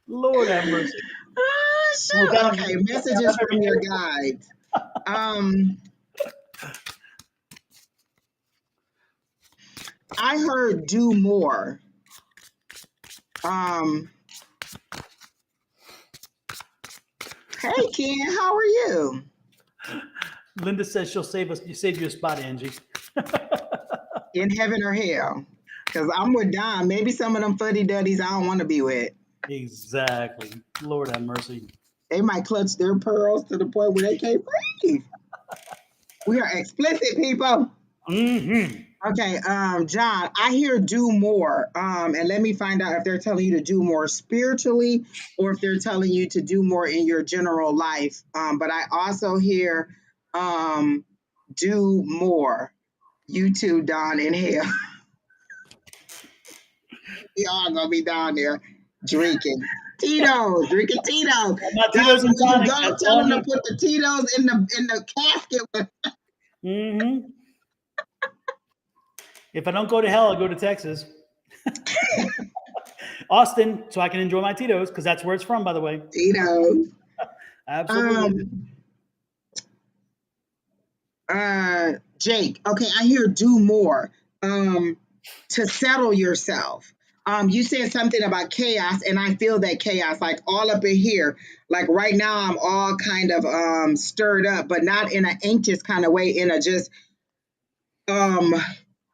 Lord have mercy. Oh, shoot. Without, Okay, without messages every from your guides. I heard do more. Um, hey Ken, how are you? Linda says she'll save you a spot, Angie. In heaven or hell? Because I'm with Don. Maybe some of them fuddy duddies I don't want to be with. Exactly. Lord have mercy. They might clutch their pearls to the point where they can't breathe. We are explicit people. Mm-hmm. Okay, John, I hear do more. And let me find out if they're telling you to do more spiritually or if they're telling you to do more in your general life. But I also hear do more. You too, Don, in hell. We all gonna be down there drinking. Tito's, drinking Tito's. My Don, Tito's and when you tonic. go, That's tell all I them to need. put the Tito's in the casket. Mm-hmm. If I don't go to hell, I'll go to Texas. Austin, so I can enjoy my Tito's, because that's where it's from, by the way. Tito's. Absolutely. Jake, okay, I hear do more. To settle yourself. You said something about chaos, and I feel that chaos, like all up in here. Like right now, I'm all kind of stirred up, but not in an anxious kind of way, in a just um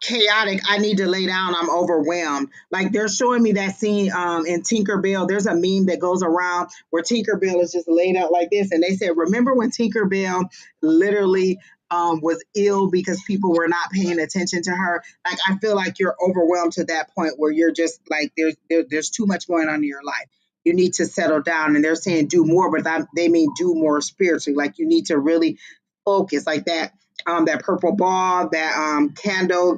chaotic. I need to lay down. I'm overwhelmed. Like they're showing me that scene in Tinkerbell. There's a meme that goes around where Tinkerbell is just laid out like this, and they said, "Remember when Tinkerbell literally was ill because people were not paying attention to her?" Like I feel like you're overwhelmed to that point where you're just like there's too much going on in your life. You need to settle down, and they're saying do more, but they mean do more spiritually. Like you need to really focus, like that purple ball, that candle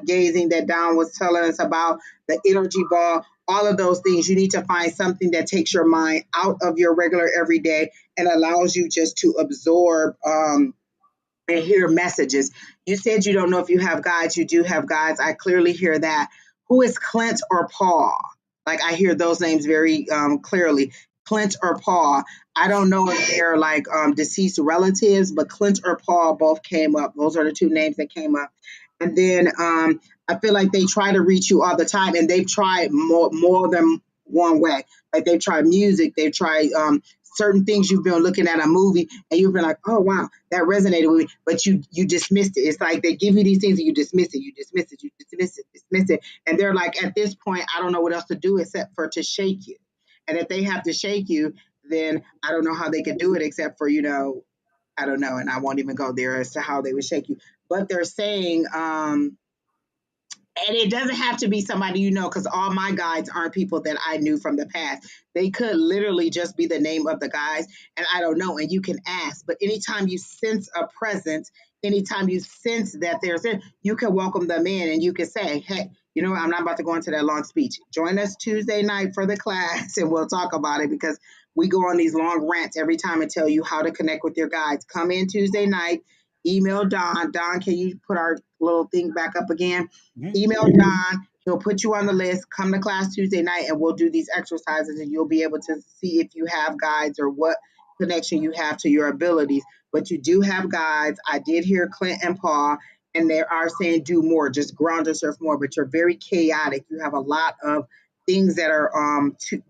gazing that Don was telling us about, the energy ball, all of those things. You need to find something that takes your mind out of your regular everyday and allows you just to absorb and hear messages. You said you don't know if you have guides. You do have guides. I clearly hear that. Who is Clint or Paul? Like I hear those names very clearly. Clint or Paul. I don't know if they're like deceased relatives, but Clint or Paul both came up. Those are the two names that came up. And then I feel like they try to reach you all the time, and they've tried more than one way. Like they've tried music, they've tried certain things you've been looking at a movie, and you've been like, oh wow, that resonated with me, but you dismissed it. It's like they give you these things and you dismiss it, dismiss it, and they're like, at this point, I don't know what else to do except for to shake you. And if they have to shake you, then I don't know how they could do it except for I don't know, and I won't even go there as to how they would shake you. But they're saying, And it doesn't have to be somebody you know, because all my guides aren't people that I knew from the past. They could literally just be the name of the guys, and I don't know. And you can ask. But anytime you sense a presence, anytime you sense that there's it, you can welcome them in, and you can say, "Hey, you know what? I'm not about to go into that long speech. Join us Tuesday night for the class, and we'll talk about it because we go on these long rants every time and tell you how to connect with your guides. Come in Tuesday night. Email Don. Don, can you put our little thing back up again? Email Don. He'll put you on the list. Come to class Tuesday night and we'll do these exercises and you'll be able to see if you have guides or what connection you have to your abilities. But you do have guides. I did hear Clint and Paul, and they are saying do more, just ground yourself more, but you're very chaotic. You have a lot of things that are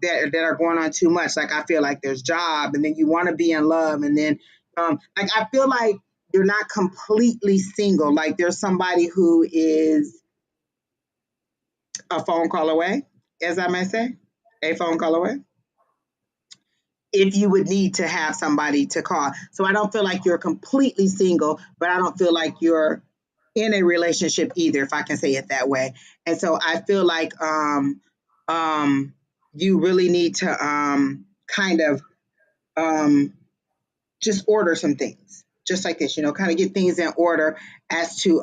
that are going on too much. Like I feel like there's job and then you want to be in love and then like I feel like you're not completely single. Like there's somebody who is a phone call away, as I may say, a phone call away. If you would need to have somebody to call. So I don't feel like you're completely single, but I don't feel like you're in a relationship either, if I can say it that way. And so I feel like you really need to kind of um, just order some things just like this, kind of get things in order as to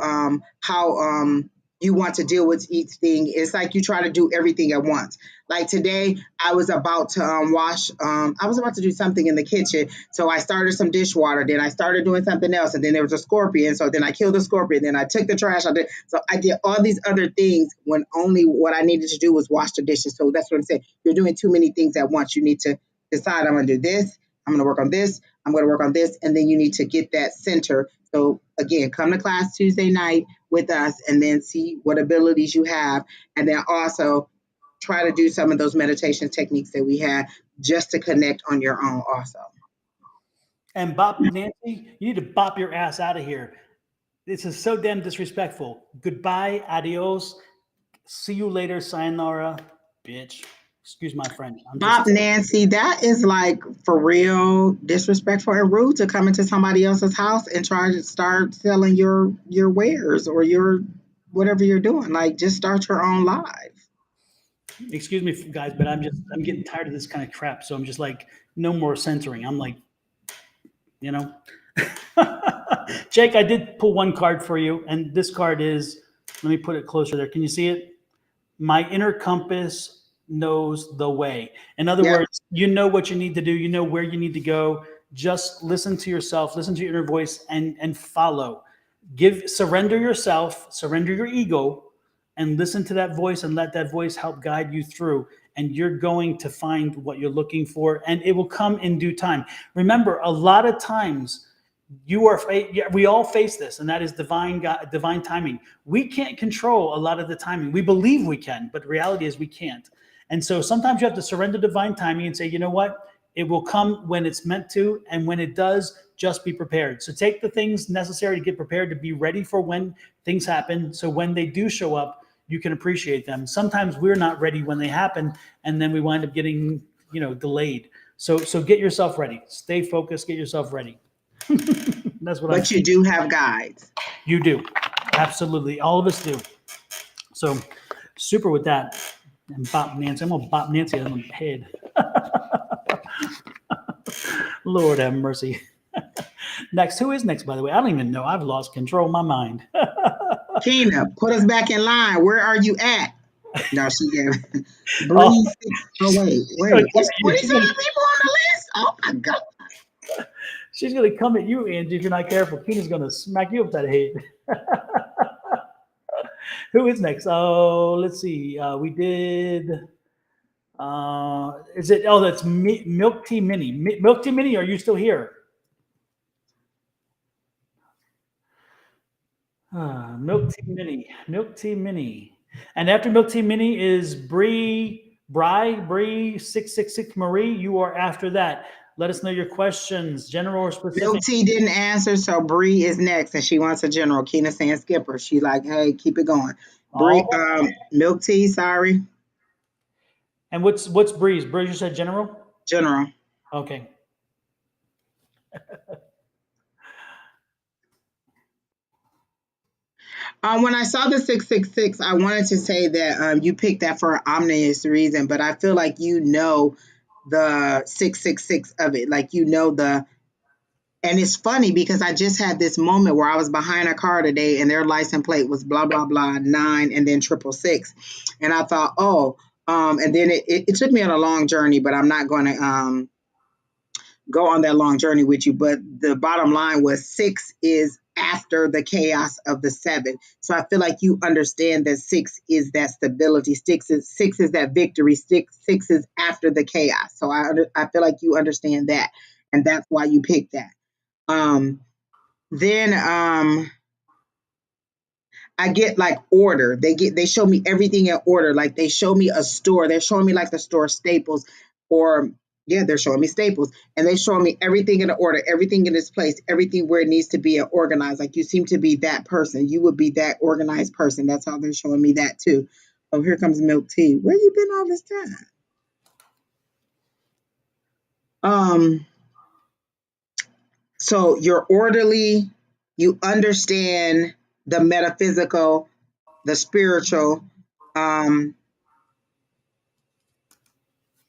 how you want to deal with each thing. It's like you try to do everything at once. Like today, I was about to wash, I was about to do something in the kitchen. So I started some dishwater, then I started doing something else, and then there was a scorpion. So then I killed the scorpion, then I took the trash out. So I did all these other things when only what I needed to do was wash the dishes. So that's what I'm saying. You're doing too many things at once. You need to decide, I'm going to do this, I'm going to work on this, I'm going to work on this, and then you need to get that center. So again, come to class Tuesday night with us and then see what abilities you have. And then also try to do some of those meditation techniques that we had just to connect on your own also. And Bop, Nancy, you need to bop your ass out of here. This is so damn disrespectful. Goodbye, adios, see you later, sayonara, bitch. Excuse my French. Bob Nancy, that is like for real disrespectful and rude to come into somebody else's house and try to start selling your wares or your whatever you're doing. Like just start your own live. Excuse me, guys, but I'm getting tired of this kind of crap. So I'm just like, no more censoring. I'm like, Jake, I did pull one card for you, and this card is, let me put it closer there. Can you see it? My inner compass knows the way. In other words, you know what you need to do. You know where you need to go. Just listen to yourself, listen to your inner voice and follow. Surrender yourself, surrender your ego, and listen to that voice and let that voice help guide you through. And you're going to find what you're looking for, and it will come in due time. Remember, a lot of times we all face this, and that is divine timing. We can't control a lot of the timing. We believe we can, but reality is we can't. And so sometimes you have to surrender divine timing and say, you know what? It will come when it's meant to, and when it does, just be prepared. So take the things necessary to get prepared, to be ready for when things happen. So when they do show up, you can appreciate them. Sometimes we're not ready when they happen, and then we wind up getting, delayed. So get yourself ready. Stay focused. Get yourself ready. That's what. But you do have guides. You do, absolutely. All of us do. So super with that. And bop Nancy. I'm gonna bop Nancy on the head. Lord have mercy. Next, who is next? By the way, I don't even know. I've lost control of my mind. Keena, put us back in line. Where are you at? No, she gave Breeze. Oh wait. It's 27 people on the list. Oh my God. She's gonna come at you, Angie, if you're not careful. Keena's gonna smack you up that head. Who is next? Oh, let's see. We did. Is it? Oh, that's Milk Tea Mini. Milk Tea Mini, are you still here? Milk Tea Mini. Milk Tea Mini. And after Milk Tea Mini is Bree 666 Marie. You are after that. Let us know your questions, general or specific. Milk Tea didn't answer, so Bree is next, and she wants a general. Keena saying skipper. She like, hey, keep it going. Bree, Milk Tea, sorry. And what's Bree's? Bree, you said general? General. Okay. When I saw the 666, I wanted to say that you picked that for an ominous reason, but I feel like you know the 666 of it. Like you know the and it's funny because I just had this moment where I was behind a car today and their license plate was blah blah blah 9 and then 666. And I thought, oh, and then it took me on a long journey, but I'm not gonna go on that long journey with you. But the bottom line was 6 is after the chaos of the 7. So I feel like you understand that 6 is that stability. Six is that victory. Six is after the chaos. So I feel like you understand that, and that's why you picked that. Um, then I get like order. They show me everything in order. Like they show me a store. They're showing me like the store Staples, or yeah, they're showing me Staples, and they show me everything in order, everything in its place, everything where it needs to be organized. Like you seem to be that person. You would be that organized person. That's how they're showing me that too. Oh, here comes milk tea. Where you been all this time? Um, so you're orderly. You understand the metaphysical, the spiritual. Um,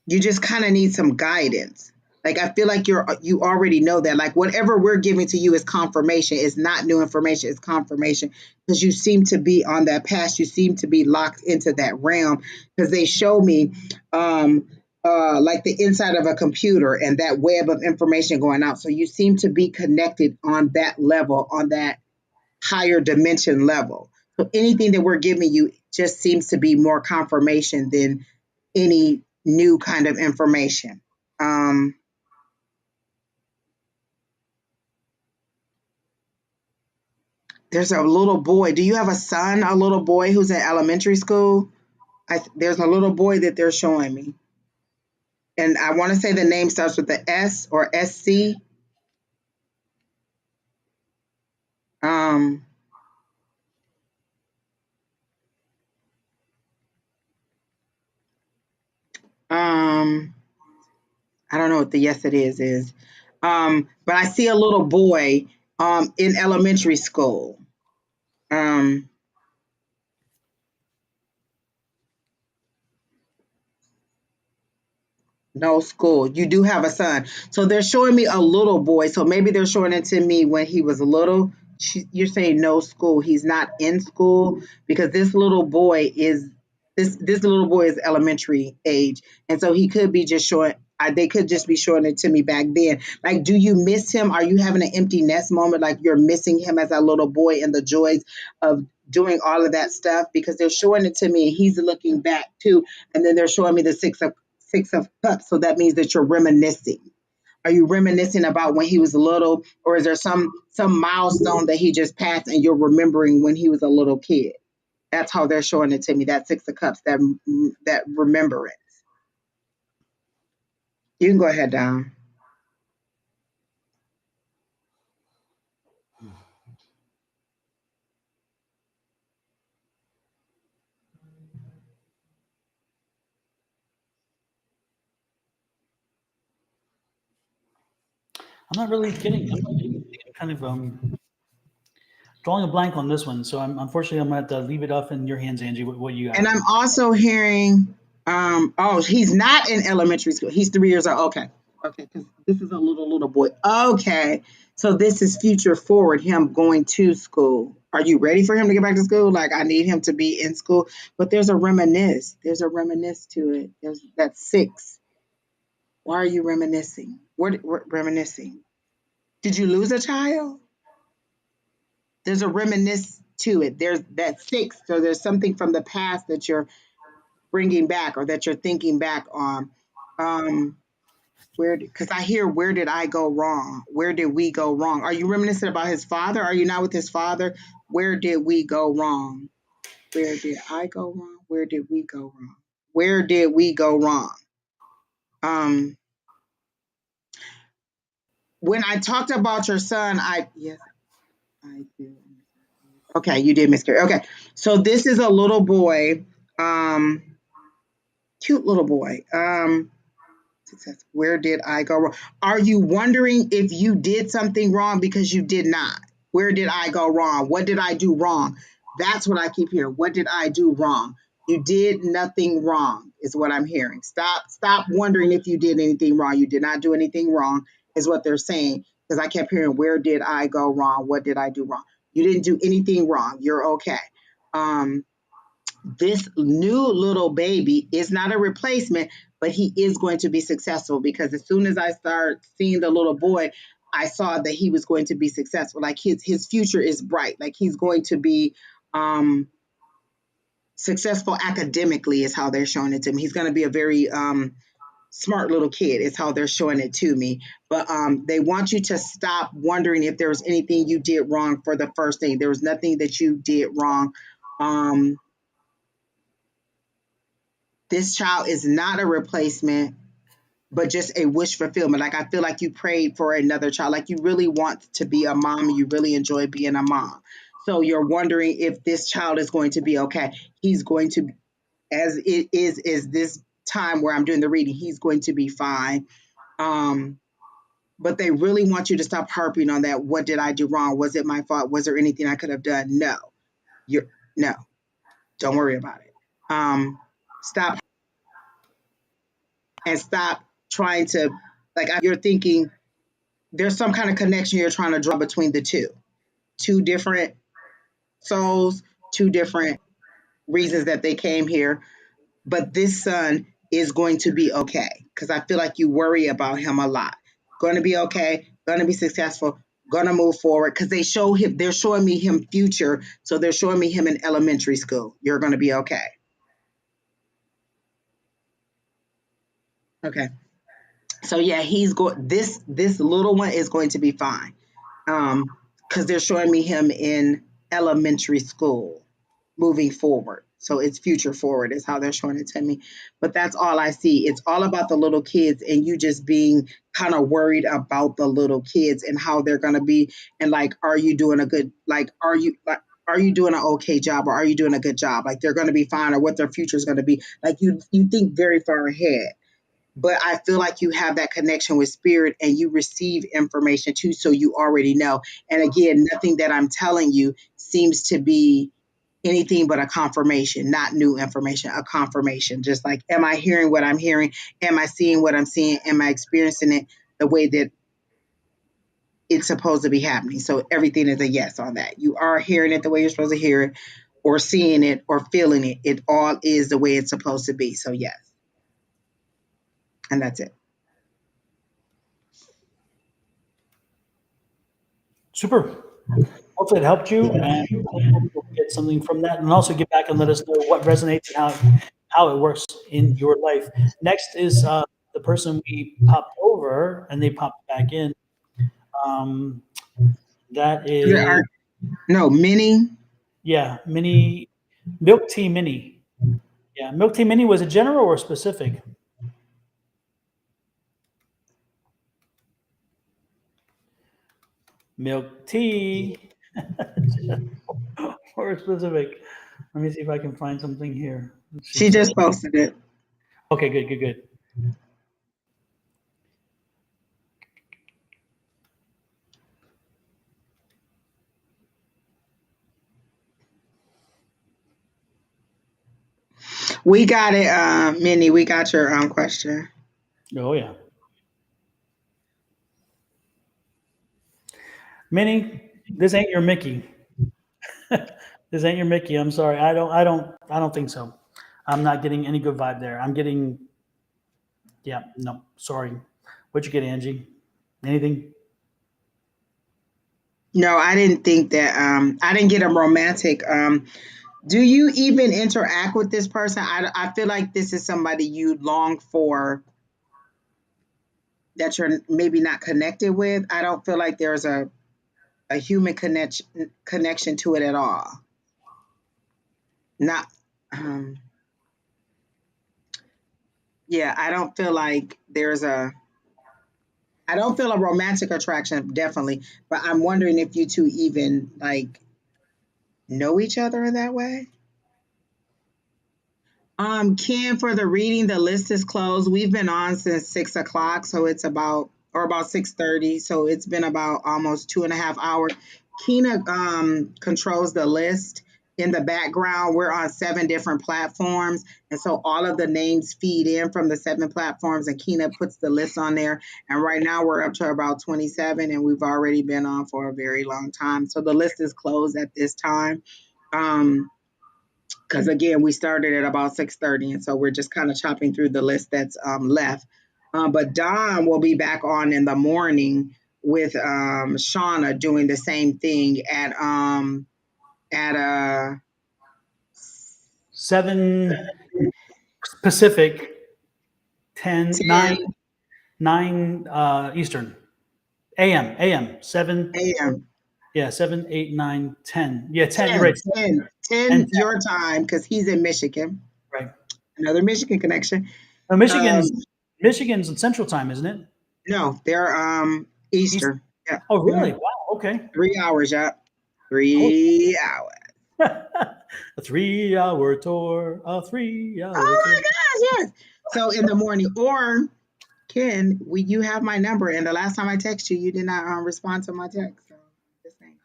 you just kind of need some guidance. Like I feel like you already know that. Like whatever we're giving to you is confirmation. It's not new information. It's confirmation because you seem to be on that path. You seem to be locked into that realm because they show me like the inside of a computer and that web of information going out. So you seem to be connected on that level, on that higher dimension level. So anything that we're giving you just seems to be more confirmation than any new kind of information. Um, there's a little boy. Do you have a son, a little boy who's in elementary school? There's a little boy that they're showing me. And I want to say the name starts with the S or SC. Um, um, I don't know what the yes it is. But I see a little boy in elementary school. Um, No school. You do have a son. So they're showing me a little boy. So maybe they're showing it to me when he was little. You're saying no school. He's not in school because this little boy is elementary age, and so he could be just showing. They could just be showing it to me back then. Like, do you miss him? Are you having an empty nest moment? Like you're missing him as a little boy and the joys of doing all of that stuff because they're showing it to me and he's looking back too, and then they're showing me the Six of Cups. So that means that you're reminiscing. Are you reminiscing about when he was little, or is there some milestone that he just passed and you're remembering when he was a little kid? That's how they're showing it to me. That Six of Cups, that remembrance. You can go ahead, Don. I'm not getting kind of drawing a blank on this one. So unfortunately I'm gonna have to leave it off in your hands, Angie. What you And got? I'm also hearing, oh, he's not in elementary school. He's 3 years old. Okay. Okay. Because this is a little boy. Okay. So this is future forward, him going to school. Are you ready for him to get back to school? Like, I need him to be in school. But there's a reminisce. There's a reminisce to it. There's that 6. Why are you reminiscing? What reminiscing? Did you lose a child? There's a reminisce to it. There's that 6. So there's something from the past that you're bringing back or that you're thinking back on. Um, because I hear, where did I go wrong? Where did we go wrong? Are you reminiscent about his father? Are you not with his father? Where did we go wrong? Where did I go wrong? Where did we go wrong? Where did we go wrong? Um, when I talked about your son, yes, I did. Okay, you did miscarry. Okay, so this is a little boy, um, cute little boy. Success. Where did I go wrong? Are you wondering if you did something wrong because you did not? Where did I go wrong? What did I do wrong? That's what I keep hearing. What did I do wrong? You did nothing wrong, is what I'm hearing. Stop wondering if you did anything wrong. You did not do anything wrong, is what they're saying. Because I kept hearing, where did I go wrong? What did I do wrong? You didn't do anything wrong. You're okay. Um, this new little baby is not a replacement, but he is going to be successful, because as soon as I start seeing the little boy, I saw that he was going to be successful. Like his future is bright. Like he's going to be um, successful academically, is how they're showing it to me. He's going to be a very smart little kid, is how they're showing it to me. But they want you to stop wondering if there was anything you did wrong. For the first thing, there was nothing that you did wrong. Um, this child is not a replacement, but just a wish fulfillment. Like I feel like you prayed for another child, like you really want to be a mom and you really enjoy being a mom. So you're wondering if this child is going to be okay. He's going to, as it is this time where I'm doing the reading, he's going to be fine. Um, but they really want you to stop harping on that. What did I do wrong? Was it my fault? Was there anything I could have done? No, you're no. Don't worry about it. Stop and stop trying to, like, you're thinking there's some kind of connection you're trying to draw between the two different souls, two different reasons that they came here. But this son is going to be okay, because I feel like you worry about him a lot. Going to be okay, going to be successful, going to move forward, because they're showing me him future. So they're showing me him in elementary school. You're going to be okay. Okay. So yeah, this little one is going to be fine. Because they're showing me him in elementary school moving forward. So it's future forward is how they're showing it to me. But that's all I see. It's all about the little kids and you just being kind of worried about the little kids and how they're going to be. And like, are you doing a good, like, are you doing an okay job, or are you doing a good job? Like they're going to be fine, or what their future is going to be. Like you think very far ahead. But I feel like you have that connection with spirit and you receive information too, so you already know. And again, nothing that I'm telling you seems to be anything but a confirmation, not new information, a confirmation. Just like, am I hearing what I'm hearing? Am I seeing what I'm seeing? Am I experiencing it the way that it's supposed to be happening? So everything is a yes on that. You are hearing it the way you're supposed to hear it, or seeing it, or feeling it. It all is the way it's supposed to be. So yes. And that's it. Super. Hopefully it helped you, and hopefully you'll get something from that, and also get back and let us know what resonates and how it works in your life. Next is the person we popped over, and they popped back in. Um, that There is, are no many. yeah, Mini Milk Tea Mini. Yeah, Milk Tea Mini, was it general or specific? Milk tea or specific? Let me see if I can find something here. Let's see. She So, just posted it. okay, good, good, good. We got it, Minnie. We got your question. Oh yeah, Minnie, this ain't your Mickey. This ain't your Mickey. I'm sorry. I don't think so. I'm not getting any good vibe there. I'm getting, yeah, no, sorry. What'd you get, Angie? Anything? No, I didn't think that. I didn't get a romantic. Do you even interact with this person? I feel like this is somebody you long for that you're maybe not connected with. I don't feel like there's a human connection to it at all. Not. Um, yeah, I don't feel like there's a. I don't feel a romantic attraction, definitely. But I'm wondering if you two even like know each other in that way. Ken, for the reading, the list is closed. We've been on since 6 o'clock, so it's about 6:30. So it's been about almost 2.5 hours. Kina controls the list. in the background, we're on 7 different platforms. And so all of the names feed in from the 7 platforms, and Kina puts the list on there. And right now we're up to about 27, and we've already been on for a very long time. So the list is closed at this time. Because again, we started at about 6:30, and so we're just kind of chopping through the list that's left. But Don will be back on in the morning with Shauna doing the same thing at 7 Pacific, 10, 9, 10 9 Eastern. AM, 7, a.m. yeah, 7, 8, 9, 10. Yeah, 10, you're 10, right. 10, 10, 10, 10 your time because he's in Michigan. right. Another Michigan connection. No, Um, Michigan's in Central Time, isn't it? no, they're East. Eastern. Yeah. Oh, really? Mhm. Wow, okay. 3 hours, yeah. Oh, 3 hours. a 3-hour tour, a 3-hour Oh tour. my gosh, yes. So in the morning, or Ken, you have my number, and the last time I text you, you did not respond to my text. So just saying.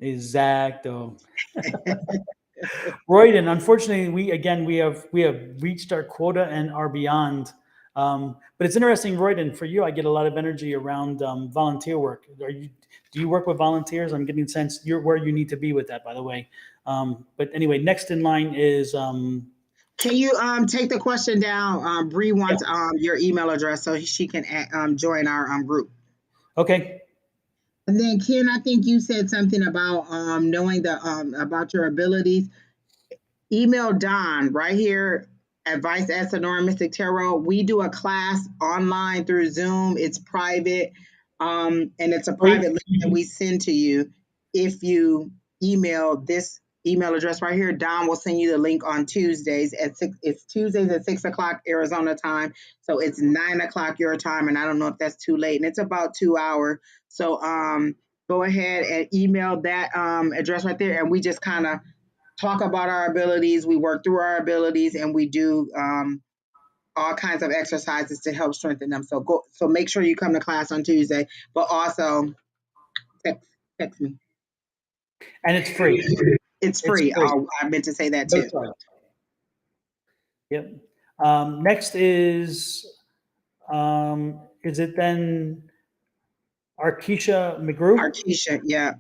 Exacto. Royden, unfortunately, we have reached our quota and are beyond. But it's interesting, Royden. For you, I get a lot of energy around volunteer work. Do you work with volunteers? I'm getting the sense you're where you need to be with that. By the way, but anyway, next in line is Can you take the question down? Bree yeah. wants your email address so she can join our group. Okay. And then Ken, I think you said something about knowing the about your abilities. Email Don right here, advice at Sonoran Mystic Tarot. We do a class online through Zoom. It's private, and it's a Free. private link that we send to you. If you email this email address right here, Don will send you the link on Tuesdays at 6. It's Tuesdays at 6 o'clock Arizona time, so it's 9 o'clock your time. And I don't know if that's too late. And it's about 2 hours. So go ahead and email that address right there, and we just kind of talk about our abilities, we work through our abilities, and we do all kinds of exercises to help strengthen them. So make sure you come to class on Tuesday, but also text, text me. And it's free. It's It's free. free. I meant to say that No too. charge. Yep. Next is it then Arkisha McGrew? Arkisha, yeah.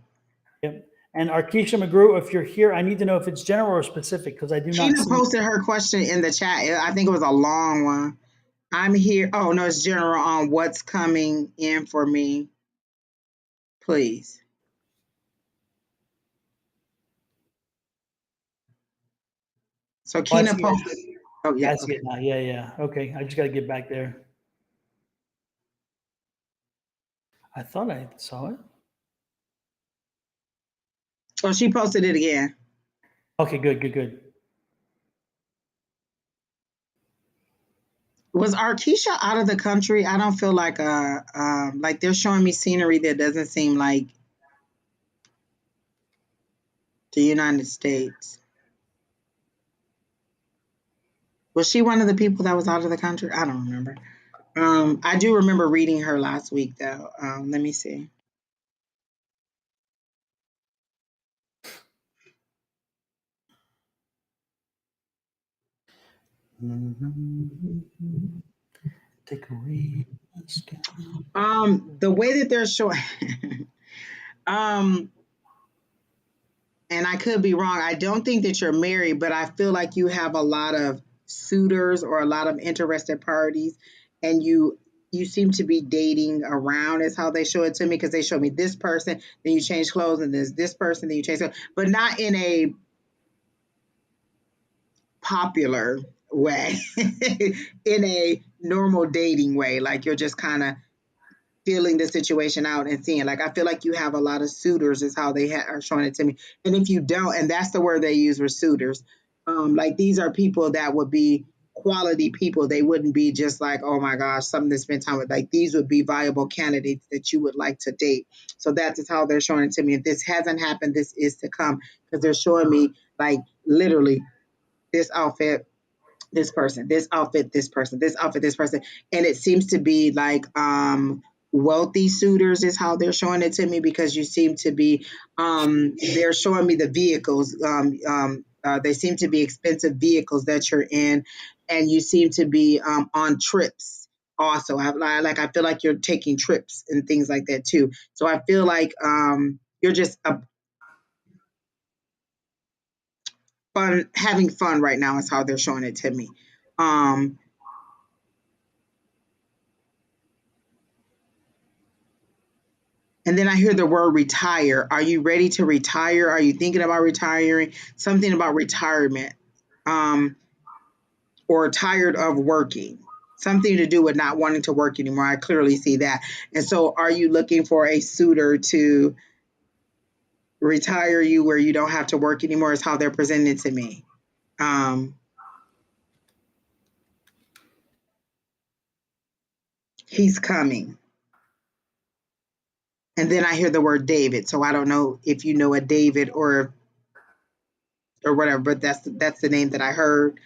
Yep. And Arkisha McGrew, if you're here, I need to know if it's general or specific because I do not Kina see. posted her question in the chat. I think it was a long one. I'm here. Oh no, it's general on what's coming in for me, please. So Oh, I Kina see it. posted. Oh Yeah, yeah, I see okay. it now. Yeah, yeah. Okay. I just got to get back there. I thought I saw it. Oh, she posted it again. Okay, good, good, good. Was Arkisha out of the country? I don't feel like they're showing me scenery that doesn't seem like the United States. Was she one of the people that was out of the country? I don't remember. I do remember reading her last week though. Let me see. Take away. The way that they're showing, um, and I could be wrong. I don't think that you're married, but I feel like you have a lot of suitors or a lot of interested parties, and you seem to be dating around is how they show it to me because they show me this person, then you change clothes, and there's this person, then you change clothes, but not in a popular way, in a normal dating way. Like you're just kind of feeling the situation out and seeing. Like I feel like you have a lot of suitors is how they are showing it to me. And if you don't, and that's the word they use for suitors, like these are people that would be quality people. They wouldn't be just like, oh my gosh, something to spend time with. Like these would be viable candidates that you would like to date. So that is how they're showing it to me. If this hasn't happened, this is to come because they're showing me like literally this outfit, this person, this outfit, this person, this outfit, this person. And it seems to be like wealthy suitors is how they're showing it to me, because you seem to be they're showing me the vehicles. They seem to be expensive vehicles that you're in, and you seem to be on trips also. I feel like you're taking trips and things like that too. So I feel like you're just having fun right now is how they're showing it to me. Um, And then I hear the word retire. Are you ready to retire? Are you thinking about retiring? Something about retirement, um, or tired of working. Something to do with not wanting to work anymore. I clearly see that. And so, are you looking for a suitor to retire you where you don't have to work anymore? Is how they're presenting it to me. Um, he's coming. And then I hear the word David. So I don't know if you know a David or whatever, but that's the name that I heard.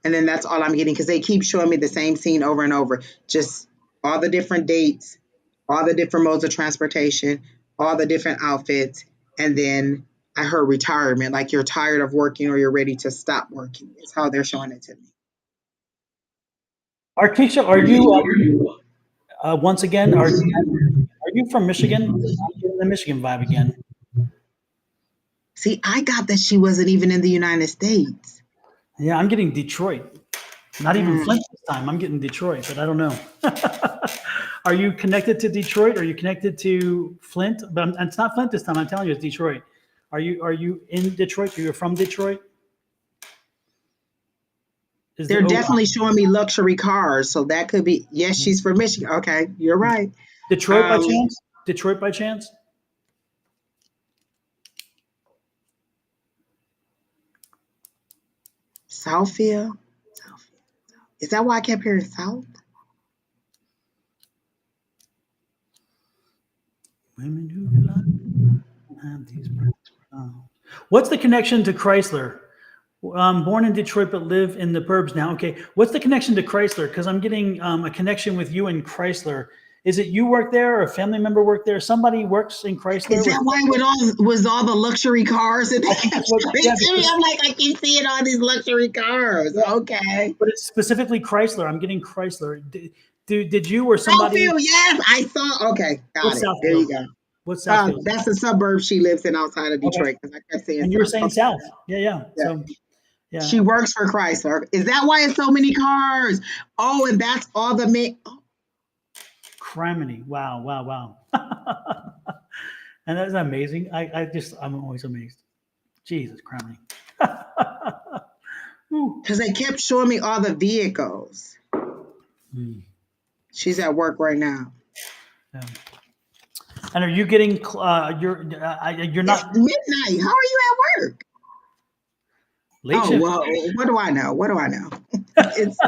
And then that's all I'm getting, because they keep showing me the same scene over and over. Just all the different dates, all the different modes of transportation, all the different outfits. And then I heard retirement, like you're tired of working or you're ready to stop working. It's how they're showing it to me. Artisha, are you once again? Are you from Michigan? I'm getting the Michigan vibe again. See, I got that she wasn't even in the United States. Yeah, I'm getting Detroit. Not even Mm. Flint this time. I'm getting Detroit, but I don't know. Are you connected to Detroit? Are you connected to Flint? But it's not Flint this time. I'm telling you, it's Detroit. Are you in Detroit? Are you from Detroit? Is They're there? Oh, definitely showing me luxury cars. So that could be, yes, she's from Michigan. Okay, you're right. Detroit by Um, chance? Detroit by chance? Southfield? Southfield. Is that why I kept hearing South? Women who lie have these. Oh. What's the connection to Chrysler? Born in Detroit but live in the burbs now. Okay, what's the connection to Chrysler? Because I'm getting a connection with you and Chrysler. Is it you work there or a family member work there? Somebody works in Is Chrysler with. that why with all the luxury cars that they I think kept that's what. showing Yeah, to me? because I'm like, I keep seeing all these luxury cars. yeah, Okay. but it's specifically Chrysler. I'm getting Chrysler. Did you or somebody? Southfield, yes, I saw. Okay, got What's it. There you Southfield? go. What's Southfield? That's the suburb she lives in outside of Okay, Detroit, because I kept saying and you were South. saying Okay, South. Yeah, yeah. yeah. So yeah, She works for Chrysler. Is that why it's so many cars? Oh, and that's all the men. Oh, criminy. Wow, wow, wow. And that's amazing. I'm always amazed. Jesus, criminy. Ooh. because they kept showing me all the vehicles. Hmm. She's at work right now. Yeah. And are you getting? You're It's not midnight. How are you at work? late Oh, shift. well, what do I know? What do I know? It's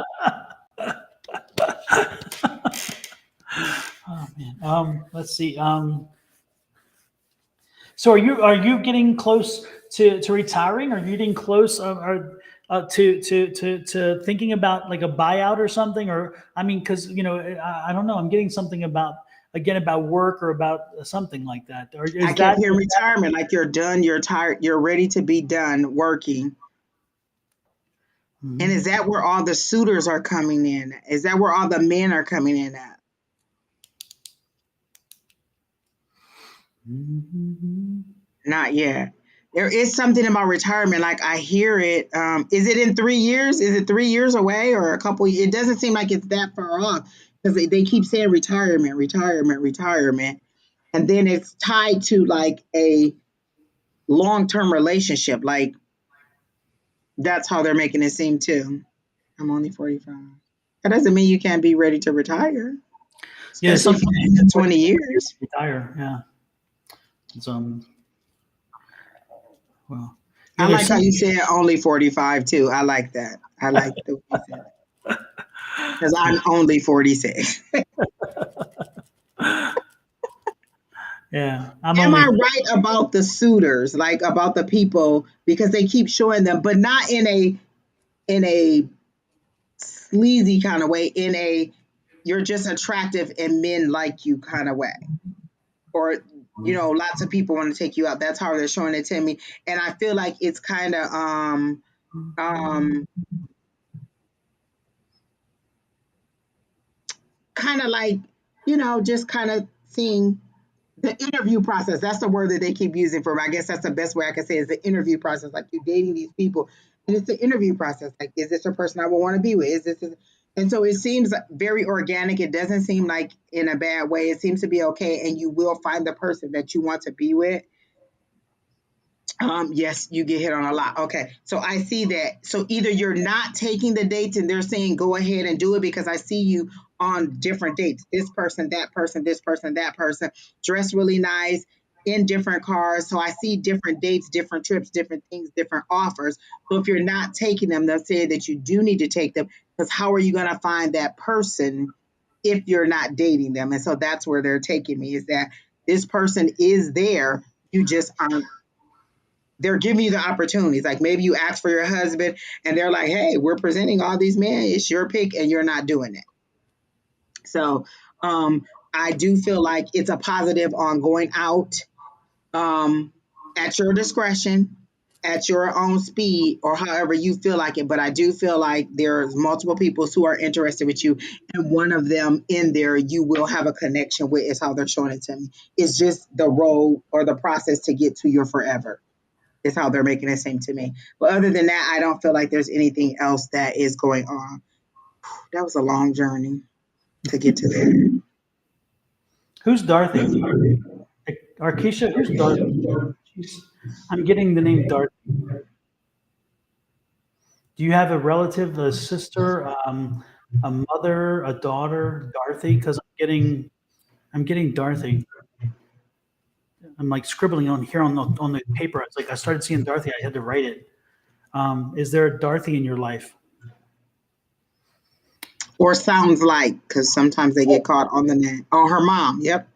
Oh man. Let's see. So are you getting close to retiring? Are you getting close? To thinking about like a buyout or something? Or I mean, because I don't know. I'm getting something about again about work or about something like that. Or I is kept that? hearing retirement, like you're done, you're tired, you're ready to be done working. And is Mhm. that where all the suitors are coming in? Is that where all the men are coming in at? Mhm. Not yet. There is something about retirement, like I hear it. Is it in 3 years? Is it 3 years away or a couple? It doesn't seem like it's that far off, because they keep saying retirement, retirement, retirement. And then it's tied to like a long term relationship. Like that's how they're making it seem too. I'm only 45. That doesn't mean you can't be ready to retire, Yeah, especially if something you did 20 years. retire. Yeah. It's well, I there's like how some. you said only 45 too. I like that. I like the way you said it, because I'm only 46. Yeah, I'm Am I only. right about the suitors, like about the people, because they keep showing them, but not in a sleazy kind of way, in a you're just attractive and men like you kind of way, or lots of people want to take you out. That's how they're showing it to me, and I feel like it's kind of um like just kind of seeing the interview process. That's the word that they keep using for me. I guess that's the best way I can say is the interview process. Like you're dating these people, and it's the interview process. Like, is this a person I would want to be with? Is this? And so it seems very organic. It doesn't seem like in a bad way. It seems to be okay, and you will find the person that you want to be with. Yes, you get hit on a lot. Okay, so I see that. So either you're not taking the dates and they're saying go ahead and do it, because I see you on different dates. This person, that person, this person, that person, dressed really nice in different cars. So I see different dates, different trips, different things, different offers. So if you're not taking them, they'll say that you do need to take them, because how are you going to find that person if you're not dating them? And so that's where they're taking me, is that this person is there. You just aren't. They're giving you the opportunities. Like maybe you ask for your husband and they're like, hey, we're presenting all these men. It's your pick, and you're not doing it. So I do feel like it's a positive on going out at your discretion, at your own speed, or however you feel like it. But I do feel like there's multiple people who are interested with you, and one of them in there you will have a connection with, is how they're showing it to me. It's just the road or the process to get to your forever, is how they're making it seem to me. But other than that, I don't feel like there's anything else that is going on. That was a long journey to get to there. Who's Dorothy? Arkisha, who's Dorothy? I'm getting the name Dorothy. Do you have a relative, a sister, a mother, a daughter, Dorothy? Because I'm getting Dorothy. I'm like scribbling on here on the paper. It's like I started seeing Dorothy. I had to write it. Is there a Dorothy in your life? Or sounds like, because sometimes they get caught on the net. Oh, her mom. Yep.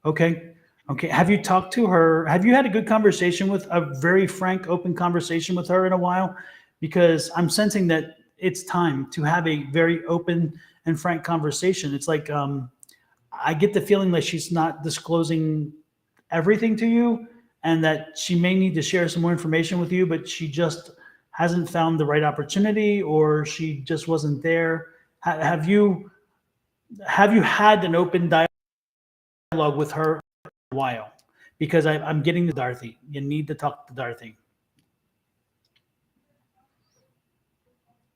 Okay. Okay. Have you talked to her? Have you had a good conversation with a very frank, open conversation with her in a while? Because I'm sensing that it's time to have a very open and frank conversation. It's like I get the feeling that she's not disclosing everything to you, and that she may need to share some more information with you, but she just hasn't found the right opportunity, or she just wasn't there. Have you had an open dialogue with her for a while? Because I'm getting to Dorothy. You need to talk to Dorothy.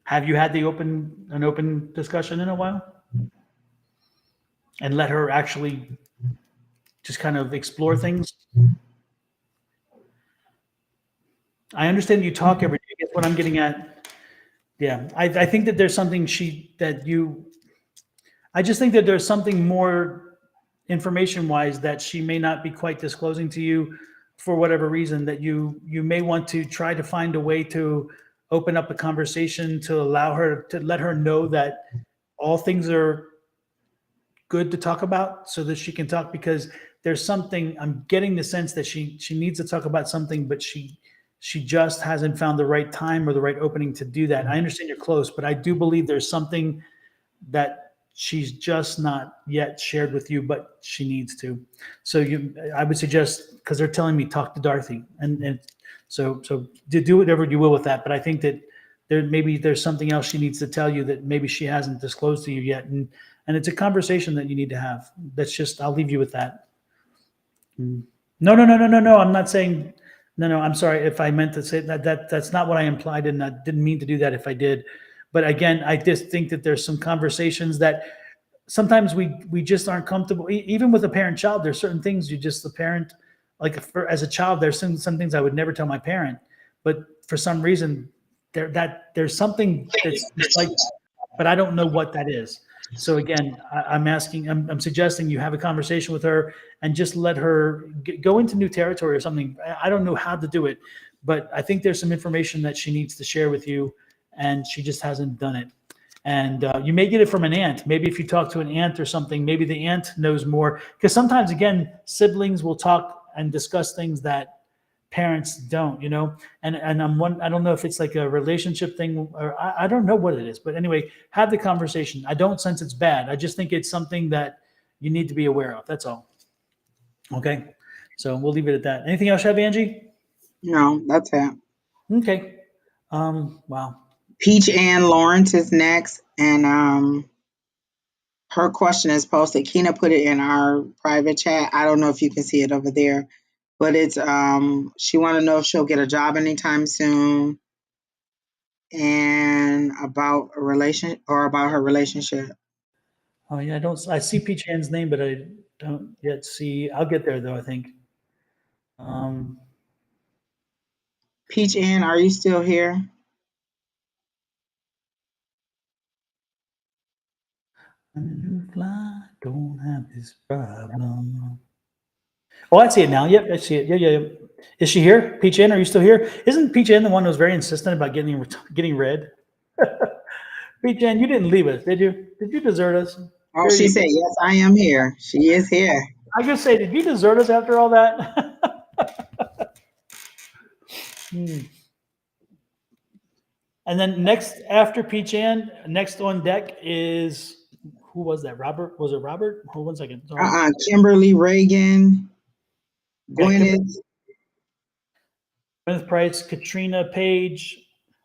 Have you had an open discussion in a while? And let her actually just kind of explore things? I understand you talk every day. I guess what I'm getting at, yeah, I think that there's something I just think that there's something more information-wise that she may not be quite disclosing to you for whatever reason, that you may want to try to find a way to open up a conversation to allow her, to let her know that all things are good to talk about, so that she can talk, because there's something, I'm getting the sense that she needs to talk about something, but she just hasn't found the right time or the right opening to do that. I understand you're close, but I do believe there's something that she's just not yet shared with you, but she needs to. So I would suggest, because they're telling me talk to Dorothy, and so do whatever you will with that. But I think that there's something else she needs to tell you that maybe she hasn't disclosed to you yet, and it's a conversation that you need to have. That's just, I'll leave you with that. No. I'm not saying. No. I'm sorry if I meant to say that. That's not what I implied, and I didn't mean to do that if I did. But again, I just think that there's some conversations that sometimes we just aren't comfortable. Even with a parent-child, there's certain things the parent, like as a child, there's some things I would never tell my parent. But for some reason, there's something that's like, but I don't know what that is. So again, I'm suggesting you have a conversation with her and just let her go into new territory or something. I don't know how to do it, but I think there's some information that she needs to share with you, and she just hasn't done it. And you may get it from an aunt. Maybe if you talk to an aunt or something, maybe the aunt knows more. Because sometimes, again, siblings will talk and discuss things that parents don't, and I don't know if it's like a relationship thing, or I don't know what it is, but anyway, have the conversation. I don't sense it's bad. I just think it's something that you need to be aware of. That's all. Okay. So we'll leave it at that. Anything else you have, Angie? No, that's it. Okay. Wow. Peach Ann Lawrence is next, and her question is posted. Kina put it in our private chat. I don't know if you can see it over there, but it's she want to know if she'll get a job anytime soon, and about a relation or about her relationship. Oh yeah, I see Peach Ann's name, but I don't yet see. I'll get there though, I think. Um, Peach Ann, are you still here? fly, don't have this problem. Oh, I see it now. Yep, I see it. Yeah, yeah, yeah. Is she here? Peach Ann, are you still here? Isn't Peach Ann the one who was very insistent about getting read? Peach Ann, you didn't leave us, did you? Did you desert us? Oh, There she you said, go. yes, I am here. She is here. I just say, did you desert us after all that? Hmm. And then next after Peach Ann, next on deck is who was that? Robert? Was it Robert? Hold 1 second. Sorry. Kimberly Reagan, Yeah, Gwyneth. Gwyneth Price, Katrina Page.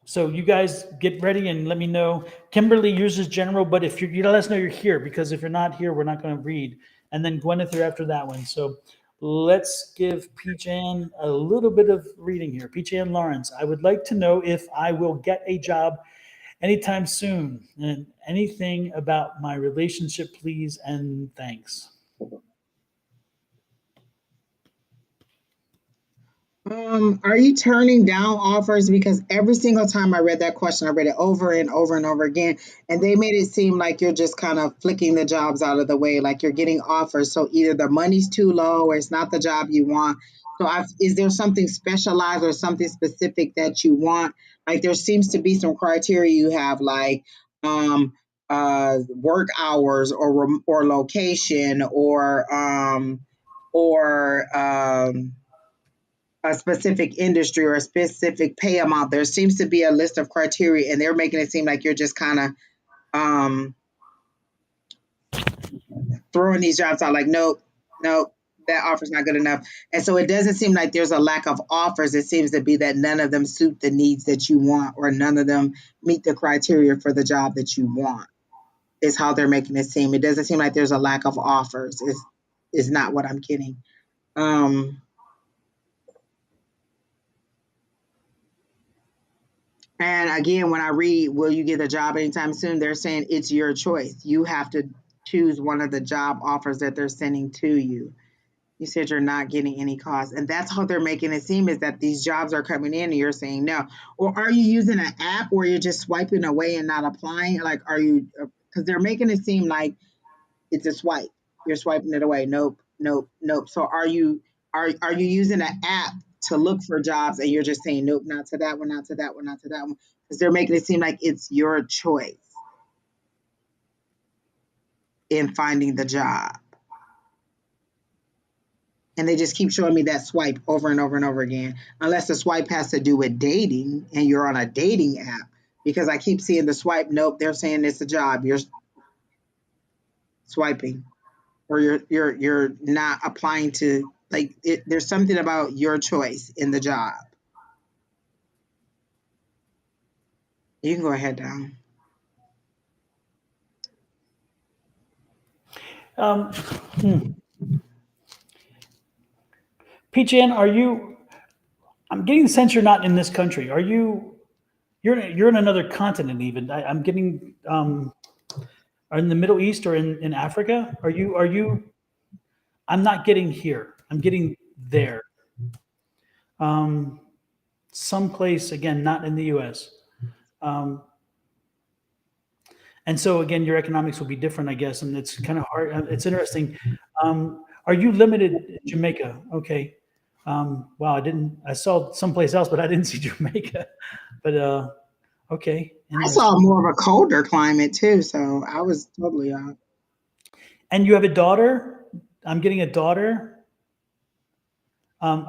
So you guys get ready and let me know. Kimberly uses general, but if you let us know you're here, because if you're not here, we're not going to read. And then Gwyneth, you're after that one. So let's give Peach Ann a little bit of reading here. Peach Ann Lawrence, I would like to know if I will get a job anytime soon, and anything about my relationship, please, and thanks. Are you turning down offers? Because every single time I read that question, I read it over and over and over again, and they made it seem like you're just kind of flicking the jobs out of the way, like you're getting offers. So either the money's too low or it's not the job you want. So is there something specialized or something specific that you want? Like there seems to be some criteria you have, like um, work hours or location or a specific industry or a specific pay amount. There seems to be a list of criteria, and they're making it seem like you're just kind of um, throwing these jobs out like, nope, nope, that offer's not good enough. And so it doesn't seem like there's a lack of offers. It seems to be that none of them suit the needs that you want, or none of them meet the criteria for the job that you want, is how they're making it seem. It doesn't seem like there's a lack of offers, is not what I'm getting. Um, And again, when I read, will you get a job anytime soon? They're saying it's your choice. You have to choose one of the job offers that they're sending to you. You said you're not getting any calls. And that's how they're making it seem, is that these jobs are coming in and you're saying no. Or are you using an app where you're just swiping away and not applying? Like, are you, because they're making it seem like it's a swipe. You're swiping it away. Nope, nope, nope. So are you using an app to look for jobs and you're just saying nope, not to that one, not to that one, not to that one? Because they're making it seem like it's your choice in finding the job. And they just keep showing me that swipe over and over and over again. Unless the swipe has to do with dating and you're on a dating app. Because I keep seeing the swipe, nope, they're saying it's a job. You're swiping. Or you're not applying to, like there's something about your choice in the job. You can go ahead down. Um, hmm. Peach Ann, are you? I'm getting the sense you're not in this country. Are you? You're in another continent. Even I'm getting. Are in the Middle East or in Africa? Are you? Are you? I'm not getting here. I'm getting there. Um, Someplace again, not in the U.S. Um, and so again, your economics will be different, I guess, and it's kind of hard. It's interesting. Are you limited in Jamaica? Okay. Wow, I didn't. I saw someplace else, but I didn't see Jamaica. But okay, I saw interesting. more of a colder climate too, so I was totally off. And you have a daughter. I'm getting a daughter.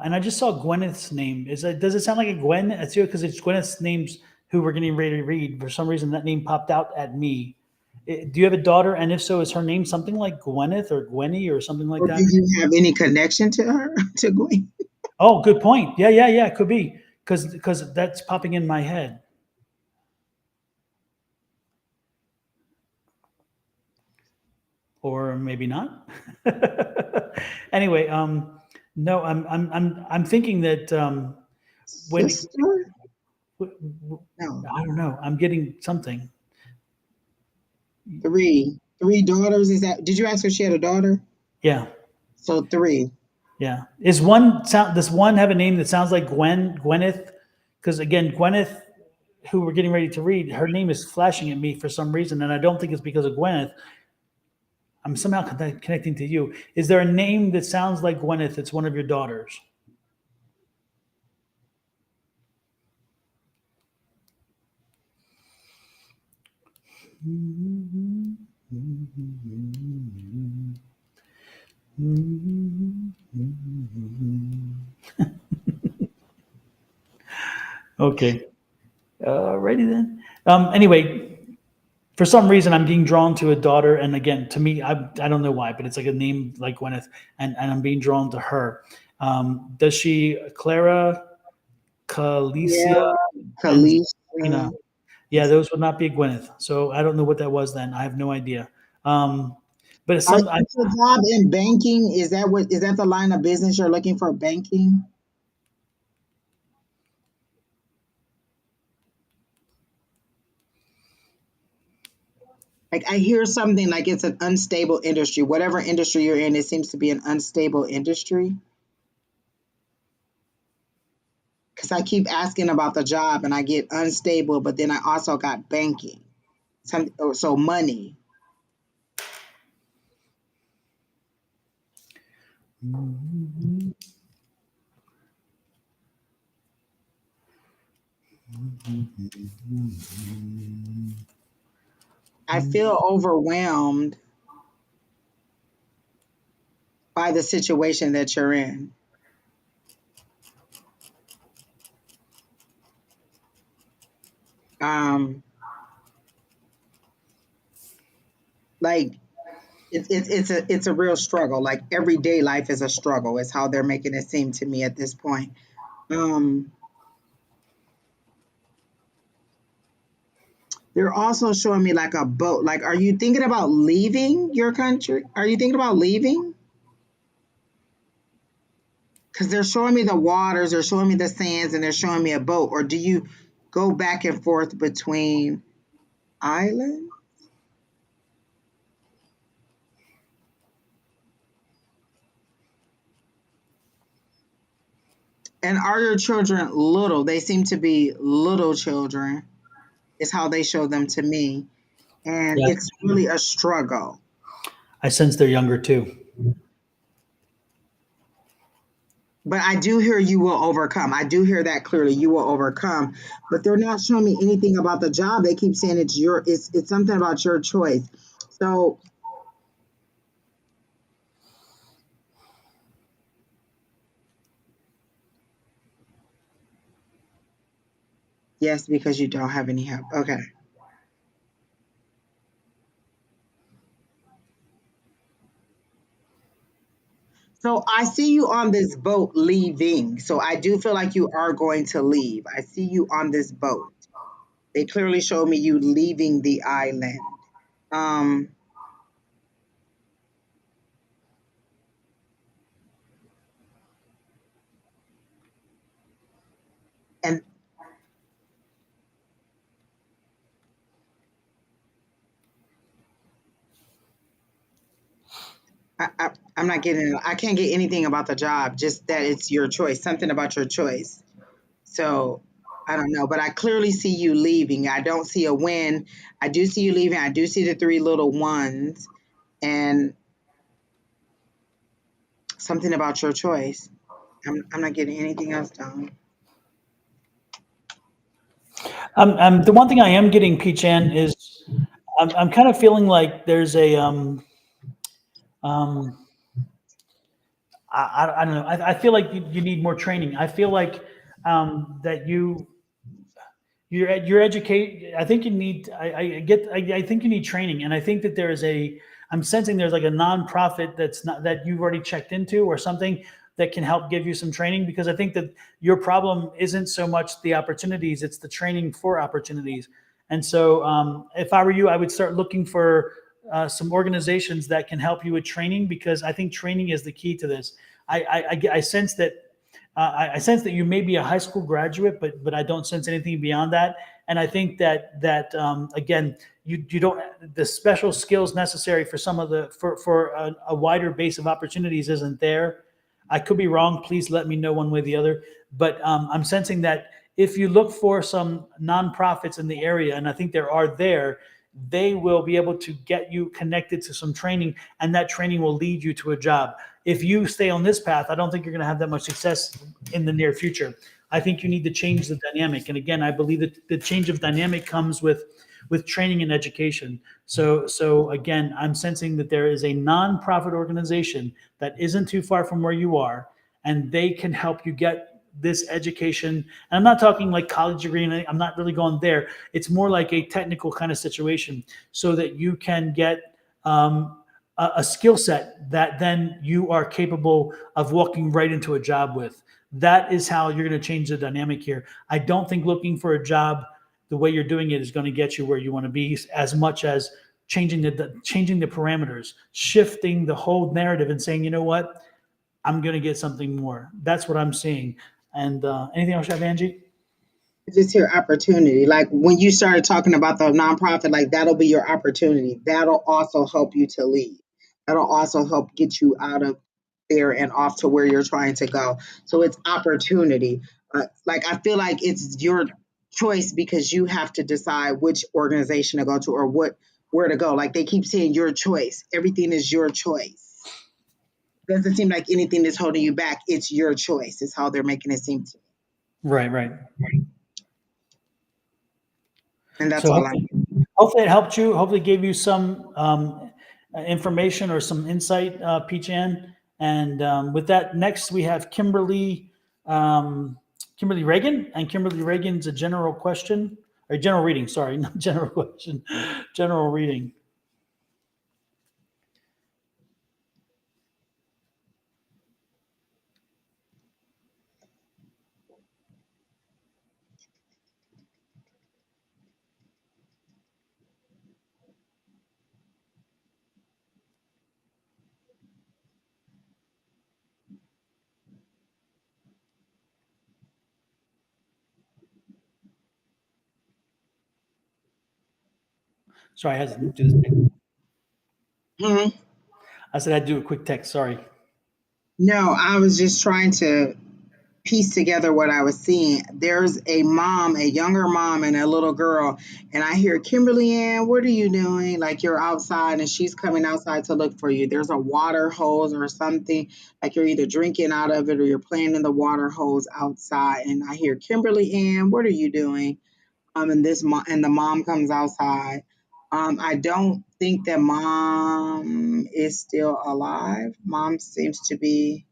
And I just saw Gwyneth's name. Does it sound like a Gwen? It's because it's Gwyneth's names who we're getting ready to read. For some reason, that name popped out at me. Do you have a daughter? And if so, is her name something like Gwyneth or Gwenny or something like Or do that? you have any connection to her, to Gwen? Oh, good point. Yeah. It could be because that's popping in my head. Or maybe not. Anyway, no, I'm thinking that when Sister? w- No, I don't know, I'm getting something. three daughters. Is that? Did you ask her if she had a daughter? Yeah, So three. yeah. Does one have a name that sounds like Gwyneth? Because again, Gwyneth, who we're getting ready to read, her name is flashing at me for some reason, and I don't think it's because of Gwyneth. I'm somehow connecting to you. Is there a name that sounds like Gwyneth that's one of your daughters? Okay. Righty then. Anyway, for some reason, I'm being drawn to a daughter, and again, to me, I don't know why, but it's like a name like Gwyneth, and I'm being drawn to her. Does she Clara, Calicia, Yeah, and Kalisha. Sabrina? Yeah, those would not be Gwyneth. So I don't know what that was then. I have no idea. But it's some. Is your job in banking? Is that what? Is that the line of business you're looking for? Banking? Like I hear something like it's an unstable industry. Whatever industry you're in, it seems to be an unstable industry. Because I keep asking about the job and I get unstable, but then I also got banking. So money. I feel overwhelmed by the situation that you're in. Um, like it's a real struggle. Like everyday life is a struggle. Is how they're making it seem to me at this point. Um, they're also showing me like a boat. Like, are you thinking about leaving your country? Are you thinking about leaving? Because they're showing me the waters, they're showing me the sands, and they're showing me a boat. Or do you go back and forth between islands? And are your children little? They seem to be little children, is how they show them to me. And Yeah, it's really a struggle. I sense they're younger too. But I do hear you will overcome. I do hear that clearly. You will overcome. But they're not showing me anything about the job. They keep saying it's something about your choice. So yes, because you don't have any help. Okay. So I see you on this boat leaving. So I do feel like you are going to leave. I see you on this boat. They clearly showed me you leaving the island. Um, and I'm not getting it. I can't get anything about the job, just that it's your choice, something about your choice. So I don't know, but I clearly see you leaving. I don't see a win. I do see you leaving. I do see the three little ones and something about your choice. I'm not getting anything else done. The one thing I am getting, Peach Ann, is I'm kind of feeling like there's a um, I don't know. I feel like you need more training. I feel like that you're educate. I think you need. I get. I think you need training, and I think that there is a. I'm sensing there's like a nonprofit that's not that you've already checked into or something that can help give you some training, because I think that your problem isn't so much the opportunities, it's the training for opportunities. And so, if I were you, I would start looking for some organizations that can help you with training, because I think training is the key to this. I sense that I sense that you may be a high school graduate, but I don't sense anything beyond that. And I think that again, you don't the special skills necessary for some of the for a wider base of opportunities isn't there. I could be wrong. Please let me know one way or the other. But I'm sensing that if you look for some nonprofits in the area, and I think there are there, they will be able to get you connected to some training, and that training will lead you to a job. If you stay on this path, I don't think you're going to have that much success in the near future. I think you need to change the dynamic. And again, I believe that the change of dynamic comes with training and education. So again, I'm sensing that there is a nonprofit organization that isn't too far from where you are, and they can help you get this education. And I'm not talking like college degree, and I'm not really going there. It's more like a technical kind of situation, so that you can get a skill set that then you are capable of walking right into a job with. That is how you're going to change the dynamic here. I don't think looking for a job the way you're doing it is going to get you where you want to be, as much as changing the parameters, shifting the whole narrative, and saying, you know what, I'm going to get something more. That's what I'm seeing. And anything else you have, Angie? Just hear opportunity. Like when you started talking about the nonprofit, like that'll be your opportunity. That'll also help you to lead. That'll also help get you out of there and off to where you're trying to go. So it's opportunity. Like I feel like it's your choice because you have to decide which organization to go to or where to go. Like they keep saying your choice. Everything is your choice. Doesn't seem like anything is holding you back. It's your choice. Is how they're making it seem to me. Right, right. And that's So all I'm. hopefully it helped you. Hopefully it gave you some information or some insight, Peach Ann. And with that, next we have Kimberly Reagan, and Kimberly Reagan's a general question or general reading. Sorry, not general question, general reading. Sorry, I had to do this. Mhm. I said I'd do a quick text. Sorry. No, I was just trying to piece together what I was seeing. There's a mom, a younger mom, and a little girl, and I hear Kimberly Ann, what are you doing? Like you're outside, and she's coming outside to look for you. There's a water hose or something, like you're either drinking out of it or you're playing in the water hose outside. And I hear Kimberly Ann, what are you doing? And the mom comes outside. I don't think that mom is still alive. Mom seems to be.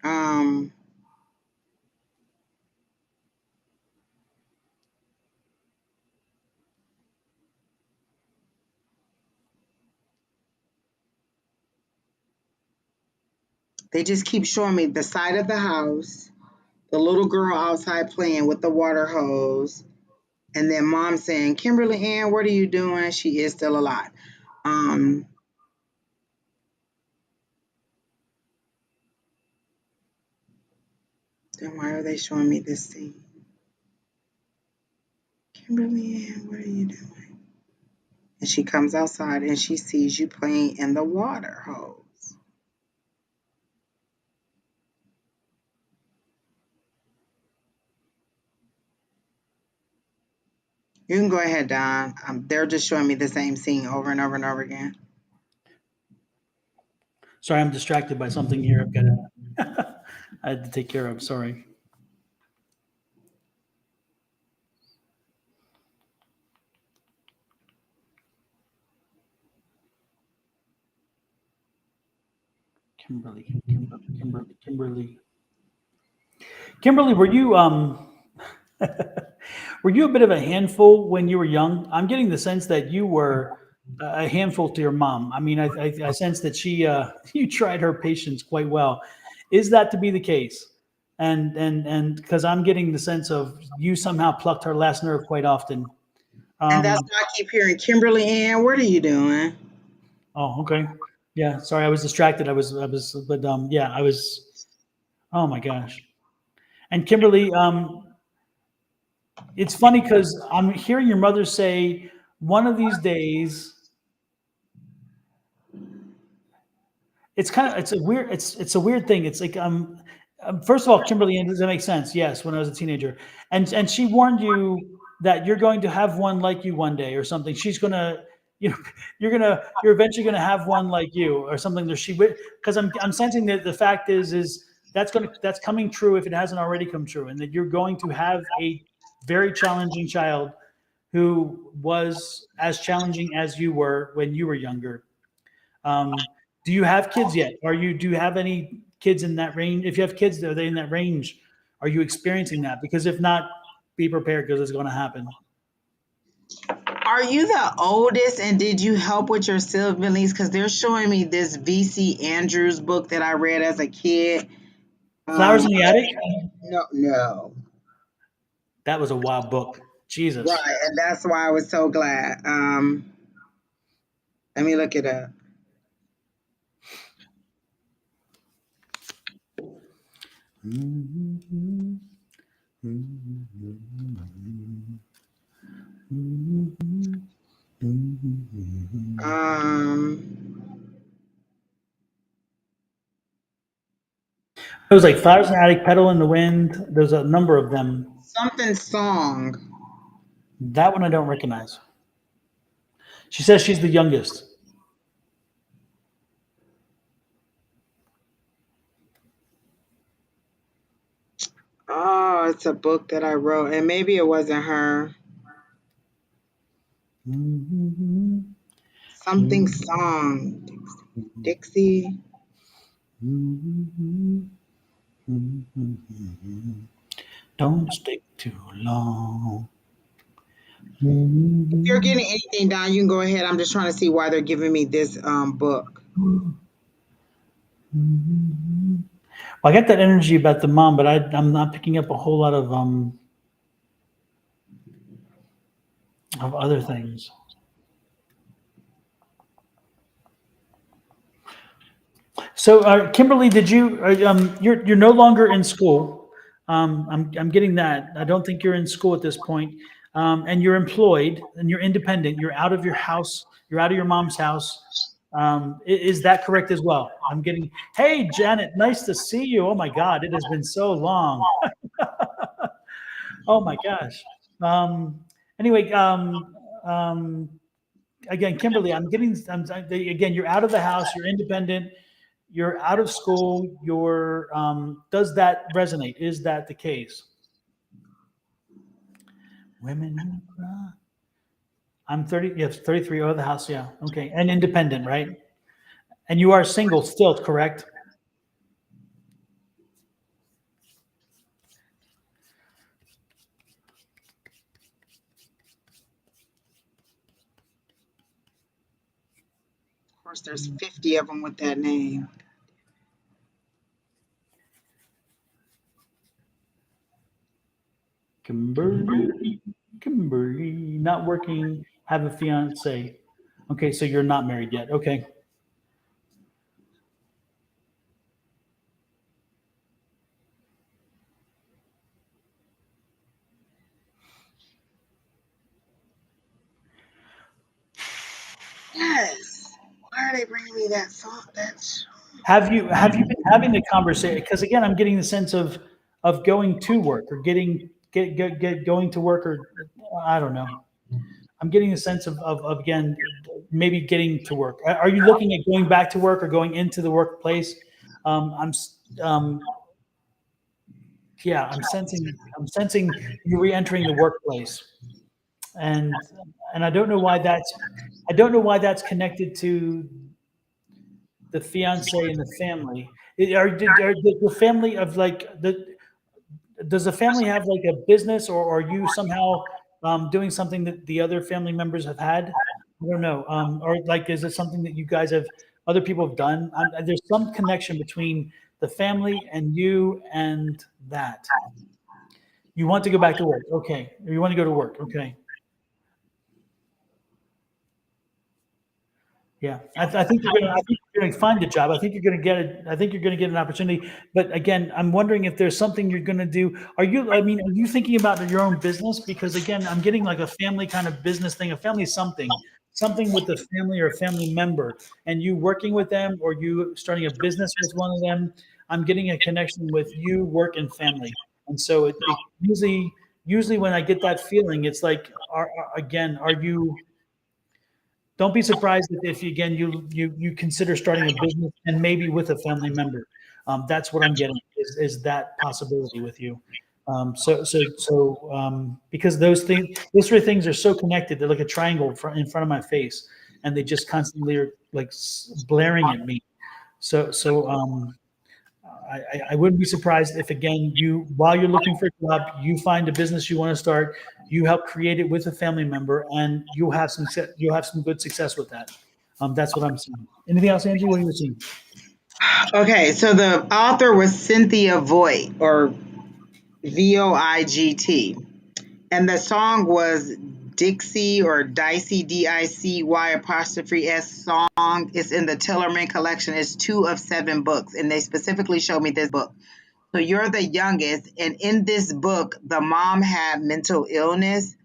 Um, they just keep showing me the side of the house, the little girl outside playing with the water hose, and then mom saying, Kimberly Ann, what are you doing? She is still alive. Um, then why are they showing me this scene? Kimberly Ann, what are you doing? And she comes outside and she sees you playing in the water hose. You can go ahead, Don. They're just showing me the same scene over and over and over again. Sorry, I'm distracted by something here. I've got to, I had to take care of. Sorry. Kimberly, were you were you a bit of a handful when you were young? I'm getting the sense that you were a handful to your mom. I mean, I sense that she you tried her patience quite well. Is that to be the case? And because I'm getting the sense of you somehow plucked her last nerve quite often. And that's Um, why I keep hearing Kimberly Ann. What are you doing? oh, okay. Yeah, sorry, I was distracted. But yeah, I was. Oh my gosh. And Kimberly, it's funny because I'm hearing your mother say one of these days. It's kind of it's a weird thing. It's like first of all, Kimberly, and does that make sense? Yes, when I was a teenager, and she warned you that you're going to have one like you one day or something. She's gonna you know you're eventually gonna have one like you or something. That she because I'm sensing that the fact is that's coming true if it hasn't already come true, and that you're going to have a very challenging child who was as challenging as you were when you were younger. Do you have kids yet? Do you have any kids in that range? If you have kids, are they in that range? Are you experiencing that? Because if not, be prepared because it's going to happen. Are you the oldest and did you help with your siblings? Because they're showing me this VC Andrews book that I read as a kid. Flowers in the Attic? No. That was a wild book. Jesus. Right, and that's why I was so glad. Let me look it up. Um, It was like Flowers in the Attic, Pedal in the Wind. There's a number of them. something song. That one I don't recognize. She says she's the youngest. Oh, it's a book that I wrote, and maybe it wasn't her. Something song. Dixie. Don't stick too long. If you're getting anything down, you can go ahead. I'm just trying to see why they're giving me this book. Well, I got that energy about the mom, but I'm not picking up a whole lot of other things. So, Kimberly, did you? You're no longer in school. I'm getting that. I don't think you're in school at this point, and you're employed and you're independent. You're out of your house. You're out of your mom's house. Is that correct as well? I'm getting. Hey, Janet, nice to see you. Oh my God, it has been so long. Oh my gosh. Anyway, again, Kimberly, again, you're out of the house, you're independent, you're out of school, does that resonate? Is that the case? Women who cry. I'm 30, yes, 33, out of the house, yeah. Okay, and independent, right? And you are single still, correct? Of course, there's 50 of them with that name. Kimberly, not working, have a fiance. Okay, so you're not married yet. Okay. Yes. Why are they bringing me that song? Have you been having the conversation? Because again, I'm getting the sense of going to work or going to work, or I don't know. I'm getting a sense of again maybe getting to work. Are you looking at going back to work or going into the workplace? I'm yeah, I'm sensing you re-entering the workplace, and I don't know why that's connected to the fiance and the family. Are the family of like the does the family have like a business, or are you somehow doing something that the other family members have had? I don't know. Or like, is it something that you guys have, other people have done? There's some connection between the family and you and that. You want to go back to work. Okay. You want to go to work. Okay. Yeah, I think you're gonna. I think you're gonna find a job. I think you're gonna get it. I think you're gonna get an opportunity. But again, I'm wondering if there's something you're gonna do. Are you? I mean, are you thinking about your own business? Because again, I'm getting like a family kind of business thing. A family something, something with the family or a family member, and you working with them, or you starting a business with one of them. I'm getting a connection with you, work, and family. And so it usually when I get that feeling, it's like, again, are you? Don't be surprised if again you consider starting a business and maybe with a family member. That's what I'm getting is that possibility with you. Because those three things are so connected. They're like a triangle in front of my face, and they just constantly are like blaring at me. So I wouldn't be surprised if again while you're looking for a job, you find a business you want to start, you help create it with a family member, and you'll have some good success with that. That's what I'm seeing. Anything else, Angie? What are you seeing? Okay, so the author was Cynthia Voigt, or Voigt, and the song was Dixie, or Dicey, Dicy apostrophe S song. It's in the Tillerman collection. It's 2 of 7 books, and they specifically showed me this book. So you're the youngest, and in this book, the mom had mental illness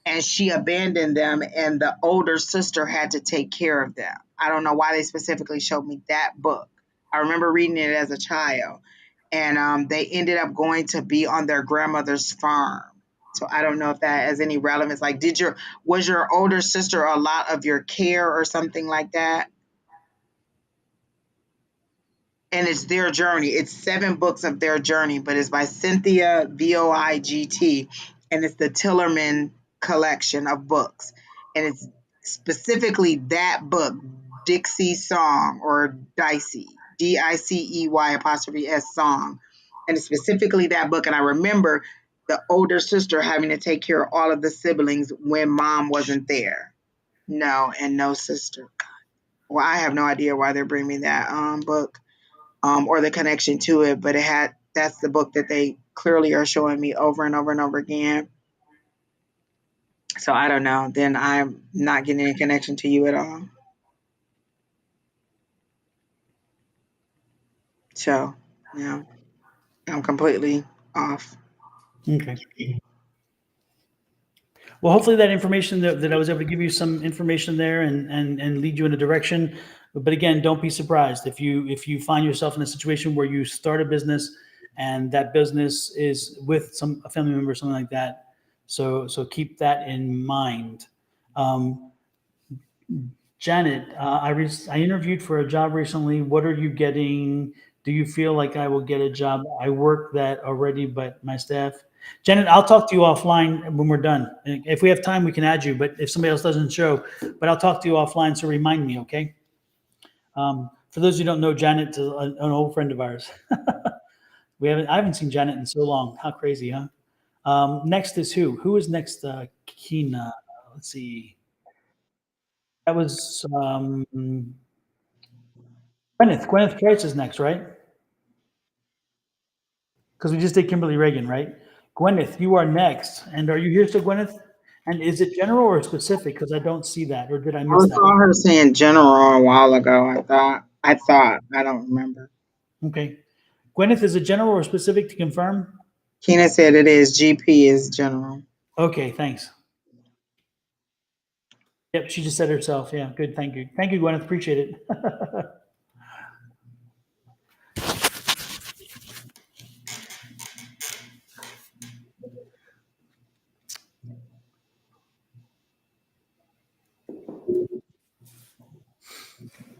and she abandoned them, and the older sister had to take care of them. I don't know why they specifically showed me that book. I remember reading it as a child, and they ended up going to be on their grandmother's farm. So I don't know if that has any relevance. Like, was your older sister a lot of your care or something like that? And it's their journey. It's 7 books of their journey, but it's by Cynthia Voigt, and it's the Tillerman collection of books, and it's specifically that book, Dixie Song, or Dicey, Dicey apostrophe S song, and it's specifically that book. And I remember the older sister having to take care of all of the siblings when mom wasn't there. No, and no sister. Well, I have no idea why they're bringing me that book, or the connection to it, but that's the book that they clearly are showing me over and over and over again. So I don't know. Then I'm not getting any connection to you at all. So yeah, I'm completely off. Okay. Well, hopefully that information that I was able to give you some information there and lead you in a direction. But again, don't be surprised if you find yourself in a situation where you start a business and that business is with a family member or something like that. So keep that in mind. Um, Janet, I interviewed for a job recently. What are you getting? Do you feel like I will get a job? I work that already, but my staff. Janet, I'll talk to you offline when we're done. If we have time, we can add you. But if somebody else doesn't show, but I'll talk to you offline. So remind me, okay? For those who don't know, Janet's an old friend of ours. I haven't seen Janet in so long. How crazy, huh? Next is who? Who is next? Kina. Let's see. That was Gwyneth. Gwyneth Price is next, right? Because we just did Kimberly Reagan, right? Gwyneth, you are next. And are you here still, Gwyneth? And is it general or specific? Because I don't see that, or did I I miss that? saw her saying general a while ago. I don't remember. Okay. Gwyneth, is it general or specific to confirm? Kina said it is. GP is general. Okay, thanks. Yep, she just said herself. Yeah, good. Thank you. Thank you, Gwyneth. Appreciate it.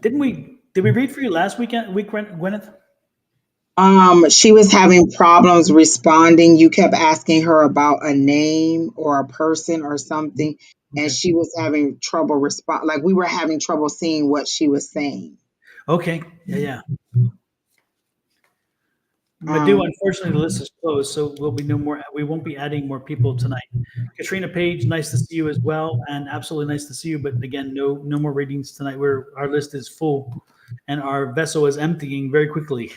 Did we read for you last week, Gwyneth? She was having problems responding. You kept asking her about a name or a person or something, and Okay. she was having trouble respond. Like, we were having trouble seeing what she was saying. Okay. Yeah, yeah. Madhu, Um, unfortunately, the list is closed, so we'll be no more. We won't be adding more people tonight. Katrina Page, nice to see you as well, and absolutely nice to see you. But again, no more readings tonight. Our list is full, and our vessel is emptying very quickly.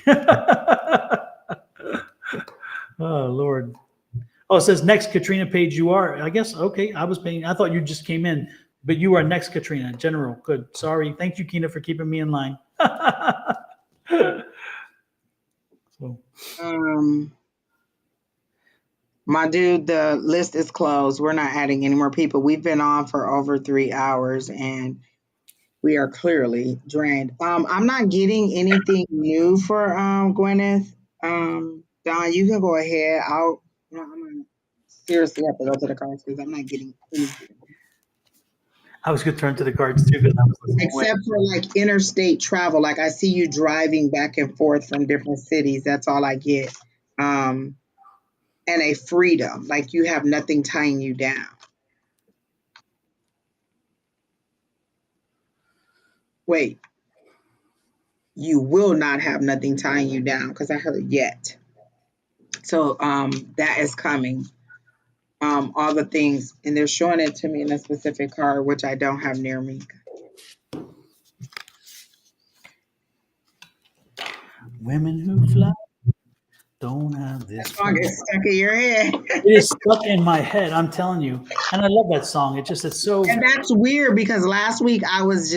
Oh Lord. Oh, it says next, Katrina Page. You are. I guess okay. I was paying. I thought you just came in, but you are next, Katrina. General. Good. Sorry. Thank you, Kina, for keeping me in line. So. um, my dude, the list is closed. We're not adding any more people. We've been on for over 3 hours and we are clearly drained. I'm not getting anything new for Gwyneth. Don, you can go ahead. I'm gonna seriously have to go to the cards because I'm not getting anything. I was going to turn to the cards too because I was the same way. Except for like interstate travel. Like I see you driving back and forth from different cities. That's all I get. Um, and a freedom. Like you have nothing tying you down. Wait, you will not have nothing tying you down because I heard yet. So that is coming. All the things, and they're showing it to me in a specific card, which I don't have near me. Women who fly don't have That this song power. is stuck in your head. It is stuck in my head. I'm telling you, and I love that song. It's so. And that's weird because last week I was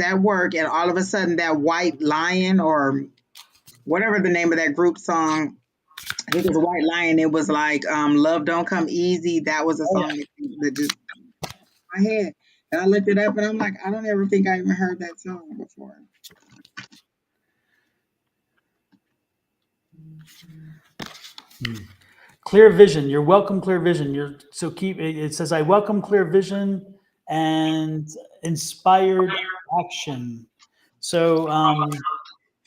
at work and all of a sudden that White Lion or whatever the name of that group song, I think it's White Lion, it was like Love Don't Come Easy. That was a Oh song that just in my head. And I looked it up and I'm like, I don't ever think I even heard that song before. yeah. Clear vision. You're welcome, clear vision. You're so keep. It says I welcome clear vision and inspired action. So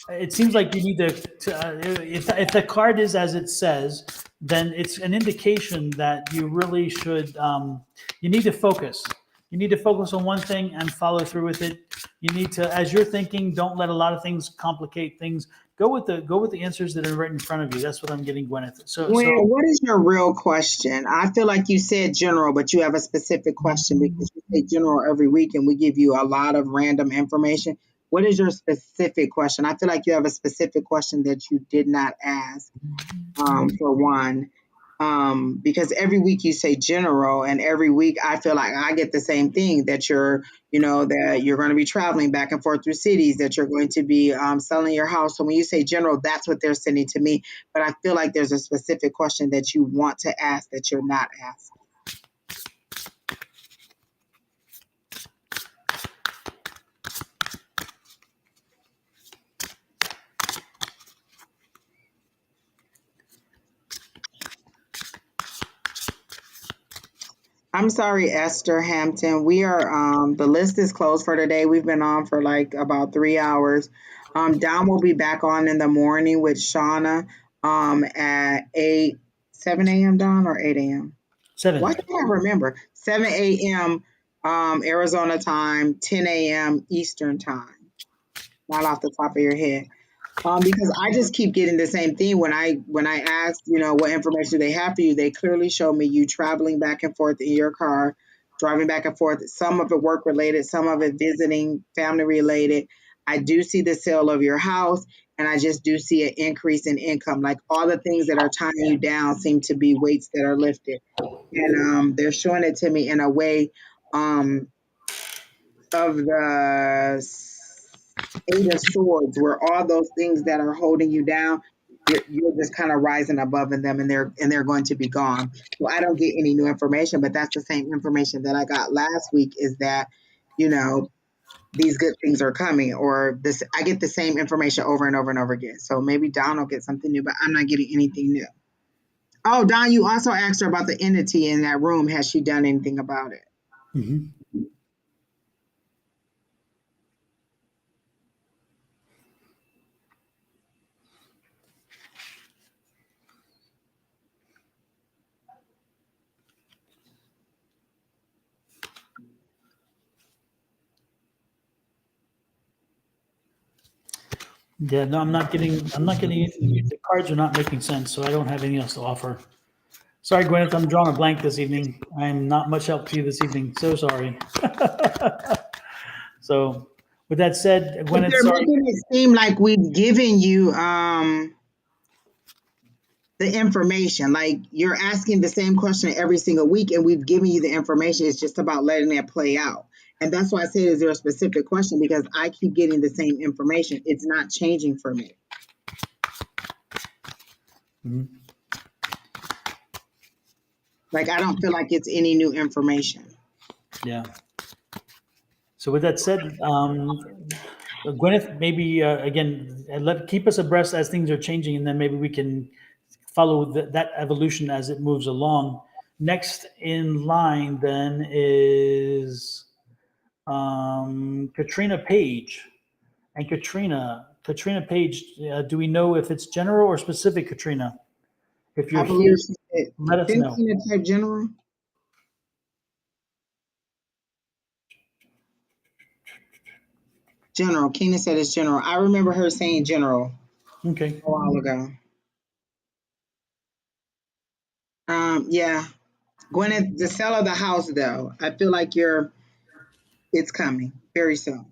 it seems like you need if the card is as it says, then it's an indication that you really should you need to focus. You need to focus on one thing and follow through with it. You need to, as you're thinking, don't let a lot of things complicate things. Go with the answers that are right in front of you. That's what I'm getting, Gwyneth. Gwen, what is your real question? I feel like you said general, but you have a specific question because you say general every week and we give you a lot of random information. What is your specific question? I feel like you have a specific question that you did not ask, for one. Because every week you say general, and every week I feel like I get the same thing that that you're going to be traveling back and forth through cities, that you're going to be selling your house. So when you say general, that's what they're sending to me. But I feel like there's a specific question that you want to ask that you're not asked. I'm sorry, Esther Hampton. We are the list is closed for today. We've been on for like about 3 hours. Don will be back on in the morning with Shauna at 7 a.m. Don or 8 a.m. Why 7. can't I remember? 7 a.m. Arizona time, 10 a.m. Eastern time. Not off the top of your head. Because I just keep getting the same thing when I ask, what information they have for you, they clearly show me you traveling back and forth in your car, driving back and forth. Some of it work related, some of it visiting, family related. I do see the sale of your house, and I just do see an increase in income. Like all the things that are tying you down seem to be weights that are lifted, and they're showing it to me in a way. Um, of the Eight of Swords, where all those things that are holding you down, you're just kind of rising above in them, and they're going to be gone. So I don't get any new information, but that's the same information that I got last week. Is that you know these good things are coming, or this I get the same information over and over and over again. So maybe Don will get something new, but I'm not getting anything new. Oh, Don, you also asked her about the entity in that room. Has she done anything about it? Mhm. Yeah, no, I'm not getting anything. The cards are not making sense, so I don't have anything else to offer. Sorry, Gwyneth, I'm drawing a blank this evening. I'm not much help to you this evening. So sorry. So, with that said, But Gwyneth, they're sorry. making it seem like we've given you the information. Like you're asking the same question every single week, and we've given you the information. It's just about letting that play out. And that's why I said, is there a specific question? Because I keep getting the same information. It's not changing for me. Mhm. Like I don't feel like it's any new information. Yeah. So with that said, Gwyneth, maybe again, keep us abreast as things are changing, and then maybe we can follow that evolution as it moves along. Next in line then is Katrina Page. And Katrina Page, do we know if it's general or specific, Katrina? If you're I believe here, she said, let us didn't know. Tina type general? General. Kena said it's general. I remember her saying general Okay. a while ago. Yeah. Gwyneth, the sale of the house though, I feel like it's coming very soon.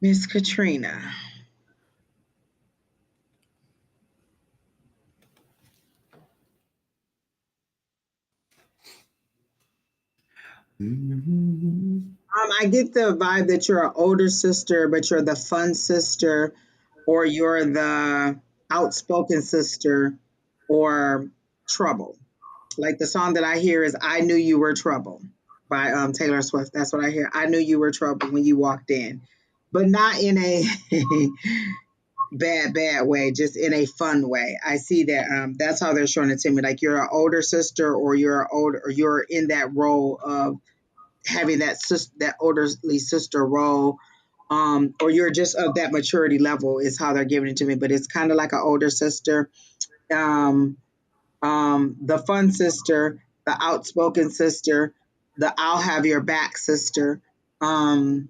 Miss Katrina. I get the vibe that you're an older sister, but you're the fun sister, or you're the outspoken sister, or trouble. Like the song that I hear is "I Knew You Were Trouble" by Taylor Swift. That's what I hear. I knew you were trouble when you walked in, but not in a bad way, just in a fun way. I see that that's how they're showing it to me. Like you're an older sister, or you're in that role of having that olderly sister role, or you're just of that maturity level is how they're giving it to me. But it's kind of like an older sister, um, the fun sister, the outspoken sister, the I'll have your back sister, um,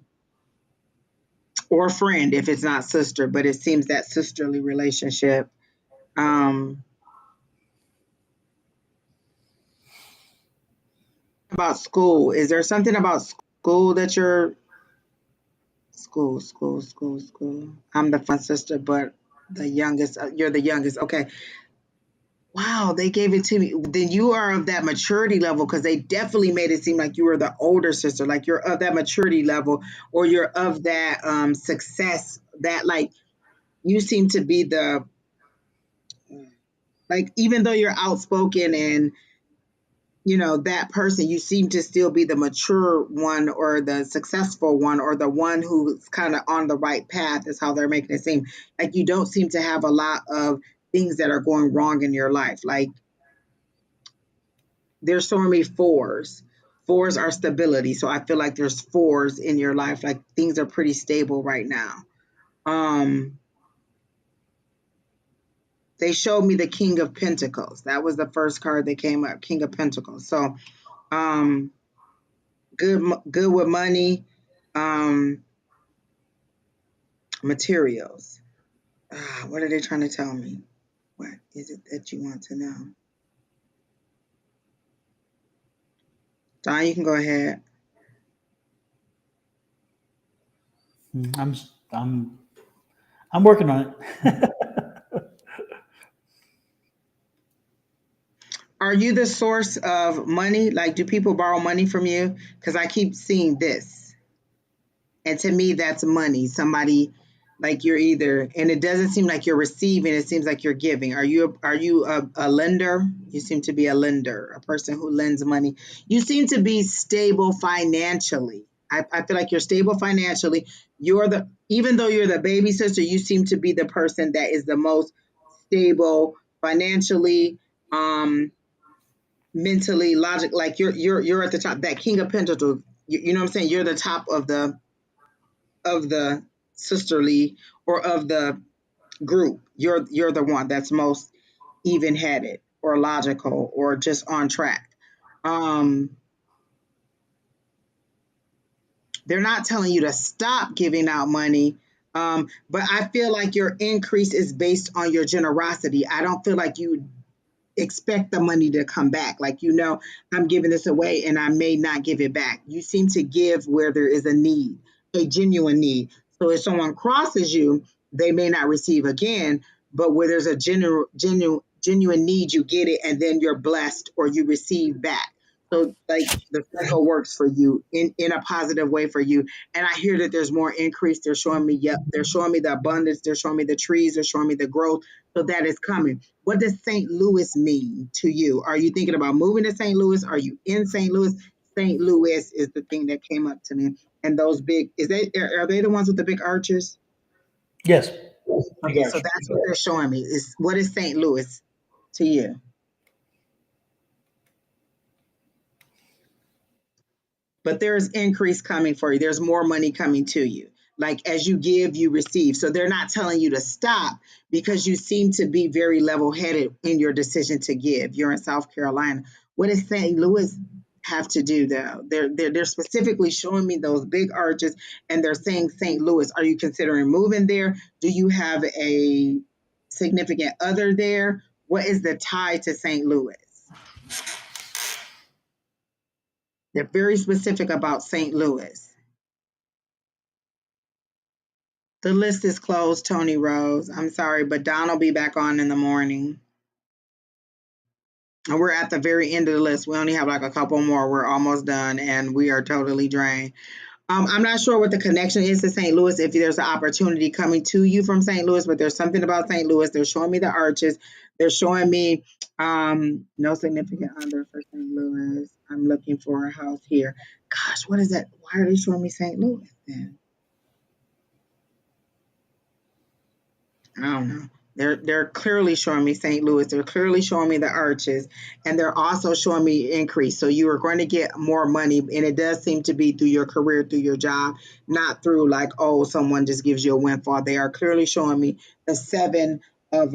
or friend if it's not sister, but it seems that sisterly relationship. Um, about school, is there something about school that you're school? I'm the fun sister, but the youngest. You're the youngest. Okay. Wow, they gave it to me. Then you are of that maturity level because they definitely made it seem like you were the older sister, like you're of that maturity level, or you're of that success. That like you seem to be the like even though you're outspoken and that person, you seem to still be the mature one or the successful one or the one who's kind of on the right path is how they're making it seem. Like you don't seem to have a lot of things that are going wrong in your life. Like they're showing me fours. Fours are stability. So I feel like there's fours in your life. Like things are pretty stable right now. Um, they showed me the King of Pentacles. That was the first card that came up, King of Pentacles. So um, good with money, um, materials. What are they trying to tell me? What is it that you want to know? Don, you can go ahead. I'm I'm I'm working on it. Are you the source of money? Like, do people borrow money from you? Because I keep seeing this. And to me, that's money. Somebody like you're either, and it doesn't seem like you're receiving. It seems like you're giving. Are you a lender? You seem to be a lender, a person who lends money. You seem to be stable financially. I feel like you're stable financially. Even though you're the baby sister, you seem to be the person that is the most stable financially, mentally, logic. Like you're at the top. That King of Pentacles. You know what I'm saying? You're the top of the sisterly or of the group. You're the one that's most even headed or logical or just on track. Um, They're not telling you to stop giving out money. But I feel like your increase is based on your generosity. I don't feel like you expect the money to come back. Like, I'm giving this away and I may not give it back. You seem to give where there is a need, a genuine need. So if someone crosses you, they may not receive again, but where there's a genuine need, you get it and then you're blessed or you receive back. So like the cycle works for you in a positive way for you. And I hear that there's more increase. They're showing me, yep, they're showing me the abundance, they're showing me the trees, they're showing me the growth. So that is coming. What does St. Louis mean to you? Are you thinking about moving to St. Louis? Are you in St. Louis? St. Louis is the thing that came up to me. And those big, are they the ones with the big arches? Yes. Okay, so that's what they're showing me. Is what is St. Louis to you? But there's increase coming for you. There's more money coming to you. Like as you give, you receive. So they're not telling you to stop because you seem to be very level headed in your decision to give. You're in South Carolina. What does St. Louis have to do though? They're specifically showing me those big arches and they're saying St. Louis. Are you considering moving there? Do you have a significant other there? What is the tie to St. Louis? They're very specific about St. Louis. The list is closed, Tony Rose. I'm sorry, but Don will be back on in the morning. And we're at the very end of the list. We only have like a couple more. We're almost done and we are totally drained. I'm not sure what the connection is to St. Louis, if there's an opportunity coming to you from St. Louis, but there's something about St. Louis. They're showing me the arches. They're showing me no significant other for St. Louis. I'm looking for a house here. Gosh, what is that? Why are they showing me St. Louis then? I don't know. They're clearly showing me St. Louis. They're clearly showing me the arches, and they're also showing me increase. So you are going to get more money, and it does seem to be through your career, through your job, not through like, oh, someone just gives you a windfall. They are clearly showing me the seven of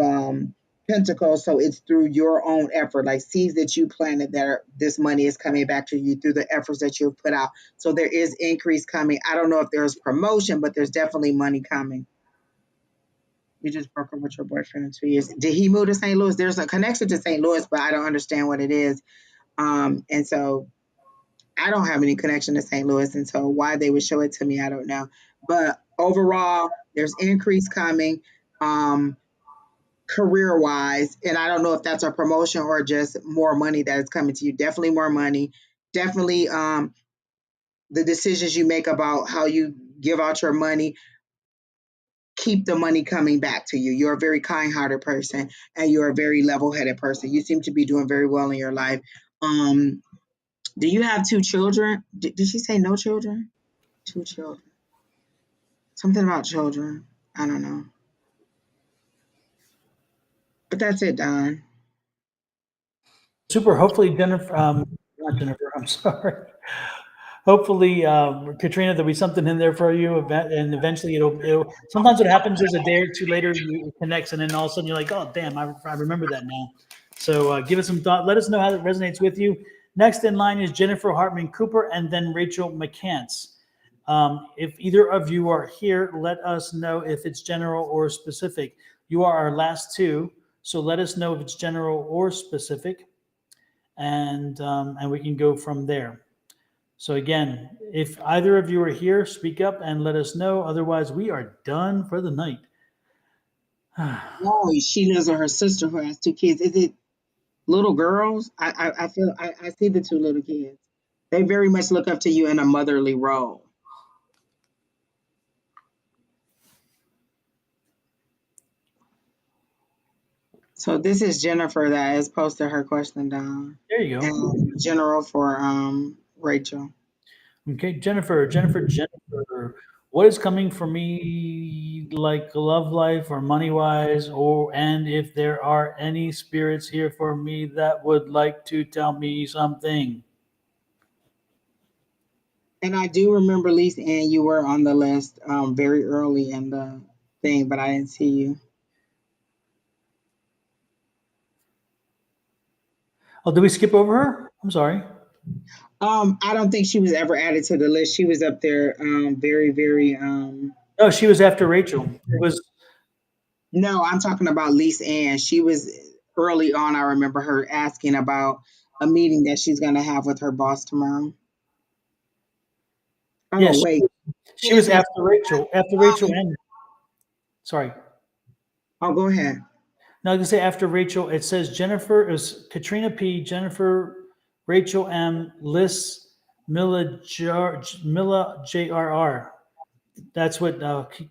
pentacles. So it's through your own effort, like seeds that you planted. This money is coming back to you through the efforts that you've put out. So there is increase coming. I don't know if there's promotion, but there's definitely money coming. You just broke up with your boyfriend in 2 years. Did he move to St. Louis? There's a connection to St. Louis, but I don't understand what it is. And so I don't have any connection to St. Louis. And so why they would show it to me, I don't know. But overall, there's increase coming career wise. And I don't know if that's a promotion or just more money that is coming to you. Definitely more money. Definitely the decisions you make about how you give out your money keep the money coming back to you. You're a very kind-hearted person and you're a very level-headed person. You seem to be doing very well in your life. Um, do you have two children? Did she say no children? Two children. Something about children. I don't know. But that's it, Don. Super. Hopefully, Jennifer, not Jennifer, I'm sorry. Hopefully, Katrina, there'll be something in there for you, and eventually it'll. Sometimes what happens is a day or two later, it connects, and then all of a sudden you're like, oh, damn, I remember that now. So give it some thought. Let us know how it resonates with you. Next in line is Jennifer Hartman Cooper and then Rachel McCants. If either of you are here, let us know if it's general or specific. You are our last two, so let us know if it's general or specific, and we can go from there. So again, if either of you are here, speak up and let us know. Otherwise, we are done for the night. Oh, she lives with her sister who has two kids. Is it little girls? I feel I see the two little kids. They very much look up to you in a motherly role. So this is Jennifer that has posted her question down. There you go. And general for Rachel. Okay, Jennifer. What is coming for me, like love life or money wise, or and if there are any spirits here for me that would like to tell me something? And I do remember Lisa and you were on the list very early in the thing, but I didn't see you. Oh, did we skip over her? I'm sorry. I don't think she was ever added to the list. She was up there, very, very. No, she was after Rachel. It was No, I'm talking about Lisa Ann. She was early on. I remember her asking about a meeting that she's going to have with her boss tomorrow. Oh, yes, wait. she was Business. after Rachel. After Rachel and sorry. Oh, go ahead. No, I was gonna say after Rachel, it says Jennifer is Katrina P, Jennifer, Rachel M, Liz, Mila JRR. That's what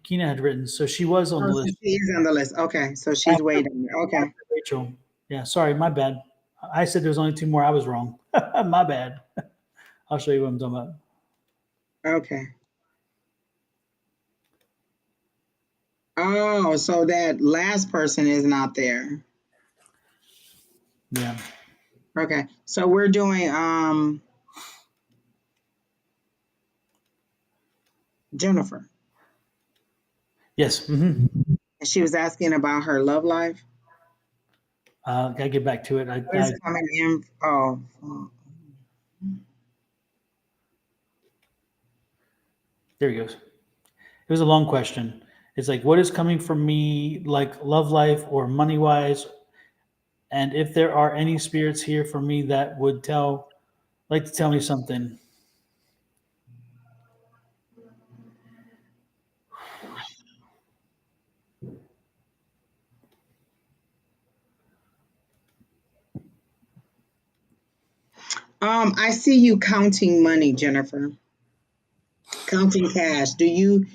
Kina had written. So she was on Oh, the so list she is on the list. Okay, so she's after, way down there. Okay, after Rachel. Yeah, sorry, my bad. I said there was only two more. I was wrong. My bad. I'll show you what I'm talking about. okay. Oh, so that last person is not there. Yeah. Okay, so we're doing Jennifer. Yes. Mm-hmm. She was asking about her love life. Gotta get back to it. What is coming in? Oh, There he goes. It was a long question. It's like, what is coming from me, like love life or money wise, and if there are any spirits here for me that would like to tell me something. I see you counting money, Jennifer. Counting cash. Do you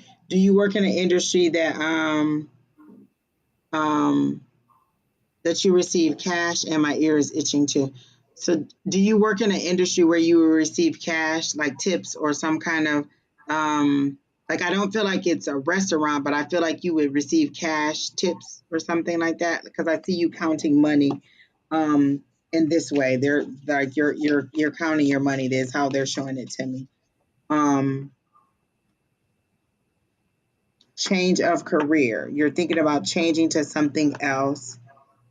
work in an industry um that you receive cash? And my ear is itching too. So do you work in an industry where you will receive cash, like tips or some kind of like, I don't feel like it's a restaurant, but I feel like you would receive cash tips or something like that, because I see you counting money um in this way. They're like, you're counting your money. That's how they're showing it to me. Um Change of career. You're thinking about changing to something else.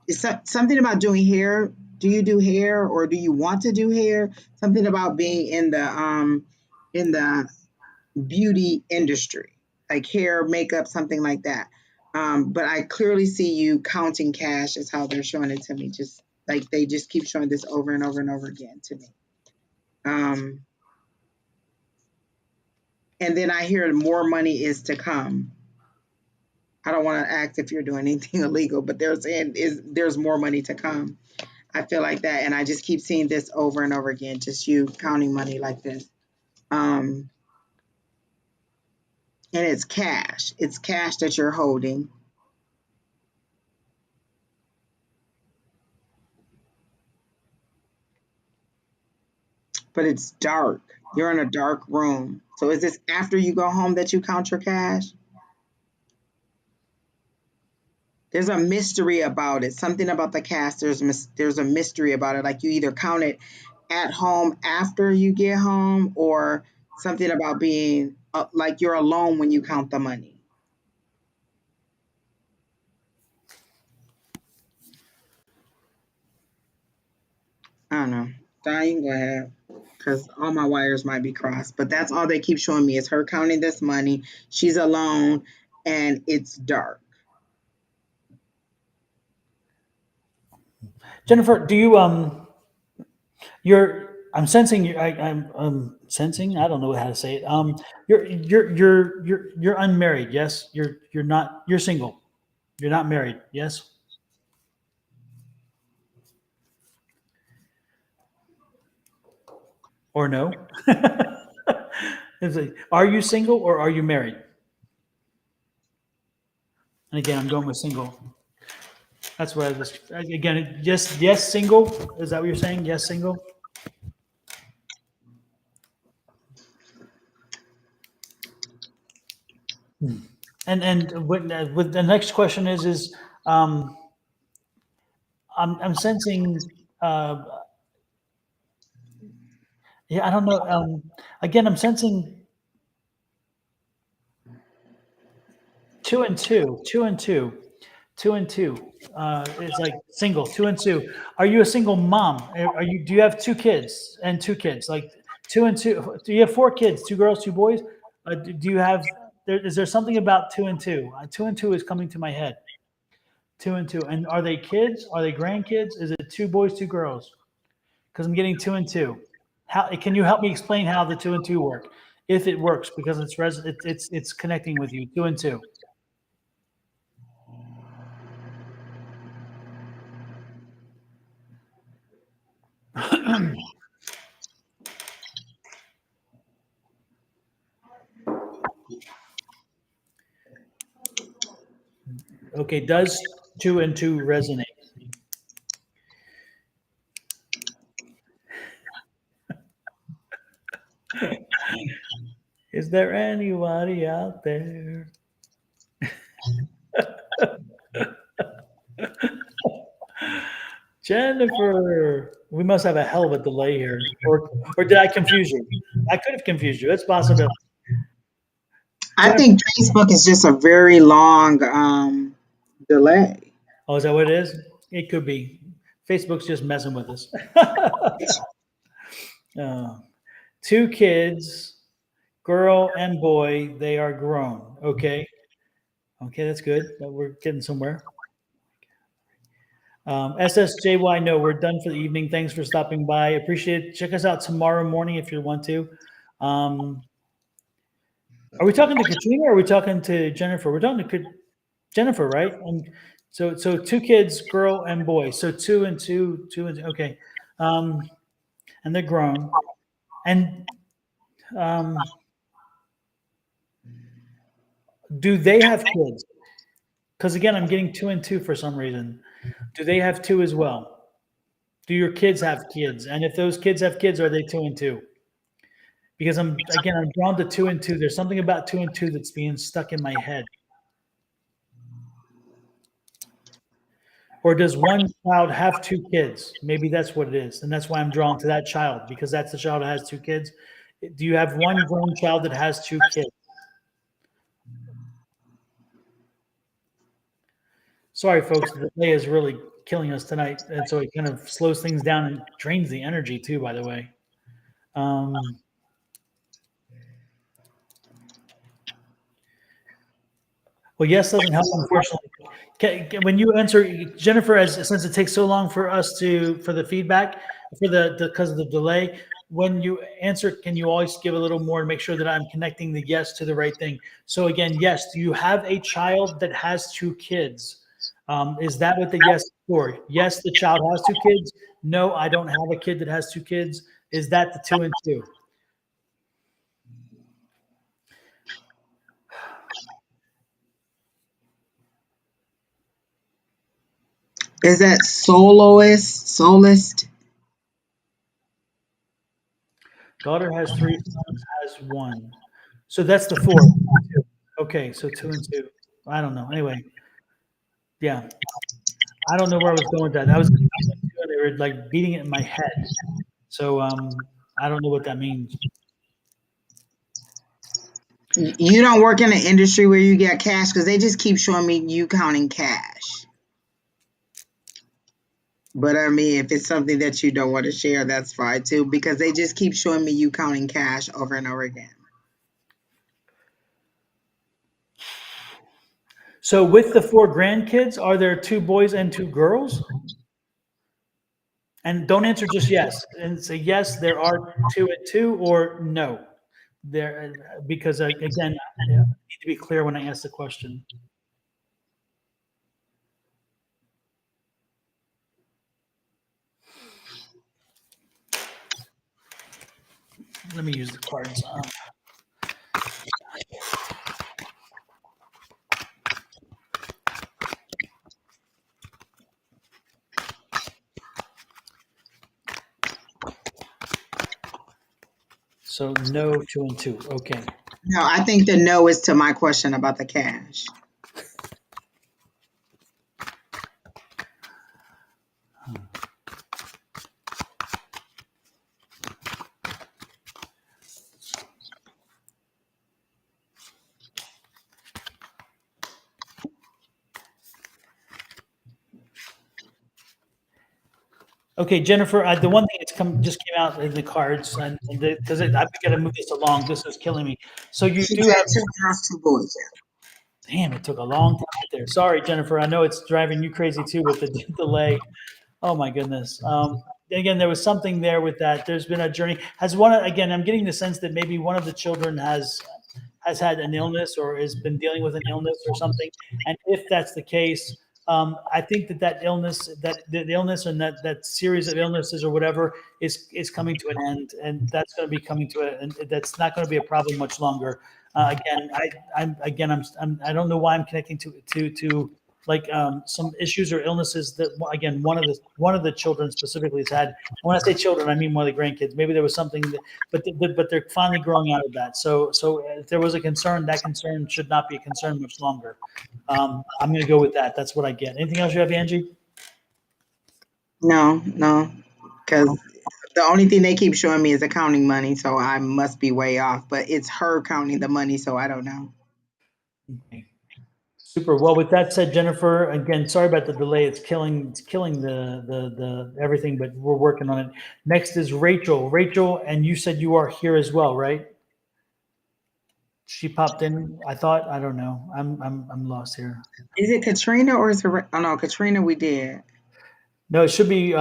Is something about doing hair? Do you do hair, or do you want to do hair? Something about being in the beauty industry, like hair, makeup, something like that. But I clearly see you counting cash is how they're showing it to me. Just like they just keep showing this over and over and over again to me. Um, and then I hear more money is to come. I don't want to act if you're doing anything illegal, but they're saying there's more money to come. I feel like that, and I just keep seeing this over and over again. Just you counting money like this, um, and it's cash. It's cash that you're holding, but it's dark. You're in a dark room. So is this after you go home that you count your cash? There's a mystery about it. Something about the cash. There's a mystery about it. Like you either count it at home after you get home, or something about being like you're alone when you count the money. I don't know. Don, you can go ahead, because all my wires might be crossed. But that's all they keep showing me is her counting this money. She's alone, and it's dark. Jennifer, do you you're I'm sensing you I'm sensing, I don't know how to say it. You're unmarried, yes? You're single. You're not married, yes? Or no? It's like, are you single or are you married? And again, I'm going with single. That's what I was. Again, yes, single. Is that what you're saying? Yes, single. And with the next question is I'm sensing. Yeah, I don't know. Again, I'm sensing two and two, two and two, two and two. It's like single, two and two. Are you a single mom? Are you? Do you have two kids and two kids? Like Two and two. Do you have 4 kids? 2 girls, 2 boys? Do you have? Is there something about 2 and 2? 2 and 2 is coming to my head. 2 and 2. And are they kids? Are they grandkids? Is it 2 boys, 2 girls? Because I'm getting 2 and 2. How can you help me explain how the 2 and 2 work? If it works, because it's connecting with you. 2 and 2. Okay, does 2 and 2 resonate? Is there anybody out there? Jennifer, we must have a hell of a delay here. Or did I confuse you? I could have confused you. It's possible. I think Facebook is just a very long delay. Oh, is that what it is? It could be. Facebook's just messing with us. 2 kids, girl and boy, they are grown. Okay. Okay, that's good. We're getting somewhere. SSJY, no, we're done for the evening. Thanks for stopping by. Appreciate it. Check us out tomorrow morning if you want to. Are we talking to Katrina or are we talking to Jennifer? We're talking to Jennifer, right? And so 2 kids, girl and boy. So 2 and 2, okay. And they're grown. And do they have kids? Because again, I'm getting 2 and 2 for some reason. Do they have 2 as well? Do your kids have kids? And if those kids have kids, are they 2 and 2? Because I'm drawn to 2 and 2. There's something about 2 and 2 that's being stuck in my head. Or does one child have 2 kids? Maybe that's what it is. And that's why I'm drawn to that child, because that's the child that has 2 kids. Do you have one grown child that has 2 kids? Sorry, folks, the delay is really killing us tonight. And so it kind of slows things down and drains the energy too, by the way. Well, yes doesn't help, unfortunately. When you answer, Jennifer, since it takes so long for us for the feedback, because of the delay, when you answer, can you always give a little more to make sure that I'm connecting the yes to the right thing? So again, yes, do you have a child that has 2 kids? Is that what the yes is for? Yes, the child has 2 kids. No, I don't have a kid that has 2 kids. Is that the 2 and 2? Is that soloist? Daughter has 3, sons has 1. So that's the 4. Okay, so 2 and 2. I don't know. Anyway, yeah, I don't know where I was going with that. I was they were like beating it in my head. So I don't know what that means. You don't work in an industry where you get cash, because they just keep showing me you counting cash. But I mean, if it's something that you don't want to share, that's fine too, because they just keep showing me you counting cash over and over again. So with the 4 grandkids, are there 2 boys and 2 girls? And don't answer just yes. And say yes, there are 2 and 2, or no. Because again, I need to be clear when I ask the question. Let me use the cards. So no, 2 and 2. Okay. No, I think the no is to my question about the cash. Okay, Jennifer, the one thing that's just came out in the cards, and because I've got to move this along. This is killing me. So you She do said have. 2 girls, 2 boys. Damn, it took a long time to get there. Sorry, Jennifer. I know it's driving you crazy too with the delay. Oh my goodness. Again, there was something there with that. There's been a journey. Has one again? I'm getting the sense that maybe one of the children has had an illness or has been dealing with an illness or something. And if that's the case, I think that illness, that the illness and that series of illnesses or whatever is coming to an end, and that's going to be coming to it, and that's not going to be a problem much longer. Again, I don't know why I'm connecting to like some issues or illnesses that again one of the children specifically has had. When I say children, I mean one of the grandkids. Maybe there was something that, but they're finally growing out of that. So if there was a concern, that concern should not be a concern much longer. I'm going to go with that. That's what I get. Anything else you have, Angie? No, no, because the only thing they keep showing me is accounting money, so I must be way off. But it's her counting the money, so I don't know. Okay. Super. Well, with that said, Jennifer, again, sorry about the delay. It's killing the everything, but we're working on it. Next is Rachel. Rachel, and you said you are here as well, right? She popped in. I thought. I don't know. I'm lost here. Is it Katrina or is it? Oh no, Katrina. We did. No, it should be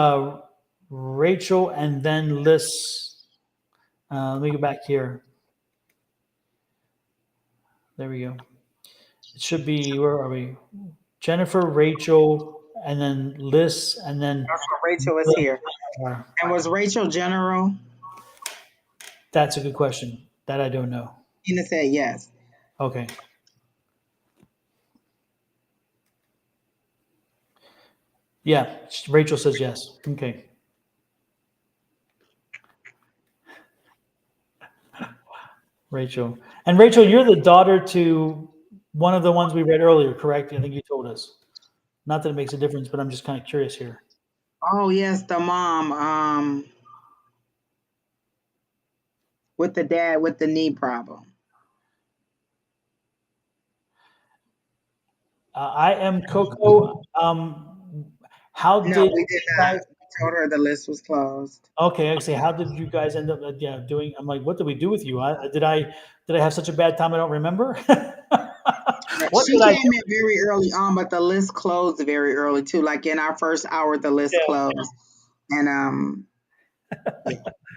Rachel and then Liz. Let me go back here. There we go. It should be, where are we? Jennifer, Rachel, and then Liz, and then That's what Rachel is here. uh, And was Rachel general? that's a good question. That I don't know. Tina said yes. Okay. Yeah, Rachel says yes. Okay. Rachel. And Rachel, you're the daughter to one of the ones we read earlier, correct? I think you told us. Not that it makes a difference, but I'm just kind of curious here. Oh yes, the mom. With the dad with the knee problem. I am Coco. How No, did we did you not. guys? We told her the list was closed. Okay, I say, how did you guys end up? Yeah, doing. I'm like, what did we do with you? Did I have such a bad time? I don't remember. What She did I came in very early on, but the list closed very early too. Like in our first hour, the list do? closed, and yeah,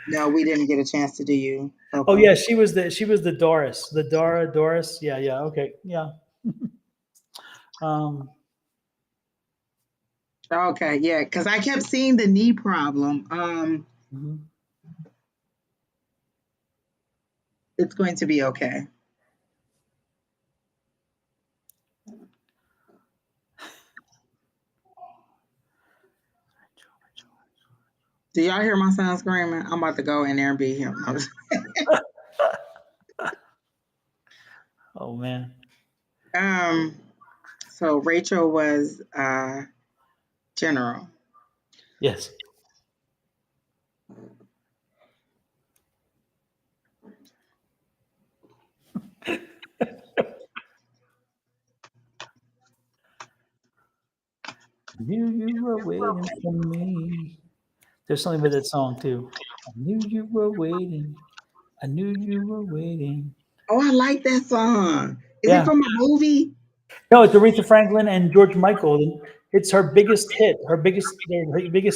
no, we didn't get a chance to do you. Oh Okay. yeah, she was the Doris, the Doris. Yeah, yeah. Okay, yeah. Um, Okay, yeah, because I kept seeing the knee problem. mhm. It's going to be okay. Do y'all hear my son screaming? I'm about to go in there and beat him. Oh man. um, so Rachel was general. Yes. Knew you were waiting for me. There's something with that song too. I knew you were waiting. I knew you were waiting. Oh, I like that song. Is it Yeah. from a movie? No, it's Aretha Franklin and George Michael. And it's her biggest hit. Her biggest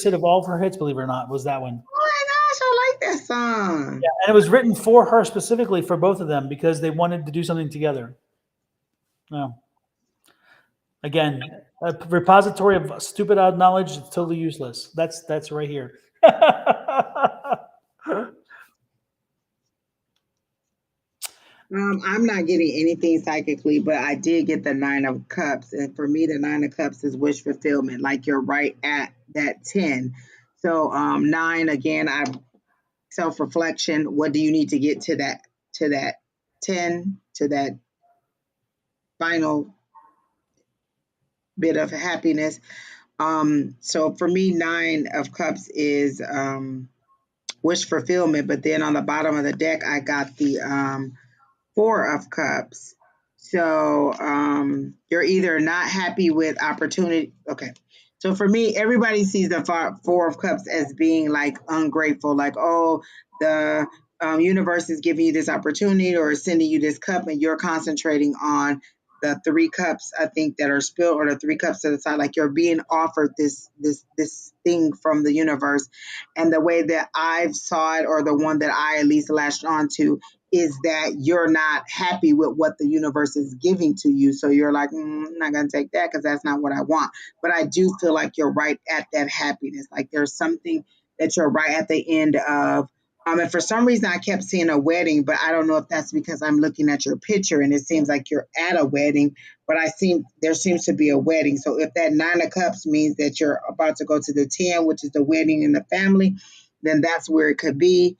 hit of all of her hits, believe it or not, was that one. Oh my gosh, I like that Yeah, song. and it was written for her specifically for both of them because they wanted to do something together. Yeah. Again, a repository of stupid odd knowledge is totally useless. That's right here. I'm not getting anything psychically, but I did get the 9 of Cups, and for me, the 9 of Cups is wish fulfillment. Like you're right at that 10. So 9 again. I self reflection. What do you need to get to that 10 to that final bit of happiness? So for me, 9 of Cups is wish fulfillment. But then on the bottom of the deck, I got the 4 of Cups. So you're either not happy with opportunity. Okay. So for me, everybody sees the Four of Cups as being like ungrateful, like, oh, the universe is giving you this opportunity or sending you this cup, and you're concentrating on the three cups, I think, that are spilled, or the three cups to the side, like you're being offered this thing from the universe. And the way that I've saw it, or the one that I at least latched onto, is that you're not happy with what the universe is giving to you. So you're like, I'm not going to take that because that's not what I want. But I do feel like you're right at that happiness. Like there's something that you're right at the end of. And for some reason, I kept seeing a wedding, but I don't know if that's because I'm looking at your picture and it seems like you're at a wedding. But there seems to be a wedding. So if that Nine of Cups means that you're about to go to the 10, which is the wedding in the family, then that's where it could be.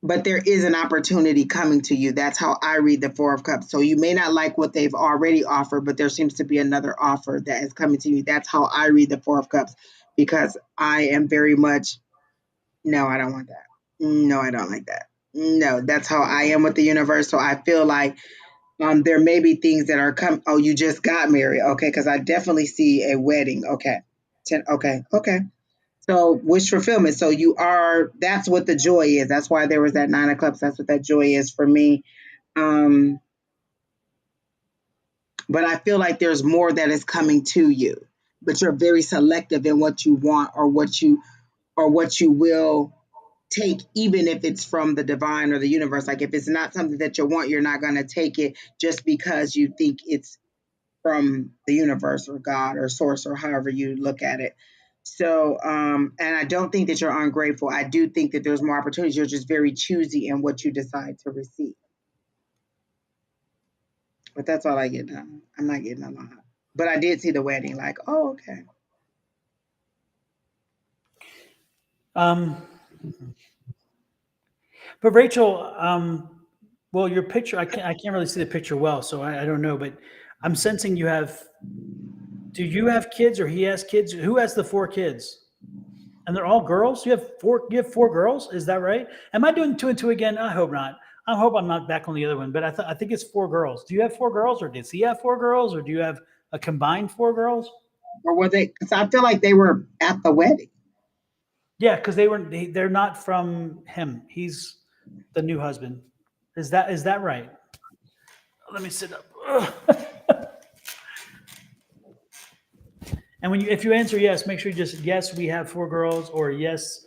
But there is an opportunity coming to you. That's how I read the Four of Cups. So you may not like what they've already offered, but there seems to be another offer that is coming to you. That's how I read the Four of Cups, because I am very much, no, I don't want that. No, I don't like that. No, that's how I am with the universe. So I feel like there may be things that are coming. Oh, you just got married. Okay, because I definitely see a wedding. Okay. Okay. So wish fulfillment. So that's what the joy is. That's why there was that Nine of Cups. That's what that joy is for me. But I feel like there's more that is coming to you, but you're very selective in what you want, or what you will take, even if it's from the divine or the universe. Like if it's not something that you want, you're not going to take it just because you think it's from the universe or God or source, or however you look at it. So, and I don't think that you're ungrateful. I do think that there's more opportunities. You're just very choosy in what you decide to receive. But that's all I get done. I'm not getting a lot. But I did see the wedding, like, oh, okay. Um, but Rachel, well, your picture, I can't really see the picture well, so I don't know, but I'm sensing you have. Do you have kids, or he has kids? Who has the four kids? And they're all girls. You have four. You have four girls. Is that right? Am I doing two and two again? I hope not. I hope I'm not back on the other one. But I think it's four girls. Do you have four girls, or does he have four girls, or do you have a combined four girls? Or were they? Because I feel like they were at the wedding. Yeah, because they're not from him. He's the new husband. Is that right? Let me sit up. And if you answer yes, make sure you just yes, we have four girls, or yes,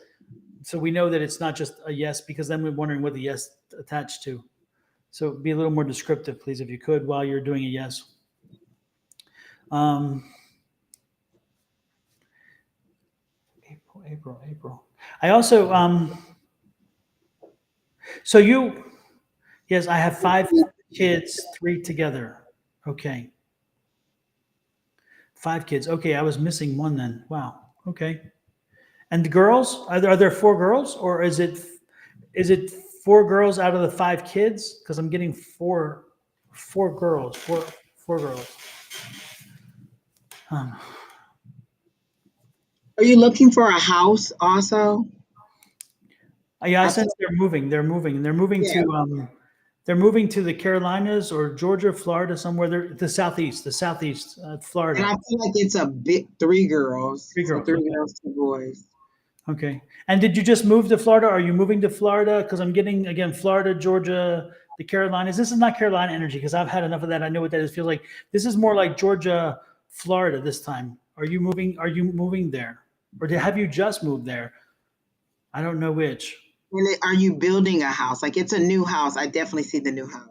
so we know that it's not just a yes, because then we're wondering what the yes attached to. So be a little more descriptive, please, if you could, while you're doing a yes. April. I also so yes, I have 5 kids, 3 together. Okay. 5 kids. Okay, I was missing one then. Wow. Okay. And the girls, are there 4 girls, or is it 4 girls out of the 5 kids? Because I'm getting four girls. Four girls. Are you looking for a house also? Yeah, I sense they're moving. They're moving. Yeah. They're moving to the Carolinas or Georgia, Florida, somewhere. They're the southeast, And Florida. I feel like it's a big 3 girls. 3 So girls. 3 Okay. girls, 2 boys. Okay. And did you just move to Florida? Are you moving to Florida? Because I'm getting, again, Florida, Georgia, the Carolinas. This is not Carolina energy, because I've had enough of that. I know what that is. Feels like this is more like Georgia, Florida this time. Are you moving? Are you moving there, or have you just moved there? I don't know which. And are you building a house? Like it's a new house. I definitely see the new house.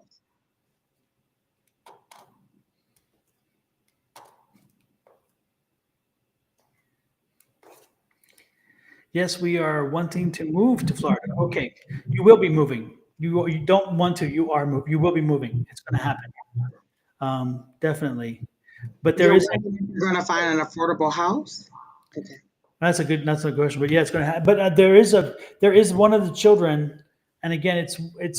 Yes, we are wanting to move to Florida. Okay, you will be moving. You don't want to. You are move. You will be moving. It's going to happen. Definitely. But there You're is. wondering if you're going to find an affordable house? Okay. That's a good question. But yeah, it's going to happen. But there is one of the children, and again, it's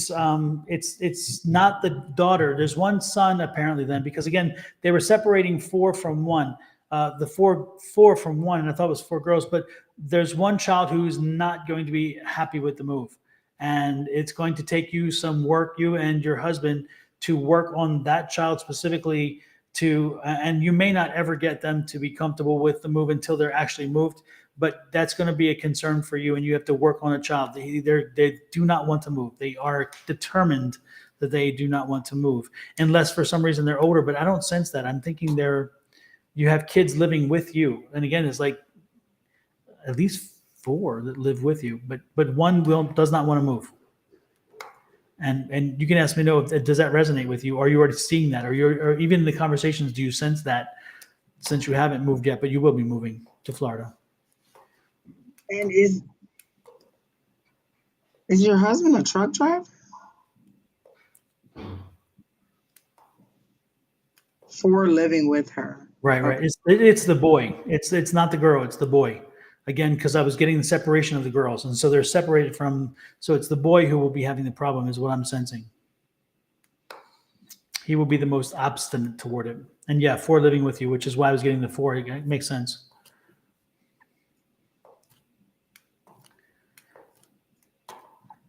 not the daughter. There's one son apparently then, because again, they were separating 4 from 1. The four from 1, and I thought it was 4 girls, but there's one child who's not going to be happy with the move, and it's going to take you some work, you and your husband, to work on that child specifically, and you may not ever get them to be comfortable with the move until they're actually moved, but that's going to be a concern for you, and you have to work on a child. They do not want to move. They are determined that they do not want to move, unless for some reason they're older. But I don't sense that. I'm thinking you have kids living with you, and again, it's like at least four that live with you, but one does not want to move. And you can ask me, no, does that resonate with you? Are you already seeing that? Or even in the conversations, do you sense that, since you haven't moved yet, but you will be moving to Florida? And is your husband a truck driver? For living with her. Right. Okay. It's the boy. It's not the girl. It's the boy. Again, because I was getting the separation of the girls, and so they're separated from. So it's the boy who will be having the problem, is what I'm sensing. He will be the most obstinate toward it. And yeah, for living with you, which is why I was getting the four. It makes sense.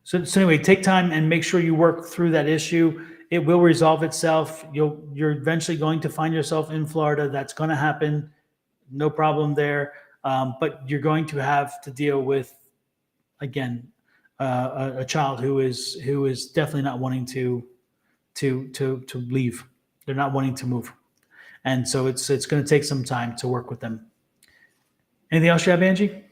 So anyway, take time and make sure you work through that issue. It will resolve itself. You're eventually going to find yourself in Florida. That's going to happen. No problem there. But you're going to have to deal with, again, a child who is definitely not wanting to leave. They're not wanting to move, and so it's going to take some time to work with them. Anything else you have, Angie?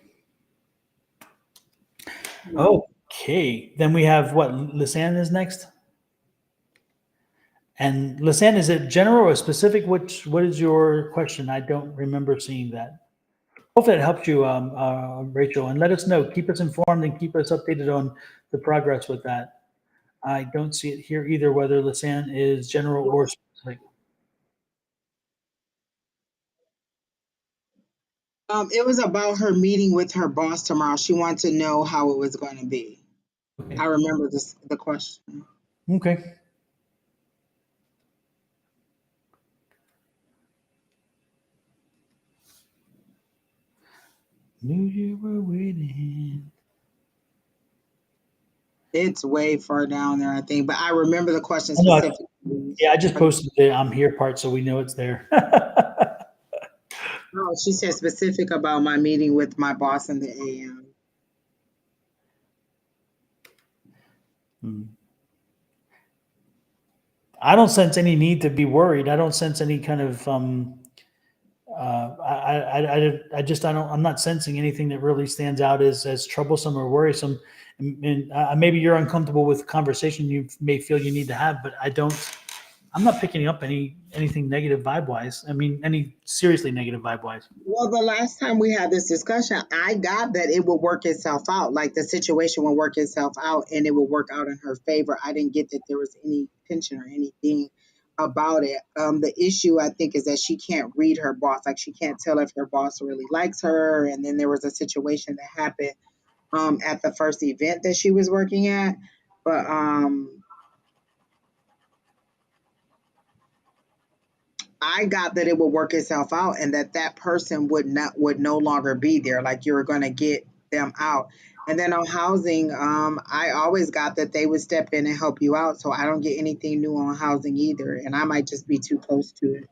Okay, then we have what? Lisanne is next. And Lisanne, is it general or specific? What is your question? I don't remember seeing that. Hopefully it helped you, Rachel, and let us know. Keep us informed and keep us updated on the progress with that. I don't see it here either, whether Lisanne is general or specific. It was about her meeting with her boss tomorrow. She wanted to know how it was going to be. Okay. I remember the question. Okay. Knew you were waiting. It's way far down there, I think, but I remember the question Oh, no, specifically. yeah, I just posted the I'm here part so we know it's there. Oh, she said specific about my meeting with my boss in the AM. I don't sense any need to be worried. I don't sense any kind of I just I'm not sensing anything that really stands out as troublesome or worrisome. And maybe you're uncomfortable with the conversation you may feel you need to have, but I'm not picking up anything negative vibe wise. I mean, any seriously negative vibe wise. Well, the last time we had this discussion, I got that it would work itself out. Like the situation would work itself out and it would work out in her favor. I didn't get that there was any tension or anything about it. The issue I think is that she can't read her boss. Like she can't tell if her boss really likes her. And then there was a situation that happened at the first event that she was working at. But I got that it would work itself out and that person would no longer be there. Like you were going to get them out. And then on housing, I always got that they would step in and help you out. So I don't get anything new on housing either. And I might just be too close to it.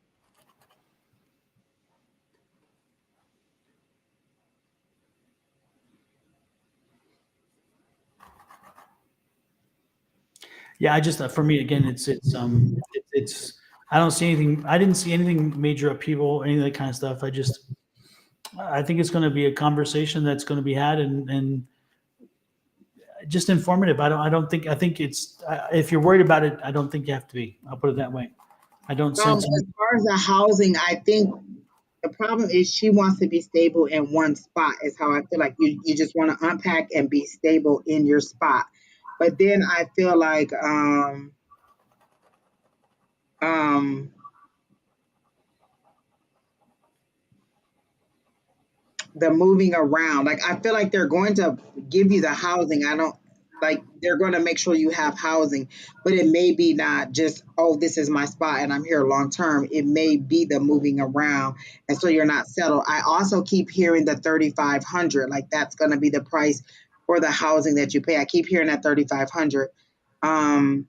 Yeah, I just for me again, it's I don't see anything. I didn't see anything major upheaval, any of that kind of stuff. I think it's going to be a conversation that's going to be had and just informative. I think it's if you're worried about it, I don't think you have to be. I'll put it that way. I don't sense. As far as the housing, I think the problem is she wants to be stable in one spot, is how I feel like you just want to unpack and be stable in your spot. But then I feel like um the moving around. Like I feel like they're going to give you the housing. I don't like they're going to make sure you have housing, but it may be not just oh this is my spot and I'm here long term. It may be the moving around, and so you're not settled. I also keep hearing the 3,500. Like that's going to be the price for the housing that you pay. I keep hearing that 3,500. Um,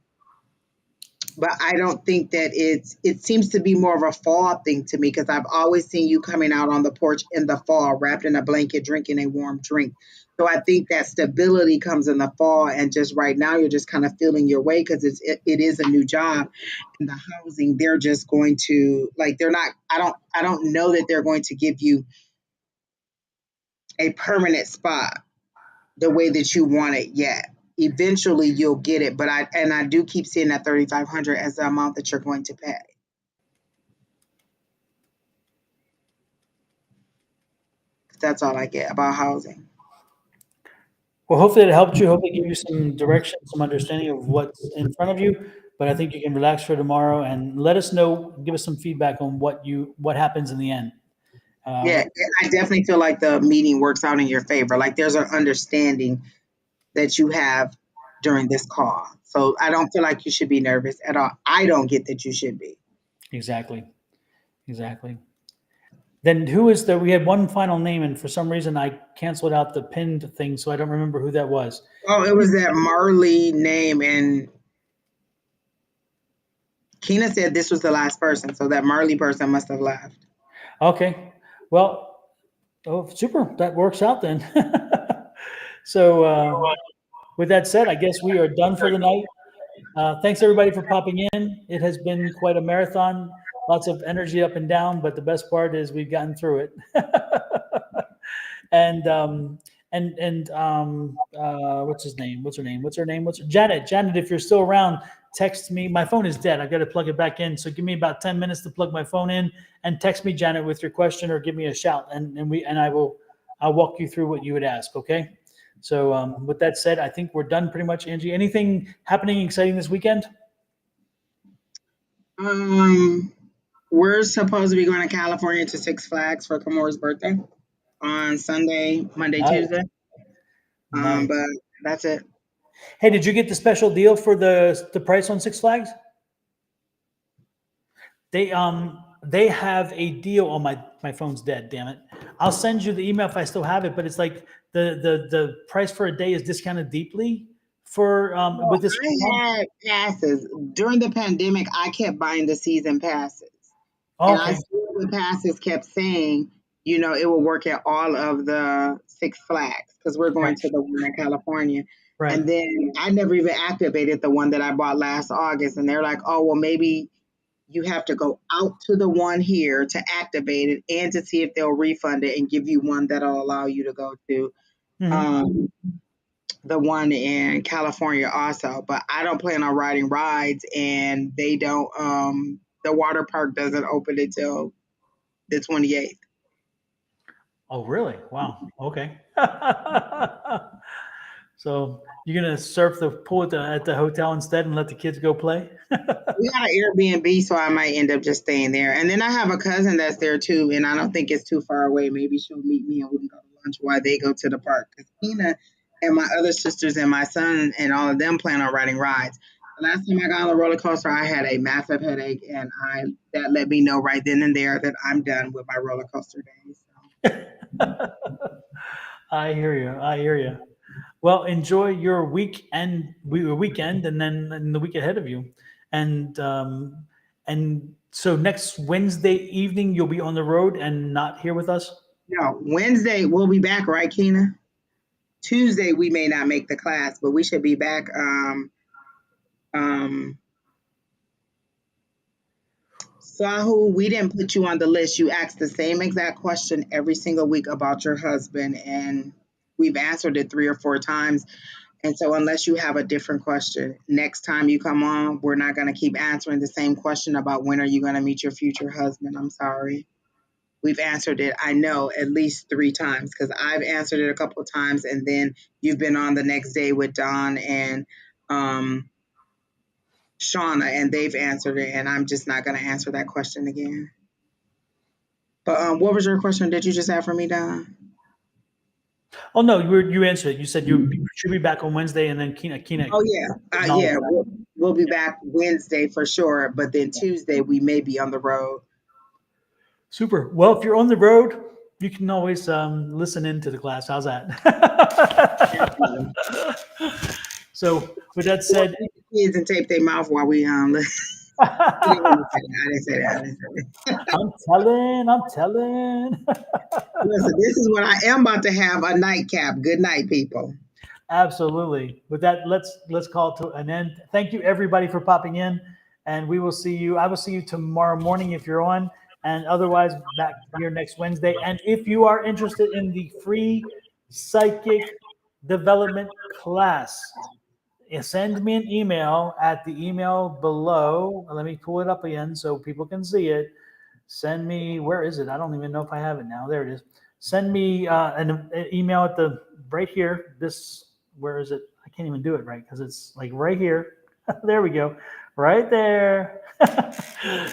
but I don't think that it seems to be more of a fall thing to me because I've always seen you coming out on the porch in the fall, wrapped in a blanket, drinking a warm drink. So I think that stability comes in the fall, and just right now you're just kind of feeling your way because it is a new job, and the housing they're just going to like they're not. I don't know that they're going to give you a permanent spot the way that you want it yet. Eventually you'll get it, but I do keep seeing that 3,500 as the amount that you're going to pay. That's all I get about housing. Well, hopefully it helped you. Hopefully it gave you some direction, some understanding of what's in front of you. But I think you can relax for tomorrow and let us know, give us some feedback on what happens in the end. Yeah, What and I definitely feel like the meeting works out in your favor. Like there's an understanding that you have during this call. So I don't feel like you should be nervous at all. I don't get that you should be. exactly, exactly. Then who is the? We had one final name, and for some reason I canceled out the pinned thing, so I don't remember who that was. Oh, it was that Marley name, and Keena said this was the last person, so that Marley person must have left. Okay, well, oh, super. That works out then. So, with that said, I guess we are done for the night. Thanks everybody for popping in. It has been quite a marathon, lots of energy up and down, but the best part is we've gotten through it. and what's his name? What's her name? What's her name? What's her Janet? Janet, if you're still around, text me. My phone is dead. I got to plug it back in. So give me about 10 minutes to plug my phone in and text me, Janet, with your question or give me a shout, and I'll walk you through what you would ask. Okay. So with that said, I think we're done pretty much. Angie, anything happening exciting this weekend? Um, we're supposed to be going to California to Six Flags for Kamor's birthday on Sunday, Monday, Nice, Tuesday. nice. But that's it. Hey, did you get the special deal for the price on Six Flags? They have a deal. Oh, my phone's dead. Damn it! I'll send you the email if I still have it. But it's like the price for a day is discounted deeply for with this coupon. I had passes during the pandemic. I kept buying the season passes, and I Okay, swear the passes kept saying, it will work at all of the Six Flags because we're going right, to the one in California. right. And then I never even activated the one that I bought last August, and they're like, "Oh, well, maybe you have to go out to the one here to activate it and to see if they'll refund it and give you one that'll allow you to go to Hmm. um, the one in California also." But I don't plan on riding rides, and they don't. The water park doesn't open until the 28th. Oh, really? Wow. Okay. So you're gonna surf the pool at the hotel instead and let the kids go play? We got an Airbnb, so I might end up just staying there. And then I have a cousin that's there too, and I don't think it's too far away. Maybe she'll meet me and we can go to lunch while they go to the park. Because Tina and my other sisters and my son and all of them plan on riding rides. The last time I got on the roller coaster, I had a massive headache, and I that let me know right then and there that I'm done with my roller coaster days. So. I hear you. I hear you. Well, enjoy your weekend, and then and the week ahead of you, and so next Wednesday evening you'll be on the road and not here with us. No, Wednesday we'll be back, right, Keena? Tuesday we may not make the class, but we should be back. Um, Sahu, we didn't put you on the list. You asked the same exact question every single week about your husband, and we've answered it 3 or 4 times. And so, unless you have a different question, next time you come on, we're not going to keep answering the same question about when are you going to meet your future husband. I'm sorry. We've answered it, I know, at least 3 times because I've answered it a couple of times, and then you've been on the next day with Don and um, Shauna, and they've answered it, and I'm just not going to answer that question again. But what was your question? Did you just have for me, Don? Oh no, you answered it. You said you should be back on Wednesday, and then Kina Oh yeah, acknowledged yeah. We'll be that. back Wednesday for sure, but then Yeah. Tuesday we may be on the road. Super. Well, if you're on the road, you can always listen into the class. How's that? Definitely. So with that said, Kids and tape their mouth while we I didn't say that. I didn't say that. I'm telling. Listen, this is what I am about to have a nightcap. Good night, people. Absolutely. With that, let's call it to an end. Thank you everybody for popping in, and we will see you. I will see you tomorrow morning if you're on, and otherwise back here next Wednesday. And if you are interested in the free psychic development class, send me an email at the email below. Let me pull it up again so people can see it. Send me, where is it? I don't even know if I have it now. There it is. Send me an email at the right here. This, where is it? I can't even do it right because it's like right here. There we go, right there.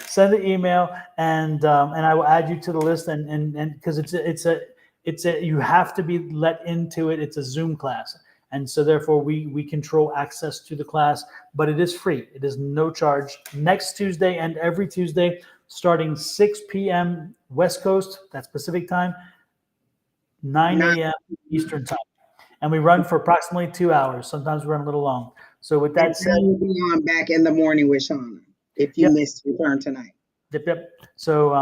Send the email, and I will add you to the list. And because it's a you have to be let into it. It's a Zoom class, and so therefore we control access to the class. But it is free. It is no charge. Next Tuesday and every Tuesday, starting 6 p.m. West Coast, that's Pacific time, 9 a.m. Eastern time. And we run for approximately 2 hours. Sometimes we run a little long. So with that said, we'll be on back in the morning with Shauna if you Yep. missed return tonight. Yep. So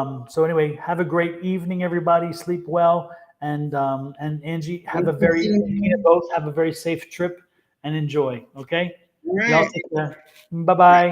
anyway, have a great evening, everybody. Sleep well, and Angie, have a very both have a very safe trip and enjoy. Okay. All right. Y'all take care. Bye bye.